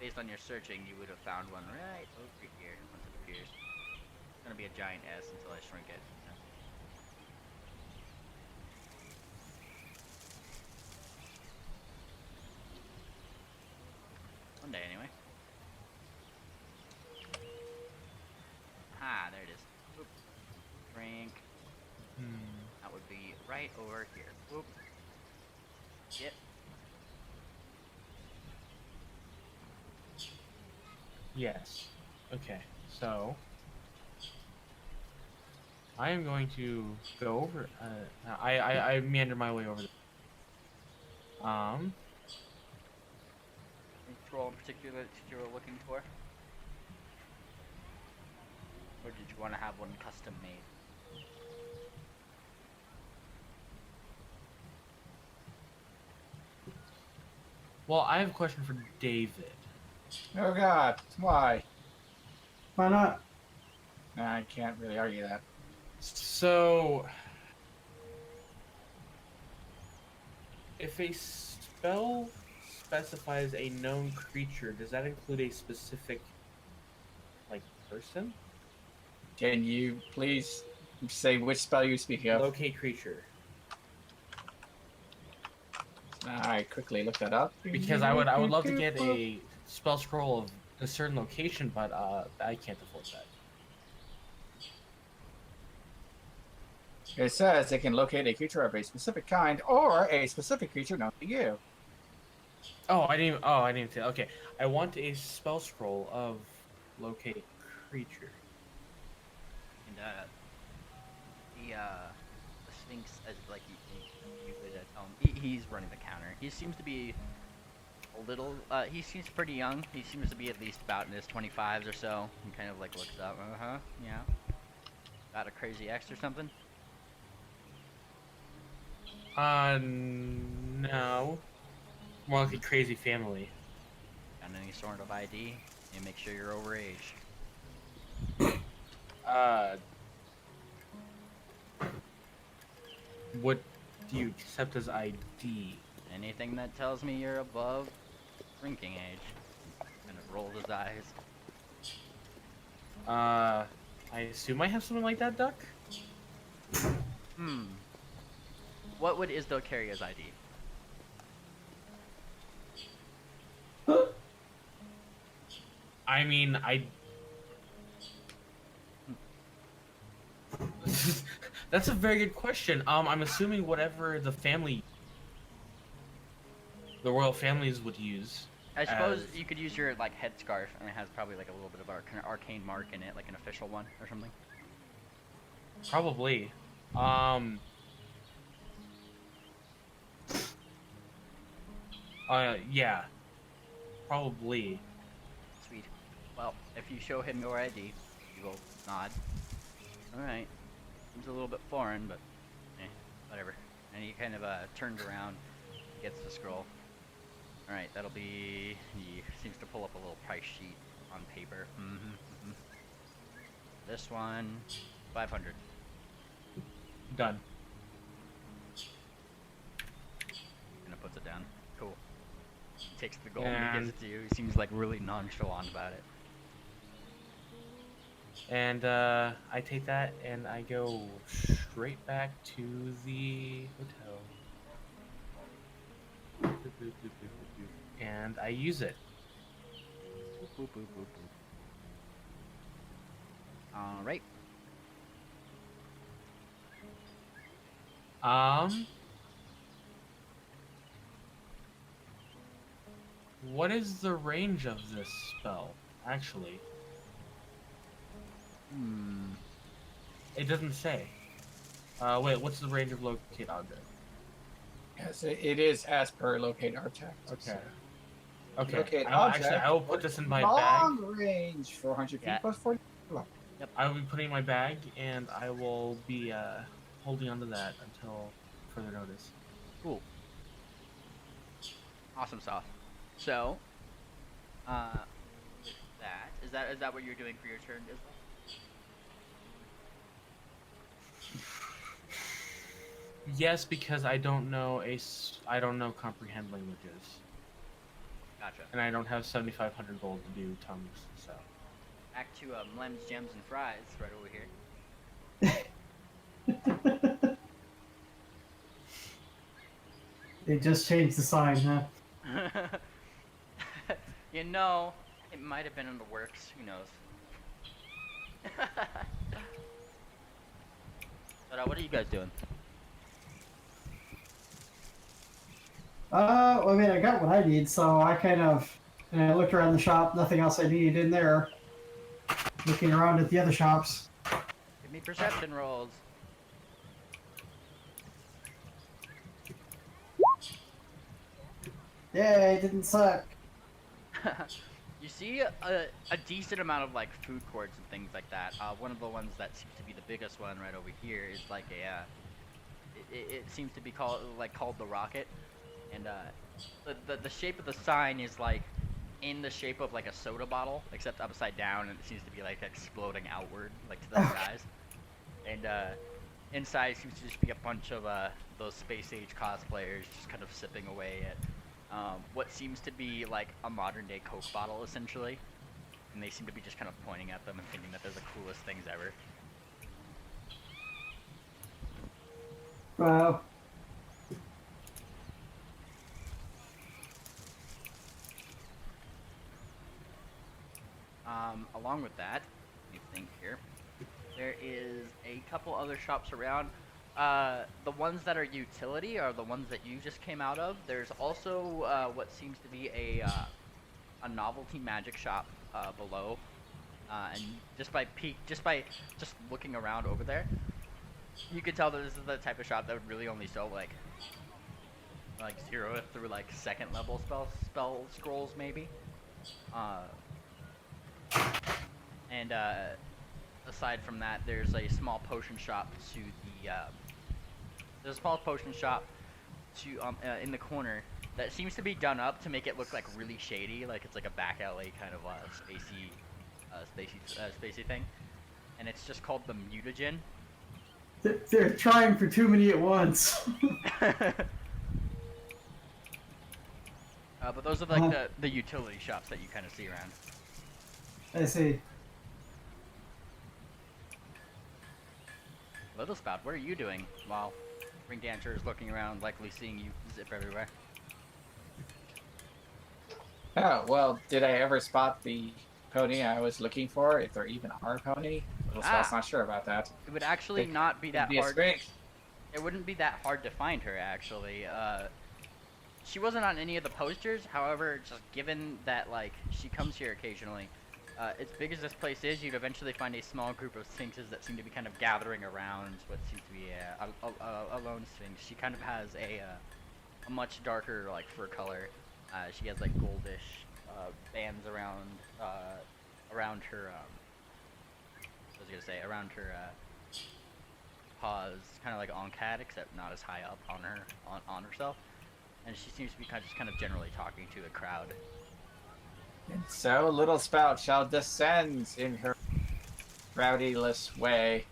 Based on your searching, you would have found one right over here once it appears. It's gonna be a giant S until I shrink it. One day, anyway. Ah, there it is. Oop. Shrink. That would be right over here. Oop. Yep. Yes. Okay. So I am going to go over. I meander my way over. Any scroll in particular that you were looking for? Or did you want to have one custom made? Well, I have a question for David. Oh God, why? Why not? Nah, I can't really argue that. So, if a spell specifies a known creature, does that include a specific, like, person? Can you please say which spell you're speaking of? Locate creature. I quickly look that up. Because I would love to get a spell scroll of a certain location, but I can't afford that. It says it can locate a creature of a specific kind or a specific creature known to you. I didn't say. Okay, I want a spell scroll of locate creature. And the Sphinx, as like you could tell him, he's running the counter. He seems to be a little. He seems pretty young. He seems to be at least about in his 25s or so. He kind of like looks up. Yeah. Got a crazy ex or something? No. More like a crazy family. Got any sort of ID? And make sure you're overage. What do you accept as ID? Anything that tells me you're above drinking age. Kind of rolled his eyes. I assume I have something like that, Duck? What would Isdale carry as ID? I mean, That's a very good question. I'm assuming whatever the royal families would use. I suppose you could use your like headscarf, and it has probably like a little bit of arcane mark in it, like an official one or something. Probably. Yeah. Probably. Sweet. Well, if you show him your ID, he will nod. Alright. Seems a little bit foreign, but whatever. And he kind of turns around, gets the scroll. Alright, that'll be... He seems to pull up a little price sheet on paper. This one, 500. Done. And it puts it down. Cool. He takes the gold and he gives it to you. He seems like really nonchalant about it. And I take that and I go straight back to the hotel. And I use it. Boop, boop, boop, boop. Alright. What is the range of this spell, actually? It doesn't say. Wait, what's the range of locate object? Yes, it is as per locate object. Okay. So Okay. locate I will put this in my bag. Long range, 400 feet Yeah. plus 40. Yep. I will be putting in my bag, and I will be holding onto that until further notice. Cool. Awesome sauce. So, with that, is that what you're doing for your turn as well? Yes, because I don't know I don't know comprehend languages, Gotcha. and I don't have 7,500 gold to do tongues. So. Back to Mlem's Gems and Fries right over here. They just changed the sign, huh? You know, it might have been in the works. Who knows? But what are you guys doing? Well, I mean, I got what I need, so I I looked around the shop, nothing else I needed in there. Looking around at the other shops. Give me perception rolls. Yay, it didn't suck. You see a decent amount of like food courts and things like that. One of the ones that seems to be the biggest one right over here is like a it seems to be called the Rocket, and the shape of the sign is like in the shape of like a soda bottle, except upside down, and it seems to be like exploding outward, like to the skies. And inside seems to just be a bunch of those space age cosplayers just kind of sipping away at what seems to be like a modern day Coke bottle, essentially. And they seem to be just kind of pointing at them and thinking that they're the coolest things ever. Wow. Along with that, let me think here. There is a couple other shops around. The ones that are utility are the ones that you just came out of. There's also what seems to be a novelty magic shop below, and just looking around over there, you could tell that this is the type of shop that would really only sell like 0th through like 2nd level spell scrolls maybe. And aside from that, there's a small potion shop to the in the corner that seems to be done up to make it look like really shady, like it's like a back alley kind of spacey thing, and it's just called the Mutagen. They're trying for too many at once. But those are like the utility shops that you kind of see around. I see. Little Spout, what are you doing while Ring Dancer is looking around, likely seeing you zip everywhere? Oh, well, did I ever spot the pony I was looking for? If there even are pony? Little Spout's not sure about that. It would actually not be that It'd be hard. a It wouldn't be that hard to find her, actually. She wasn't on any of the posters. However, just given that like she comes here occasionally, as big as this place is, you'd eventually find a small group of sphinxes that seem to be kind of gathering around what seems to be a lone sphinx. She kind of has a much darker like fur color. She has like goldish bands around her. I was gonna say around her paws, kind of like on cat, except not as high up on her on herself. And she seems to be kind of generally talking to a crowd. And so Little Spout shall descend in her rowdyless way.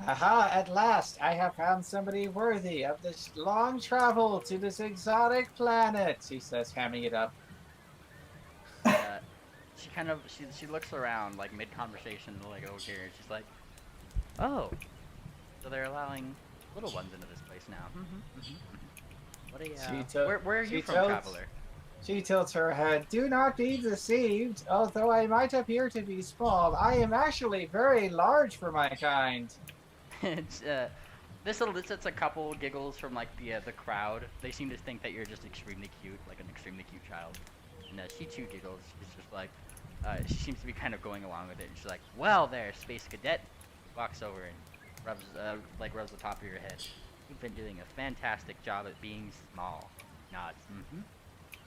Aha, at last I have found somebody worthy of this long travel to this exotic planet, he says, hamming it up. She looks around like mid-conversation, like over here, and she's like, oh, so they're allowing little ones into this place now. What a, where are you from, traveler? She tilts her head. Do not be deceived. Although I might appear to be small, I am actually very large for my kind. This elicits a couple giggles from like the crowd. They seem to think that you're just extremely cute, like an extremely cute child. And she too giggles. She's just like, she seems to be kind of going along with it. And she's like, "Well, there, space cadet." Walks over and rubs the top of your head. You've been doing a fantastic job at being small. Nods. Mm-hmm.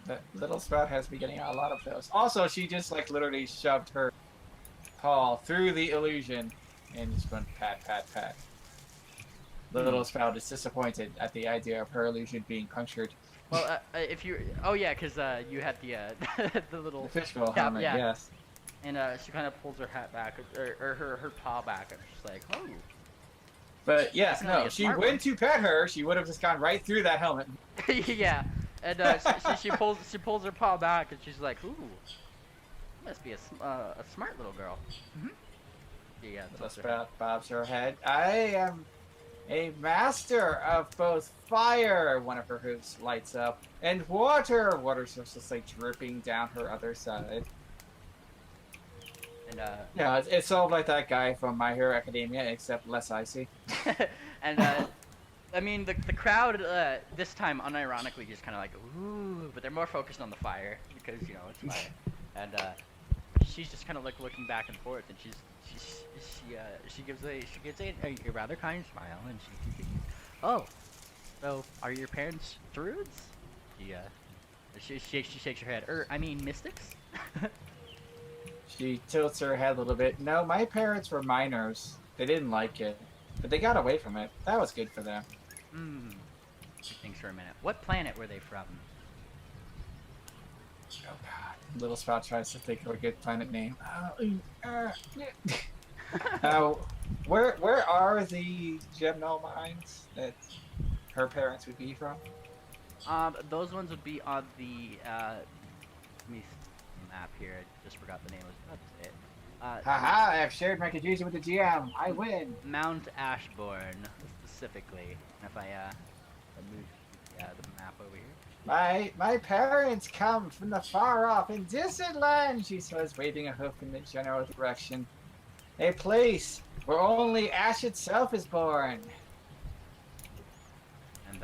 The little spout has been getting a lot of those. Also, she just like literally shoved her paw through the illusion and just went pat, pat, pat. The little spout is disappointed at the idea of her illusion being punctured. Well, if you, oh yeah, because you had the the little The fishbowl yeah, helmet, yeah. yes. And she kind of pulls her hat back, or her paw back, and she's like, "Oh." But yes, Definitely no, a she smart went to pet her, she would have just gone right through that helmet. Yeah, and she pulls her paw back, and she's like, "Ooh, must be a smart little girl." Mm-hmm. Yeah, Little spout bobs her head. I am a master of both fire. One of her hooves lights up, and water. Water's just like dripping down her other side. And Yeah, it's all like that guy from My Hero Academia, except less icy. and I mean the crowd this time unironically just kind of like ooh, but they're more focused on the fire because you know it's fire. And she's just kind of like looking back and forth, and she gives a rather kind smile, and she continues, "Oh, so are your parents druids?" She shakes her head. I mean mystics. She tilts her head a little bit. No, my parents were miners. They didn't like it, but they got away from it. That was good for them. Hmm. She thinks for a minute. What planet were they from? Oh god. Little Spout tries to think of a good planet name. Where are the Gemno mines that her parents would be from? Those ones would be on the let me see the map here. I just forgot the name. I was about to say it. Haha, I have shared my confusion with the GM. I win. Mount Ashbourne, specifically. And if I move the map over here. My parents come from the far off and distant land, she says, waving a hoof in the general direction. A place where only ash itself is born. And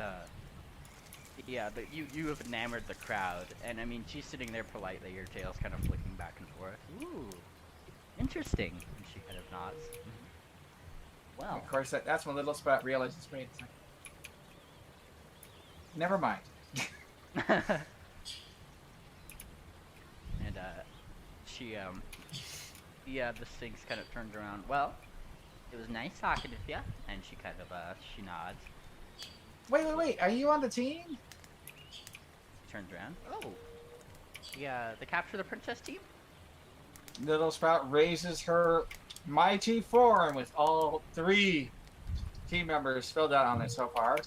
yeah, but you have enamored the crowd, and I mean she's sitting there politely, her tail's kind of flicking back and forth. Ooh, interesting. And she kind of nods. Well, Of course, that's when Little Spot realizes, wait a second. Never mind. and this thing kind of turns around. Well, it was nice talking with you, and she kind of she nods. Wait. Are you on the team? Turns around. Oh, the Capture the Princess team. Little Sprout raises her mighty form with all 3 team members filled out on it so far.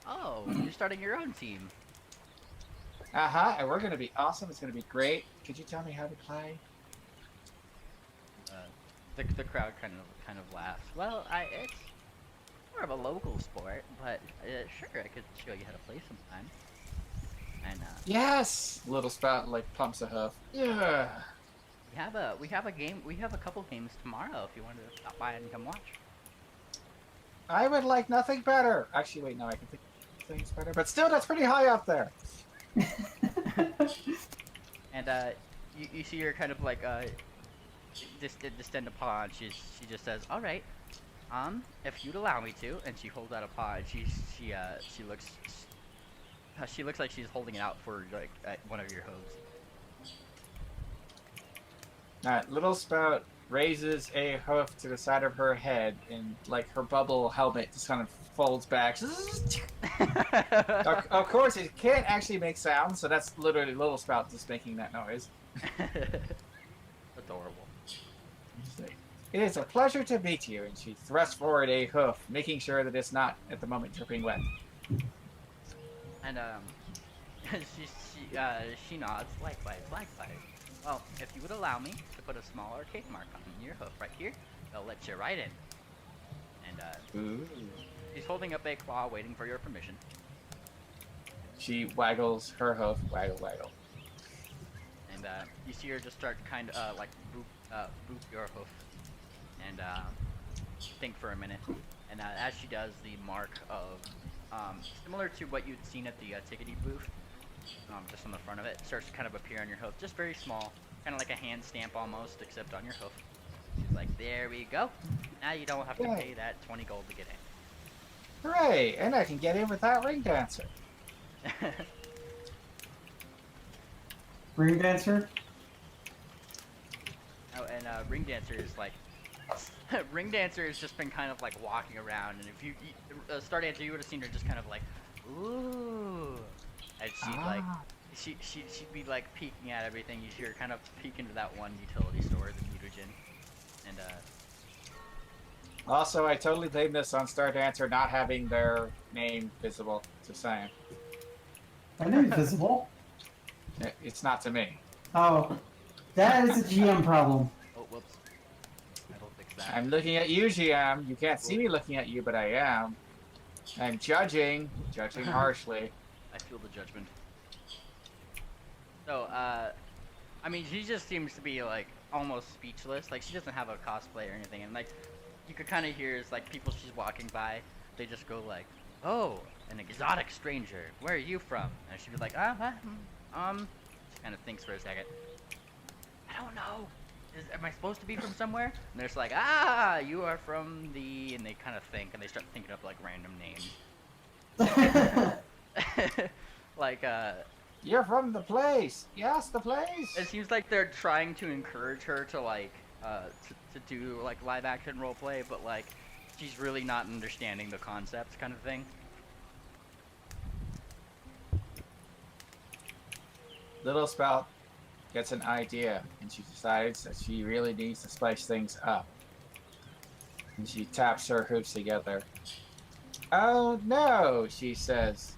Oh, you're starting your own team. And we're gonna be awesome. It's gonna be great. Could you tell me how to play? The crowd kind of laughs. Well, it's more of a local sport, but sure, I could show you how to play sometime. And Yes. Little Sprout like pumps a hoof. Yeah. we have a game. We have a couple games tomorrow. If you wanted to stop by and come watch. I would like nothing better. Actually, wait, no, I can think of things better. But still, that's pretty high up there. And you see her kind of like distend a paw, and she just says, "All right, if you'd allow me to," and she holds out a paw, and she looks like she's holding it out for like one of your hooves. Alright, Little Spout raises a hoof to the side of her head, and like her bubble helmet just kind of folds back. Of course, it can't actually make sound, so that's literally Little Spout just making that noise. Adorable. It is a pleasure to meet you, and she thrusts forward a hoof, making sure that it's not at the moment dripping wet. And she nods. Likewise. Well, if you would allow me to put a small arcade mark on your hoof right here, they'll let you right in. And she's holding up a claw, waiting for your permission. She waggles her hoof, waggle. And you see her just start kind of like boop your hoof, and think for a minute, and as she does, the mark of similar to what you'd seen at the tickety booth, just on the front of it, starts to kind of appear on your hoof, just very small, kind of like a hand stamp almost, except on your hoof. She's like, there we go. Now you don't have to pay that 20 gold to get in. Hooray! And I can get in without Ring Dancer. Ring dancer? Oh, and Ring Dancer is like, Ring Dancer has just been kind of like walking around, and if you, Star Dancer, you would have seen her just kind of like, ooh, and she'd like, she'd be like peeking at everything. You see her kind of peek into that one utility store, the mutagen, and Also, I totally blame this on Star Dancer not having their name visible. Just saying. My name's visible. It's not to me. Oh, that is a GM problem. oh whoops, that'll fix that. I'm looking at you, GM. You can't see me looking at you, but I am. I'm judging harshly. I feel the judgment. So, I mean, she just seems to be like almost speechless. Like she doesn't have a cosplay or anything, and like you could kind of hear is like people she's walking by, they just go like, "Oh, an exotic stranger. Where are you from?" And she'd be like, She kind of thinks for a second. I don't know. Am I supposed to be from somewhere? And they're just like, you are from the, and they kind of think, and they start thinking up like random names. Like, You're from the place. Yes, the place. it seems like they're trying to encourage her to like, to do like live action roleplay, but like, she's really not understanding the concept kind of thing. Little Spout gets an idea, and she decides that she really needs to spice things up. And she taps her hooves together. Oh no, she says,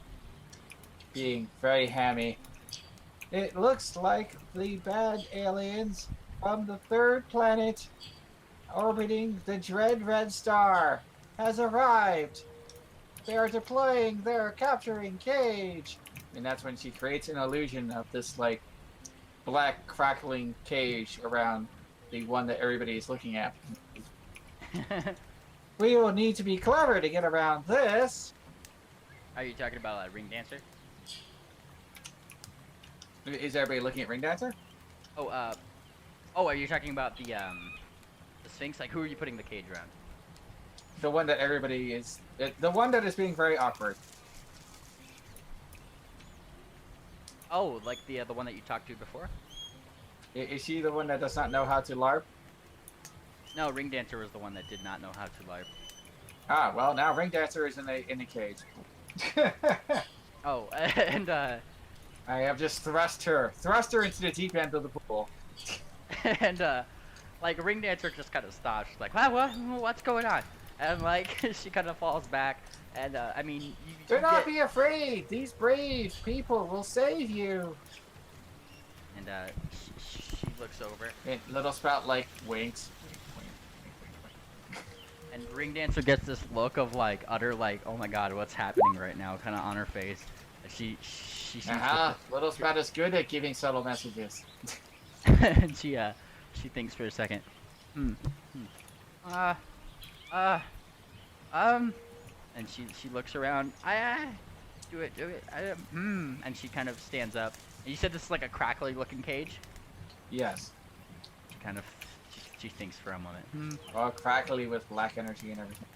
being very hammy. It looks like the bad aliens from the third planet orbiting the Dread Red Star has arrived. They are deploying their capturing cage. And that's when she creates an illusion of this like black crackling cage around the one that everybody is looking at. We will need to be clever to get around this. Are you talking about Ring Dancer? Is everybody looking at Ring Dancer? Oh, are you talking about the Sphinx? Like, who are you putting the cage around? The one that everybody is, the one that is being very awkward. Oh, like the one that you talked to before? Is she the one that does not know how to LARP? No, Ring Dancer was the one that did not know how to LARP. Ah, well now Ring Dancer is in a cage. Oh, and I have just thrust her into the deep end of the pool. and like Ring Dancer just kind of stops. She's like, what's going on? And like she kind of falls back. And I mean, do not be afraid. These brave people will save you. And she looks over. And Little Spout like winks. And Ring Dancer gets this look of like utter like, oh my god, what's happening right now, kind of on her face. And she seems Little Spout is good at giving subtle messages. and she thinks for a second. And she looks around. Do it. And she kind of stands up. And you said this is like a crackly looking cage? Yes. She kind of, she thinks for a moment. All crackly with black energy and everything.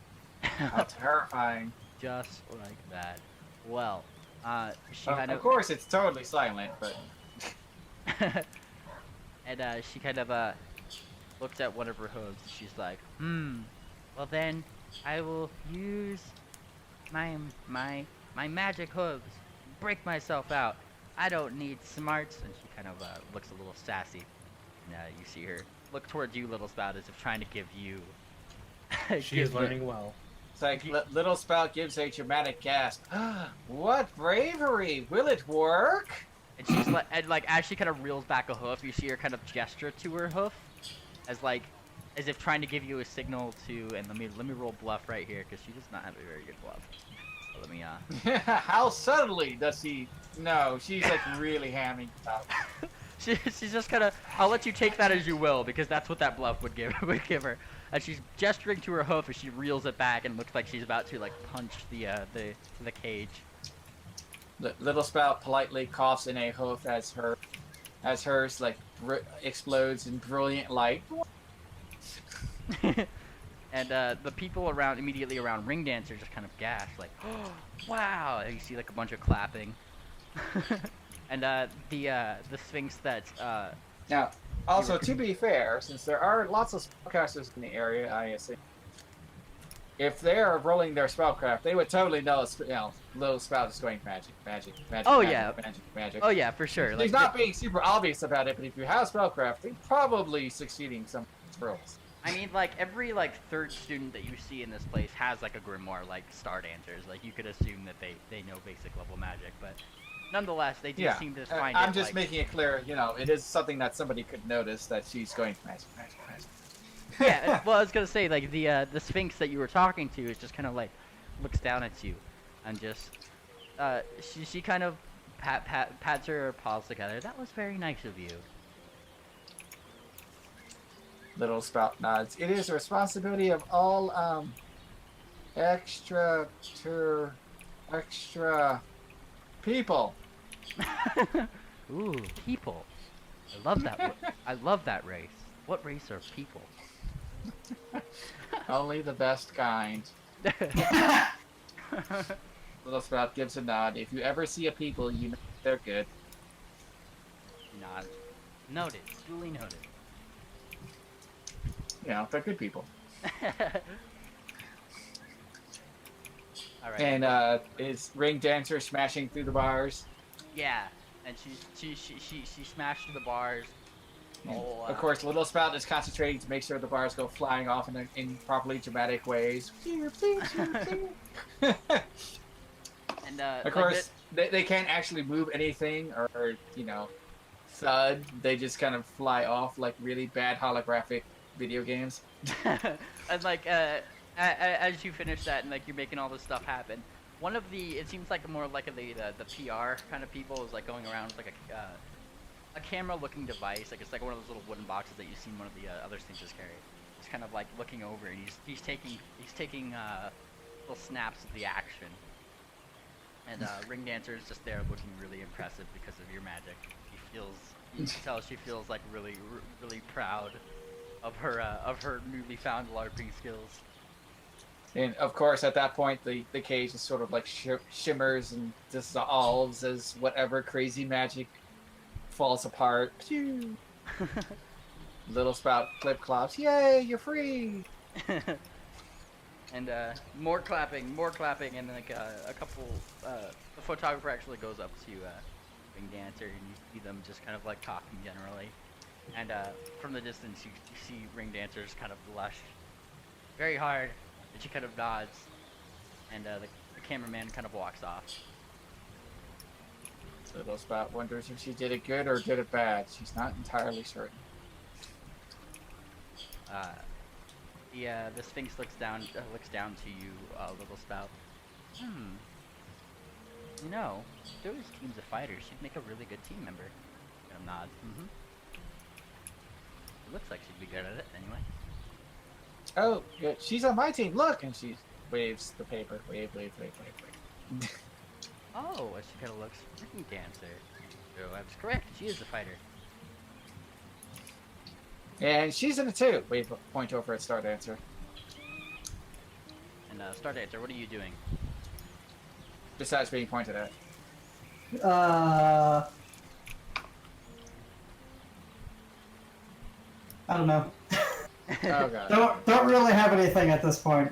How terrifying. Just like that. Well, she kind of course it's totally silent, but... and she kind of looks at one of her hooves. She's like, well then, I will use my magic hooves. Break myself out. I don't need smarts. And she kind of looks a little sassy. And you see her look towards you, Little Spout, as if trying to give you. She is learning well. It's like Little Spout gives a dramatic gasp. What bravery! Will it work? And she's like, as she kind of reels back a hoof, you see her kind of gesture to her hoof, as if trying to give you a signal to. And let me roll bluff right here, because she does not have a very good bluff. So let me How subtly does she? No, she's like really hamming up. She's just kind of. I'll let you take that as you will, because that's what that bluff would give her. as she's gesturing to her hoof as she reels it back and looks like she's about to like punch the cage. Little Spout politely coughs in a hoof as hers like explodes in brilliant light. And the people immediately around Ring Dancer just kind of gasp, like, oh, wow! And you see like a bunch of clapping. And the Sphinx that's Now, also to be fair, since there are lots of spellcasters in the area, I assume if they are rolling their spellcraft, they would totally know. Little Spout is going magic. Oh, magic, yeah. magic. Oh yeah, for sure. He's not being super obvious about it, but if you have spellcraft, they're probably succeeding some rolls. I mean, like, every, like, third student that you see in this place has, like, a grimoire, like Star Dancers. Like, you could assume that they know basic level magic, but nonetheless, they do seem to find I'm it, just like... making it clear, it is something that somebody could notice that she's going magic. Yeah, well, I was gonna say, like, the Sphinx that you were talking to is just kind of, like, looks down at you, and just, she kind of pats her paws together. That was very nice of you. Little Spout nods. It is the responsibility of all extra people. Ooh, people. I love that. I love that race. What race are people? Only the best kind. Little Spout gives a nod. If you ever see a people, you know they're good. Nod. Noted. Duly noted. They're good people. All right. And is Ring Dancer smashing through the bars? Yeah, and she smashed through the bars. Oh, Of course, Little Spout is concentrating to make sure the bars go flying off in properly dramatic ways. And of course, they can't actually move anything or thud. They just kind of fly off like really bad holographic video games. and like as you finish that and like you're making all this stuff happen, one of it seems like more like the PR kind of people is like going around with like a camera looking device, like it's like one of those little wooden boxes that you've seen one of the other Sphinxes carry. He's kind of like looking over and he's taking little snaps of the action. And Ring Dancer is just there looking really impressive because of your magic. You can tell she feels like really proud of her newly found LARPing skills. And of course, at that point, the cage is sort of like shimmers and dissolves as whatever crazy magic falls apart. Pew! Little Spout clip clops. Yay, you're free! And more clapping, and like a couple. The photographer actually goes up to Ring Dancer, and you see them just kind of like talking generally. And from the distance, you see Ring Dancer's kind of blush very hard, and she kind of nods, and the cameraman kind of walks off. Little Spout wonders if she did it good or did it bad. She's not entirely certain. The Sphinx looks down to you, Little Spout. You know, if there was teams of fighters, she'd make a really good team member. Kind of nods. It looks like she'd be good at it, anyway. Oh, good. She's on my team. Look, and she waves the paper. Wave. Oh, she kind of looks Ring Dancer. Oh, that's correct. She is a fighter. And she's in it too. Wave point over at Star Dancer. And Star Dancer, what are you doing? Besides being pointed at. I don't know. Oh god. Don't really have anything at this point.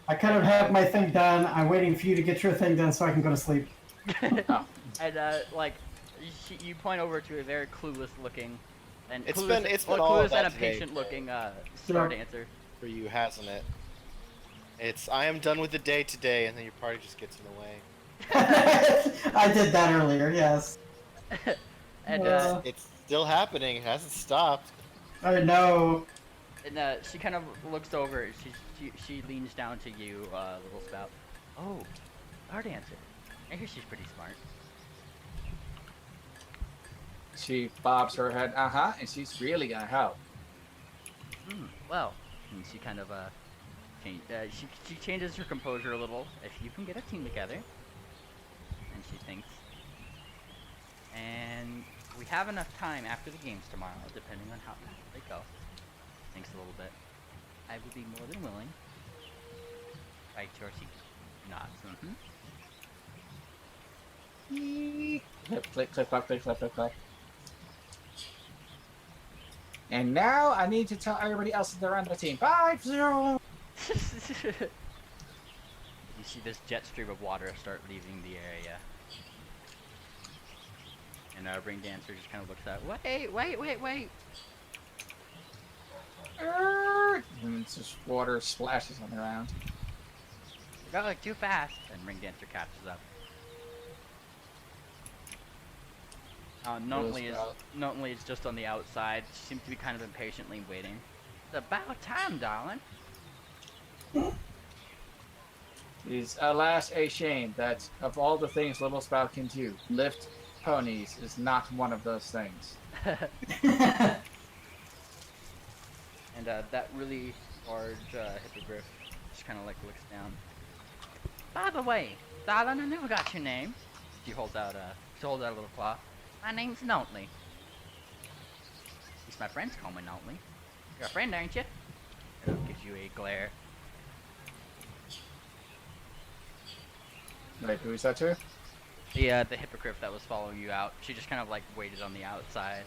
I kind of have my thing done. I'm waiting for you to get your thing done so I can go to sleep. Oh. And you point over to a very clueless looking, and It's clueless, been all clueless of that and a today, patient looking Star Dancer. for you, hasn't it? It's I am done with the day today, and then your party just gets in the way. I did that earlier, yes. And It's still happening. It hasn't stopped. I know. and she kind of looks over. She leans down to you, Little Spout. Oh, Star Dancer. I hear she's pretty smart. She bobs her head. And she's really gonna help. Well, and she kind of she changes her composure a little. If you can get a team together, and she thinks, and we have enough time after the games tomorrow, depending on how they go. Thinks a little bit. I would be more than willing. Right, Jorsey? Nods. Click, click, click, click, click, click, click, click. And now I need to tell everybody else that they're on the team. 5-0. You see this jet stream of water start leaving the area. And our ring dancer just kind of looks out. Wait. And it's just water splashes on the ground. You're going too fast. And ring dancer catches up. Notley is just on the outside. She seems to be kind of impatiently waiting. It's about time, darling. It's alas a shame that of all the things Little Spout can do, lift ponies is not one of those things. And that really large hippogriff just kind of like looks down. By the way, darling, I never got your name. She holds out a little claw. My name's Notley. At least my friends call me Notley. You're a friend, aren't you? It gives you a glare. Wait, who is that to? The hippogriff that was following you out. She just kind of like waited on the outside.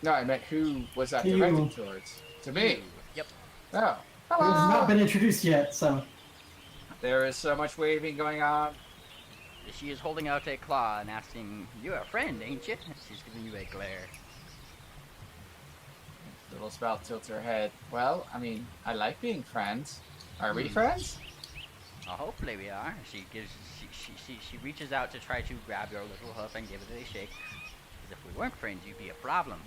No, I meant who was that You. directed towards? To me. Yep. Oh. It has not Hello. been introduced yet, so. There is so much waving going on. She is holding out a claw and asking, "You're a friend, ain't you?" She's giving you a glare. Little Spout tilts her head. Well, I mean, I like being friends. Are we friends? Well, hopefully we are. She reaches out to try to grab your little hoof and give it a shake. Because if we weren't friends, you'd be a problem.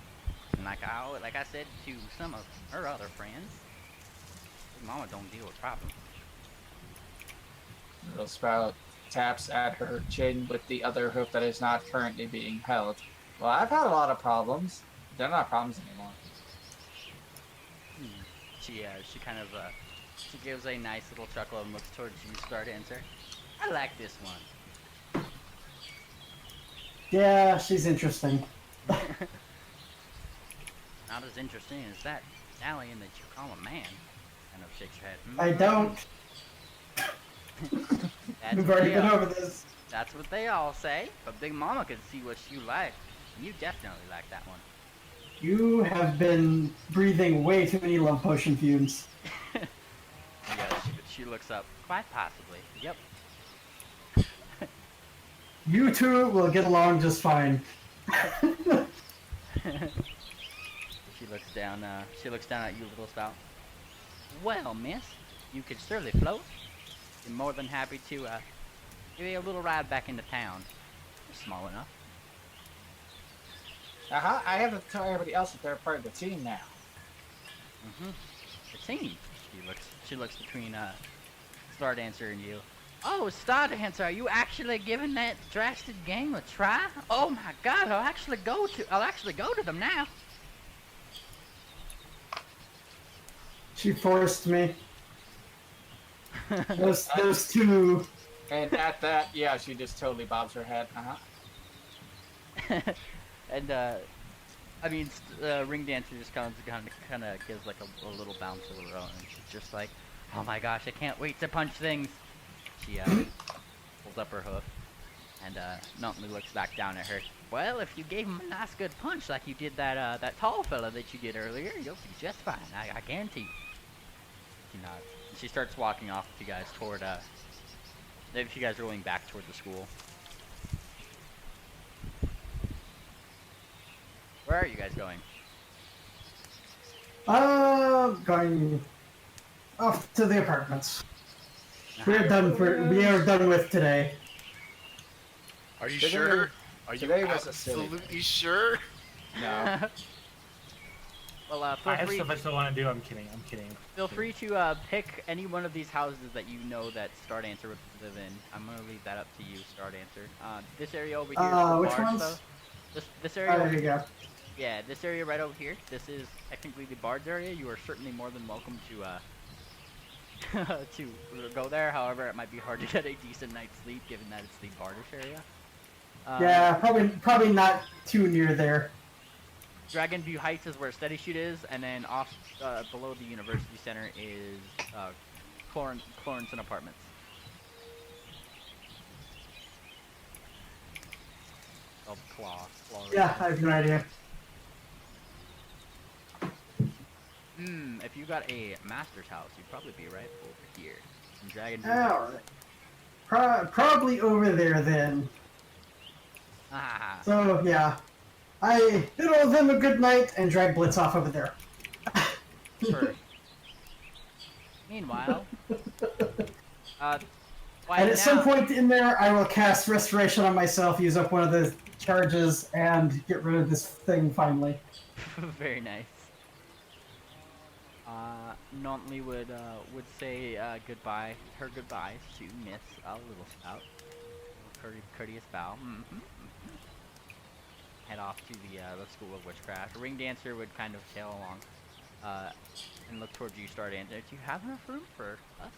And like I said to some of her other friends, Mama don't deal with problems. Little Spout taps at her chin with the other hoof that is not currently being held. Well, I've had a lot of problems. They're not problems anymore. She kind of she gives a nice little chuckle and looks towards you, Star Dancer. I like this one. Yeah, she's interesting. Not as interesting as that alien that you call a man. Kind of shakes your head. I don't. That's We've what already they been all- over this. That's what they all say. But Big Mama can see what you like. You definitely like that one. You have been breathing way too many love potion fumes. Yeah, she looks up. Quite possibly. Yep. You two will get along just fine. She looks down. She looks down at you, Little Spout. Well, miss, you could surely float. Be more than happy to give you a little ride back into town. You're small enough. I have to tell everybody else that they're part of the team now. The team. She looks between Star Dancer and you. Oh, Star Dancer, are you actually giving that drastic game a try? Oh my God, I'll actually go to them now. She forced me. Those two. And at that, yeah, she just totally bobs her head. And I mean, Ring Dancer just kind of gives like a little bounce of her own, and she's just like, "Oh my gosh, I can't wait to punch things." She pulls up her hoof, and Notley looks back down at her. Well, if you gave him a nice good punch like you did that tall fella that you did earlier, you'll be just fine. I guarantee. She nods. And she starts walking off with you guys toward if you guys are rolling back toward the school. Where are you guys going? Going off to the apartments. We are done with today. Are you Today- sure? Are you today was a silly absolutely sure? No. Well, I feel have free. stuff I still want to do. I'm kidding. Feel free to pick any one of these houses that you know that Star Dancer would live in. I'm gonna leave that up to you, Star Dancer. This area over here. is Which large, ones? though. This area. There over you go. Yeah, this area right over here. This is technically the bard's area. You are certainly more than welcome to to go there. However, it might be hard to get a decent night's sleep given that it's the bardish area. Yeah, probably not too near there. Dragon View Heights is where Steady Shoot is, and then off below the University Center is Clorenson Apartments. Oh, Claw. Yeah, I have no idea. If you got a master's house, you'd probably be right over here. In Dragon View. Alright. Probably over there then. Ah. So, yeah. I bid all of them a good night and drag Blitz off over there. First. Meanwhile, And at some point in there, I will cast Restoration on myself, use up one of the charges, and get rid of this thing finally. Very nice. Nontly would say goodbye, her goodbyes to Miss Little Spout. Courteous bow. Head off to the School of Witchcraft. Ring Dancer would kind of tail along, and look towards you, Star Dancer. Do you have enough room for us?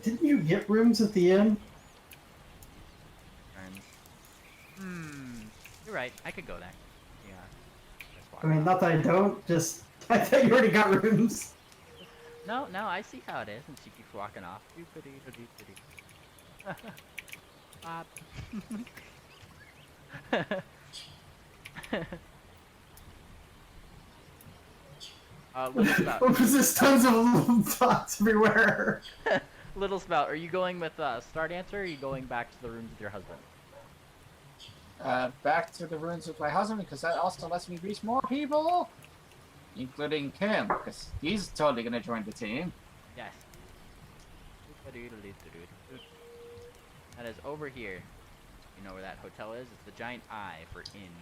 Didn't you get rooms at the inn? You're right. I could go there. Yeah. I mean, not that I don't, just I thought you already got rooms. No, I see how it is, and she keeps walking off. Little Spout. What was this? Tons of little dots everywhere. Little Spout, are you going with Star Dancer, or are you going back to the rooms with your husband? Back to the ruins with my husband, because that also lets me reach more people, including Kim, because he's totally gonna join the team. Yes. That is over here. You know where that hotel is? It's the giant I for inn.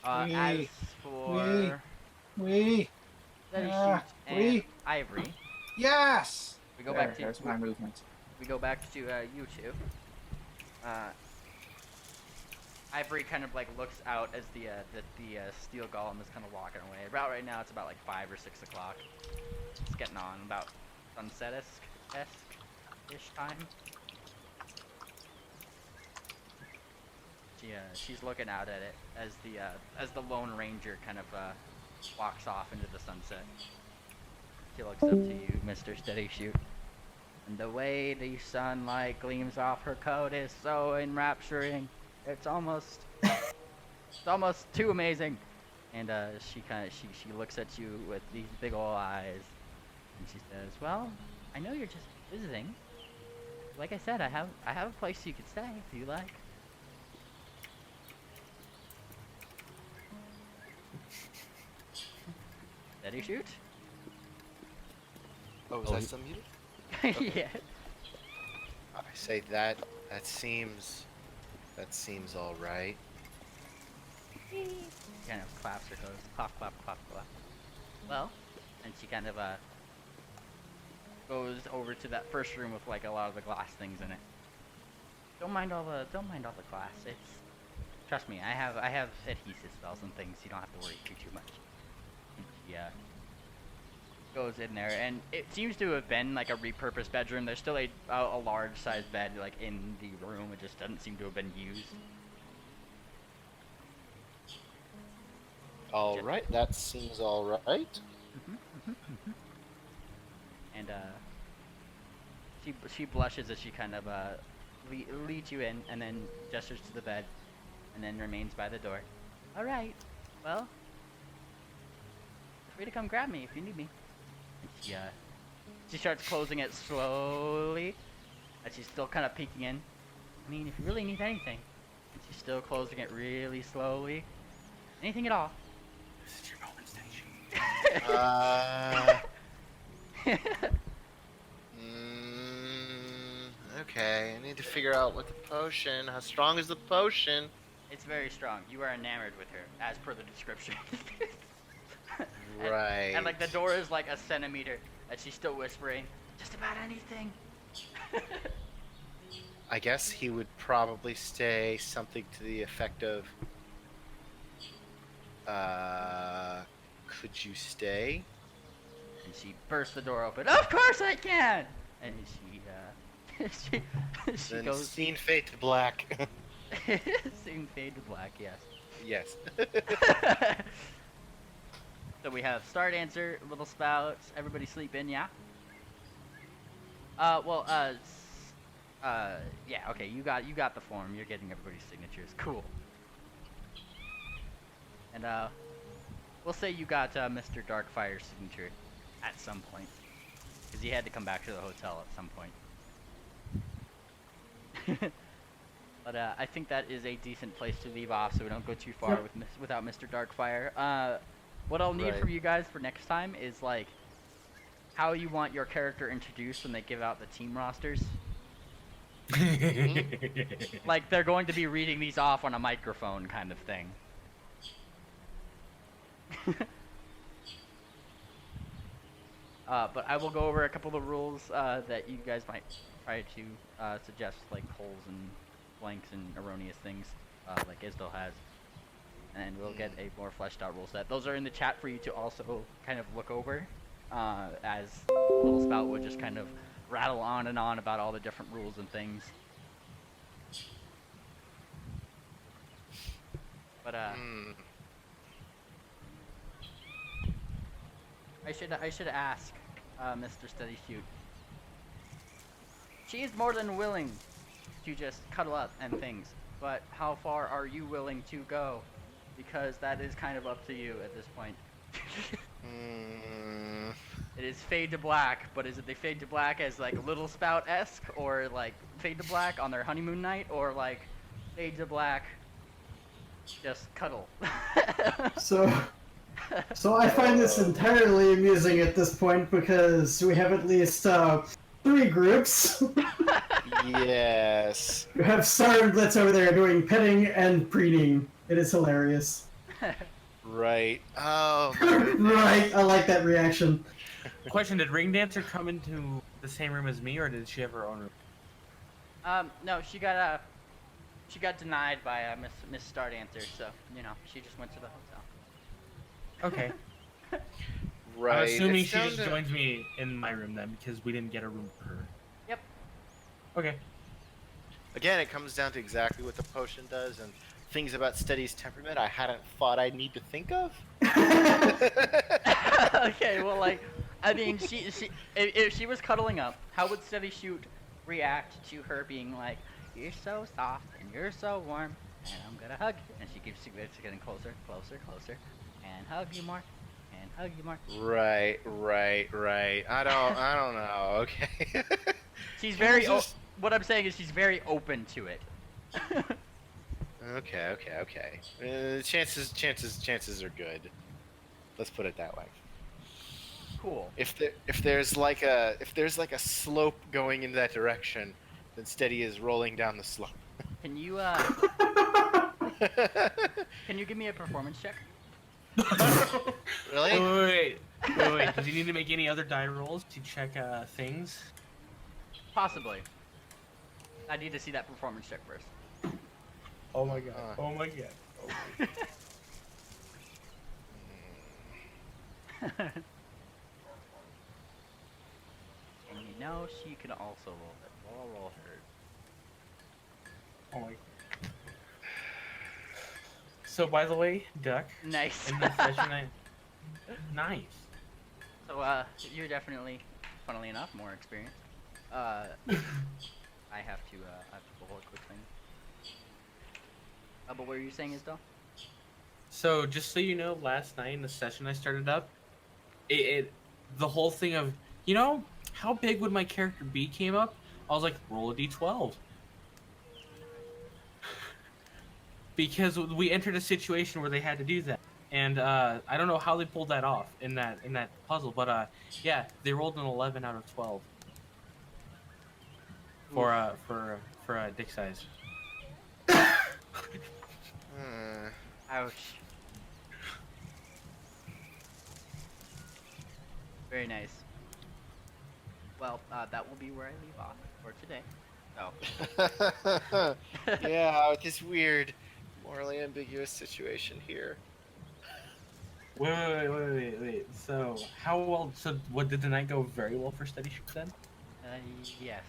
As for Steady Shoot and Ivory, Yes. we go back to There's my movement. We go back to you two. Ivory kind of like looks out as the steel golem is kind of walking away. About right now, it's about like 5 or 6 o'clock. It's getting on about sunset-ish time. She's looking out at it as the Lone Ranger kind of walks off into the sunset. She looks up to you, Mr. Steady Shoot. And the way the sunlight gleams off her coat is so enrapturing. It's almost too amazing. And she looks at you with these big ol' eyes, and she says, "Well, I know you're just visiting. Like I said, I have a place you could stay if you like." Steady Shoot? Oh, was that some music? Yeah. I say that seems all right. Kind of claps her toes. Clap, clap, clap, clap. Well, and she kind of goes over to that first room with like a lot of the glass things in it. Don't mind all the glass. It's, trust me, I have adhesive spells and things. You don't have to worry too much. Yeah. Goes in there, and it seems to have been like a repurposed bedroom. There's still a large sized bed like in the room. It just doesn't seem to have been used. All right, that seems all right. And she blushes as she kind of leads you in, and then gestures to the bed, and then remains by the door. All right, well, feel free to come grab me if you need me. And she starts closing it slowly, and she's still kind of peeking in. I mean, if you really need anything, and she's still closing it really slowly. Anything at all. This is your moment, Steady Shoot. Okay, I need to figure out what the potion. How strong is the potion? It's very strong. You are enamored with her, as per the description. Right. And like the door is like a centimeter, and she's still whispering, "Just about anything." I guess he would probably say something to the effect of, could you stay? And she bursts the door open. Of course I can! And she Then goes. scene fade to black. Soon fade to black, yes. Yes. So we have Star Dancer, Little Spouts, everybody sleeping, yeah? Yeah, okay, you got the form. You're getting everybody's signatures. Cool. And we'll say you got Mr. Darkfire's signature at some point, because he had to come back to the hotel at some point. But I think that is a decent place to leave off, so we don't go too far without Mr. Darkfire. What I'll need from you guys for next time is like how you want your character introduced when they give out the team rosters. Like they're going to be reading these off on a microphone, kind of thing. But I will go over a couple of rules that you guys might try to suggest, like holes and blanks and erroneous things, like Isdal has. And we'll get a more fleshed out rule set. Those are in the chat for you to also kind of look over, as Little Spout would just kind of rattle on and on about all the different rules and things. But I should ask, Mr. Steady Shoot. She's more than willing to just cuddle up and things, but how far are you willing to go? Because that is kind of up to you at this point. It is fade to black, but is it they fade to black as like Little Spout-esque, or like fade to black on their honeymoon night, or like fade to black just cuddle? So I find this entirely amusing at this point because we have at least 3 groups. Yes. You have Starblitz over there doing petting and preening. It is hilarious. Right. Oh. My goodness. Right, I like that reaction. Question: did Ring Dancer come into the same room as me, or did she have her own room? No, she got denied by Miss Star Dancer, so you know she just went to the hotel. Okay. Right. I'm assuming It she just sounded- joins me in my room then, because we didn't get a room for her. Yep. Okay. Again, it comes down to exactly what the potion does and things about Steady's temperament I hadn't thought I'd need to think of. Okay, well, like, I mean, if she was cuddling up, how would Steady Shoot react to her being like, "You're so soft and you're so warm, and I'm gonna hug you," and she keeps getting closer, closer, closer, and hug you more, and hug you more. Right. I don't know. Okay. She's very. What I'm saying is she's very open to it. Okay. Chances are good. Let's put it that way. Cool. If there's like a slope going in that direction, then Steady is rolling down the slope. Can you can you give me a performance check? Really? Wait. Does he need to make any other die rolls to check things? Possibly. I need to see that performance check first. Oh my god. Oh my god. And you know she can also roll it. I'll roll her. Oh my god. So by the way, Duck, Nice. in the session nice. So you're definitely, funnily enough, more experienced. I have to pull a quick thing. But what were you saying, Isdal? So just so you know, last night in the session I started up, the whole thing of, you know, how big would my character be came up. I was like, roll a d12. Because we entered a situation where they had to do that, and I don't know how they pulled that off in that puzzle, but yeah, they rolled an 11 out of 12 for dick size. Ouch. Very nice. Well, that will be where I leave off for today. So. Yeah, this weird, morally ambiguous situation here. Wait. So, how well? So, what did the night go? Very well for steady shoot then? Yes.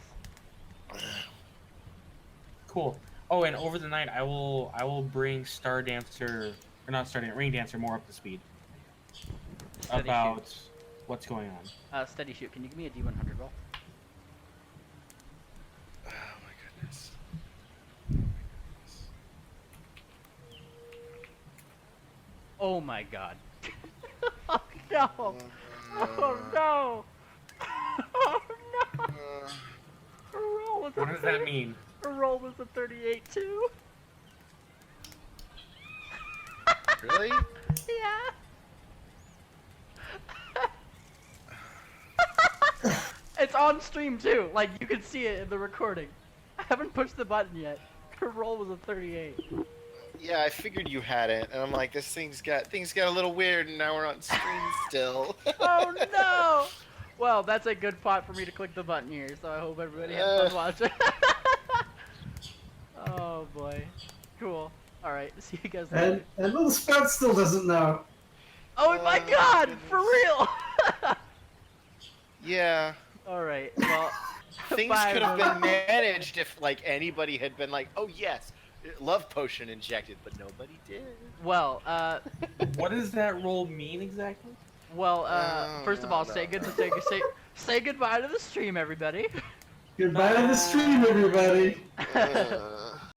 Cool. Oh, and over the night, I will bring Star Dancer, or not Star Dancer, Ring Dancer more up to speed Steady about shoot. what's going on. Steady shoot. Can you give me a D100 roll? Oh my goodness. Oh my god. Oh no! Oh no! Oh no! Her roll was What does that mean? Her roll was a 38 too. Really? Yeah. It's on stream too. Like you can see it in the recording. I haven't pushed the button yet. Her roll was a 38. Yeah, I figured you had it, and I'm like, things got a little weird, and now we're on stream still. Oh no! Well, that's a good spot for me to click the button here, so I hope everybody has fun watching. Oh boy. Cool. Alright, see you guys later. And little Sprout still doesn't know. Oh my god! goodness. For real! Yeah. Alright, well... Things bye, could have everyone. been managed if, like, anybody had been like, oh yes, love potion injected, but nobody did. Well, What does that role mean exactly? first of all, say goodbye to the stream, everybody. Goodbye to the stream, everybody.